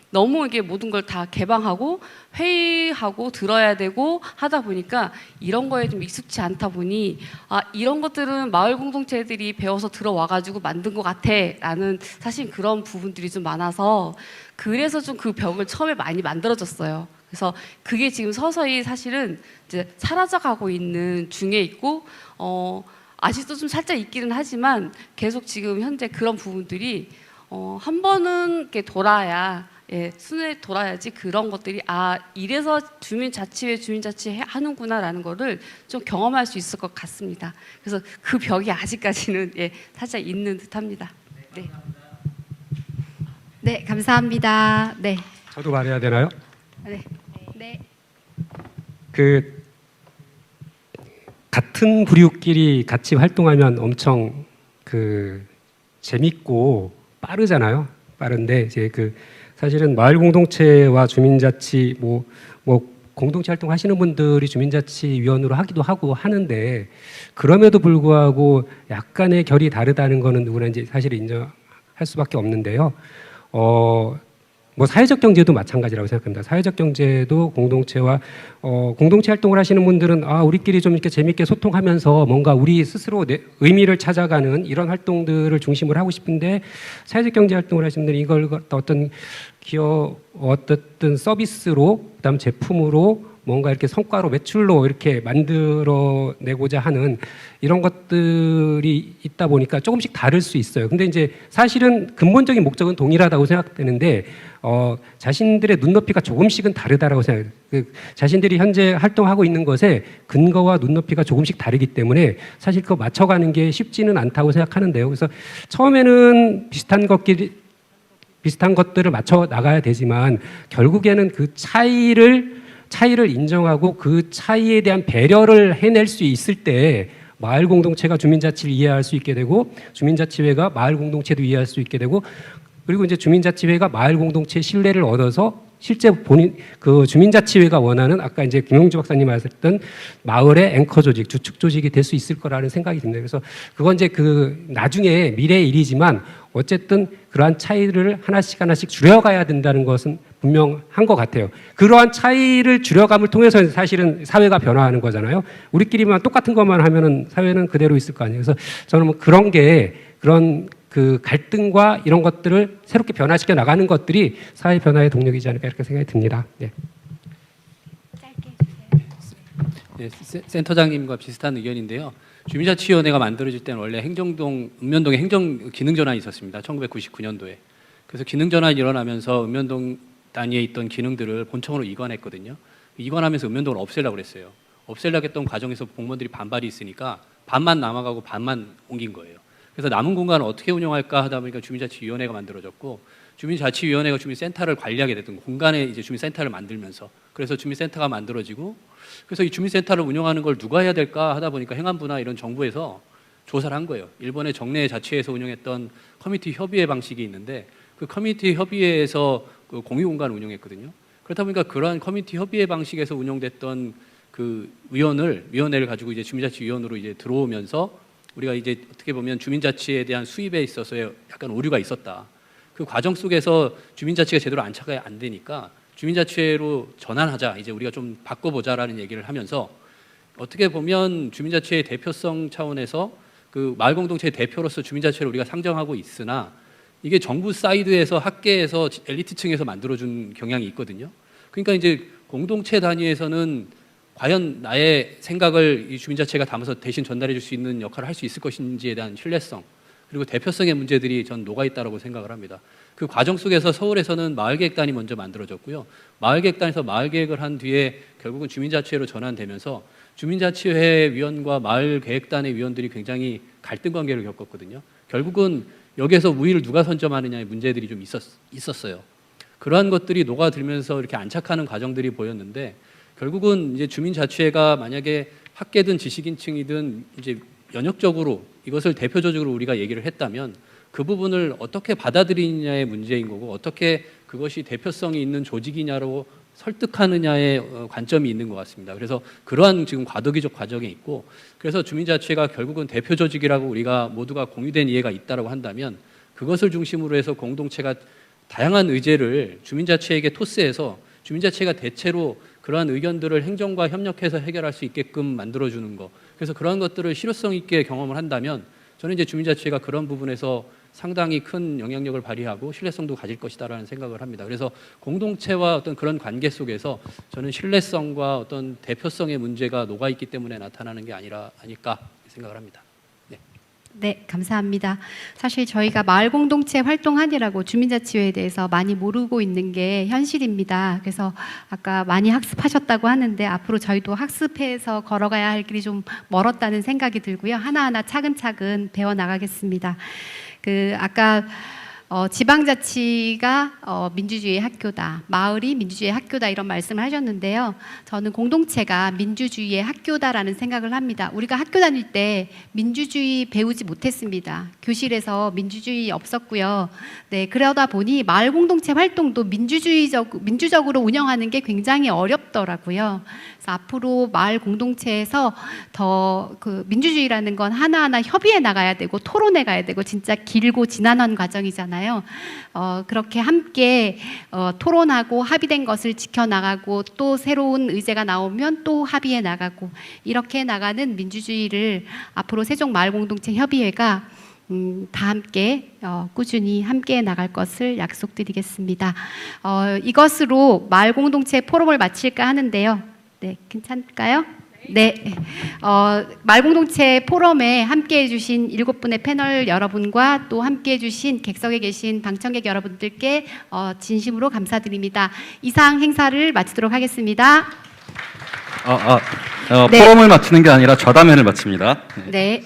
너무 이게 모든 걸 다 개방하고 회의하고 들어야 되고 하다 보니까 이런 거에 좀 익숙치 않다 보니 이런 것들은 마을 공동체들이 배워서 들어와가지고 만든 것 같아라는 사실 그런 부분들이 좀 많아서 그래서 좀 그 벽을 처음에 많이 만들어졌어요. 그래서 그게 지금 서서히 사실은 이제 사라져가고 있는 중에 있고 아직도 좀 살짝 있기는 하지만 계속 지금 현재 그런 부분들이 한 번은 이렇게 돌아야 순회 돌아야지 그런 것들이 이래서 주민자치회 하는구나라는 거를 좀 경험할 수 있을 것 같습니다. 그래서 그 벽이 아직까지는 살짝 있는 듯합니다. 네. 네, 감사합니다. 네. 저도 말해야 되나요? 네. 네. 그 같은 부류끼리 같이 활동하면 엄청 그 재밌고 빠르잖아요. 빠른데 이제 그 사실은 마을 공동체와 주민자치 뭐 공동체 활동 하시는 분들이 주민자치위원으로 하기도 하고 하는데 그럼에도 불구하고 약간의 결이 다르다는 거는 누구나 이제 사실 인정할 수밖에 없는데요. 뭐 사회적 경제도 마찬가지라고 생각합니다. 사회적 경제도 공동체와 공동체 활동을 하시는 분들은 우리끼리 좀 이렇게 재밌게 소통하면서 뭔가 우리 스스로 의미를 찾아가는 이런 활동들을 중심으로 하고 싶은데 사회적 경제 활동을 하시는 분들은 이걸 어떤 기업 어떤 서비스로 그다음 제품으로 뭔가 이렇게 성과로 매출로 이렇게 만들어내고자 하는 이런 것들이 있다 보니까 조금씩 다를 수 있어요. 근데 이제 사실은 근본적인 목적은 동일하다고 생각되는데 자신들의 눈높이가 조금씩은 다르다라고 생각해요. 자신들이 현재 활동하고 있는 것에 근거와 눈높이가 조금씩 다르기 때문에 사실 그거 맞춰가는 게 쉽지는 않다고 생각하는데요. 그래서 처음에는 비슷한 것들을 맞춰 나가야 되지만 결국에는 그 차이를 인정하고 그 차이에 대한 배려를 해낼 수 있을 때 마을 공동체가 주민자치를 이해할 수 있게 되고 주민자치회가 마을 공동체도 이해할 수 있게 되고 그리고 이제 주민자치회가 마을 공동체의 신뢰를 얻어서 실제 본인 그 주민자치회가 원하는 아까 이제 김용주 박사님 말씀하셨던 마을의 앵커 조직, 주축 조직이 될 수 있을 거라는 생각이 듭니다. 그래서 그건 이제 그 나중에 미래의 일이지만 어쨌든 그러한 차이를 하나씩 줄여가야 된다는 것은 분명한 것 같아요. 그러한 차이를 줄여감을 통해서 사실은 사회가 변화하는 거잖아요. 우리끼리만 똑같은 것만 하면은 사회는 그대로 있을 거 아니에요. 그래서 저는 뭐 그런 그 갈등과 이런 것들을 새롭게 변화시켜 나가는 것들이 사회 변화의 동력이지 않을까 이렇게 생각이 듭니다. 네. 네, 센터장님과 비슷한 의견인데요. 주민자치위원회가 만들어질 때는 원래 읍면동에 행정 기능전환이 있었습니다. 1999년도에. 그래서 기능전환이 일어나면서 읍면동 단위에 있던 기능들을 본청으로 이관했거든요. 이관하면서 읍면동을 없애려고 그랬어요. 없애려고 했던 과정에서 공무원들이 반발이 있으니까 반만 남아가고 반만 옮긴 거예요. 그래서 남은 공간을 어떻게 운영할까 하다 보니까 주민자치위원회가 만들어졌고 주민자치위원회가 주민센터를 관리하게 됐던 공간에 이제 주민센터를 만들면서 그래서 주민센터가 만들어지고 그래서 이 주민센터를 운영하는 걸 누가 해야 될까 하다 보니까 행안부나 이런 정부에서 조사를 한 거예요. 일본의 정례 자치회에서 운영했던 커뮤니티 협의회 방식이 있는데 그 커뮤니티 협의회에서 그 공유 공간을 운영했거든요. 그렇다 보니까 그러한 커뮤니티 협의회 방식에서 운영됐던 그 위원회를 가지고 이제 주민자치위원으로 이제 들어오면서 우리가 이제 어떻게 보면 주민자치에 대한 수입에 있어서의 약간 오류가 있었다. 그 과정 속에서 주민자치가 제대로 안착이 안 되니까 주민자치회로 전환하자. 이제 우리가 좀 바꿔보자라는 얘기를 하면서 어떻게 보면 주민자치회 대표성 차원에서 그 마을공동체의 대표로서 주민자치회를 우리가 상정하고 있으나 이게 정부 사이드에서 학계에서 엘리트층에서 만들어준 경향이 있거든요. 그러니까 이제 공동체 단위에서는 과연 나의 생각을 이 주민자치회가 담아서 대신 전달해 줄 수 있는 역할을 할 수 있을 것인지에 대한 신뢰성 그리고 대표성의 문제들이 전 녹아있다고 생각을 합니다. 그 과정 속에서 서울에서는 마을계획단이 먼저 만들어졌고요. 마을계획단에서 마을계획을 한 뒤에 결국은 주민자치회로 전환되면서 주민자치회 위원과 마을계획단의 위원들이 굉장히 갈등 관계를 겪었거든요. 결국은 여기에서 우위를 누가 선점하느냐의 문제들이 좀 있었어요. 그러한 것들이 녹아들면서 이렇게 안착하는 과정들이 보였는데 결국은 이제 주민자치회가 만약에 학계든 지식인층이든 이제 연역적으로 이것을 대표 조직으로 우리가 얘기를 했다면 그 부분을 어떻게 받아들이느냐의 문제인 거고 어떻게 그것이 대표성이 있는 조직이냐로 설득하느냐의 관점이 있는 것 같습니다. 그래서 그러한 지금 과도기적 과정에 있고 그래서 주민자치회가 결국은 대표 조직이라고 우리가 모두가 공유된 이해가 있다고 한다면 그것을 중심으로 해서 공동체가 다양한 의제를 주민자치회에게 토스해서 주민자치회가 대체로 그러한 의견들을 행정과 협력해서 해결할 수 있게끔 만들어주는 것. 그래서 그러한 것들을 실효성 있게 경험을 한다면 저는 이제 주민자치회가 그런 부분에서 상당히 큰 영향력을 발휘하고 신뢰성도 가질 것이다라는 생각을 합니다. 그래서 공동체와 어떤 그런 관계 속에서 저는 신뢰성과 어떤 대표성의 문제가 녹아있기 때문에 나타나는 게 아닐까 생각을 합니다. 네, 감사합니다. 사실 저희가 마을공동체 활동하느라고 주민자치회에 대해서 많이 모르고 있는 게 현실입니다. 그래서 아까 많이 학습하셨다고 하는데 앞으로 저희도 학습해서 걸어가야 할 길이 좀 멀었다는 생각이 들고요. 하나하나 차근차근 배워나가겠습니다. 아까 지방자치가 민주주의의 학교다, 마을이 민주주의의 학교다 이런 말씀을 하셨는데요. 저는 공동체가 민주주의의 학교다라는 생각을 합니다. 우리가 학교 다닐 때 민주주의 배우지 못했습니다. 교실에서 민주주의 없었고요. 네, 그러다 보니 마을 공동체 활동도 민주적으로 운영하는 게 굉장히 어렵더라고요. 그래서 앞으로 마을 공동체에서 더 그 민주주의라는 건 하나하나 협의해 나가야 되고 토론해 가야 되고 진짜 길고 지난한 과정이잖아요. 그렇게 함께 토론하고 합의된 것을 지켜나가고 또 새로운 의제가 나오면 또 합의해 나가고 이렇게 나가는 민주주의를 앞으로 세종마을공동체협의회가 다 함께 꾸준히 함께 나갈 것을 약속드리겠습니다. 이것으로 마을공동체 포럼을 마칠까 하는데요. 네, 괜찮을까요? 네, 마을공동체 포럼에 함께해 주신 7분의 패널 여러분과 또 함께해 주신 객석에 계신 방청객 여러분들께 진심으로 감사드립니다. 이상 행사를 마치도록 하겠습니다. 포럼을 마치는 게 아니라 좌담회를 마칩니다. 네.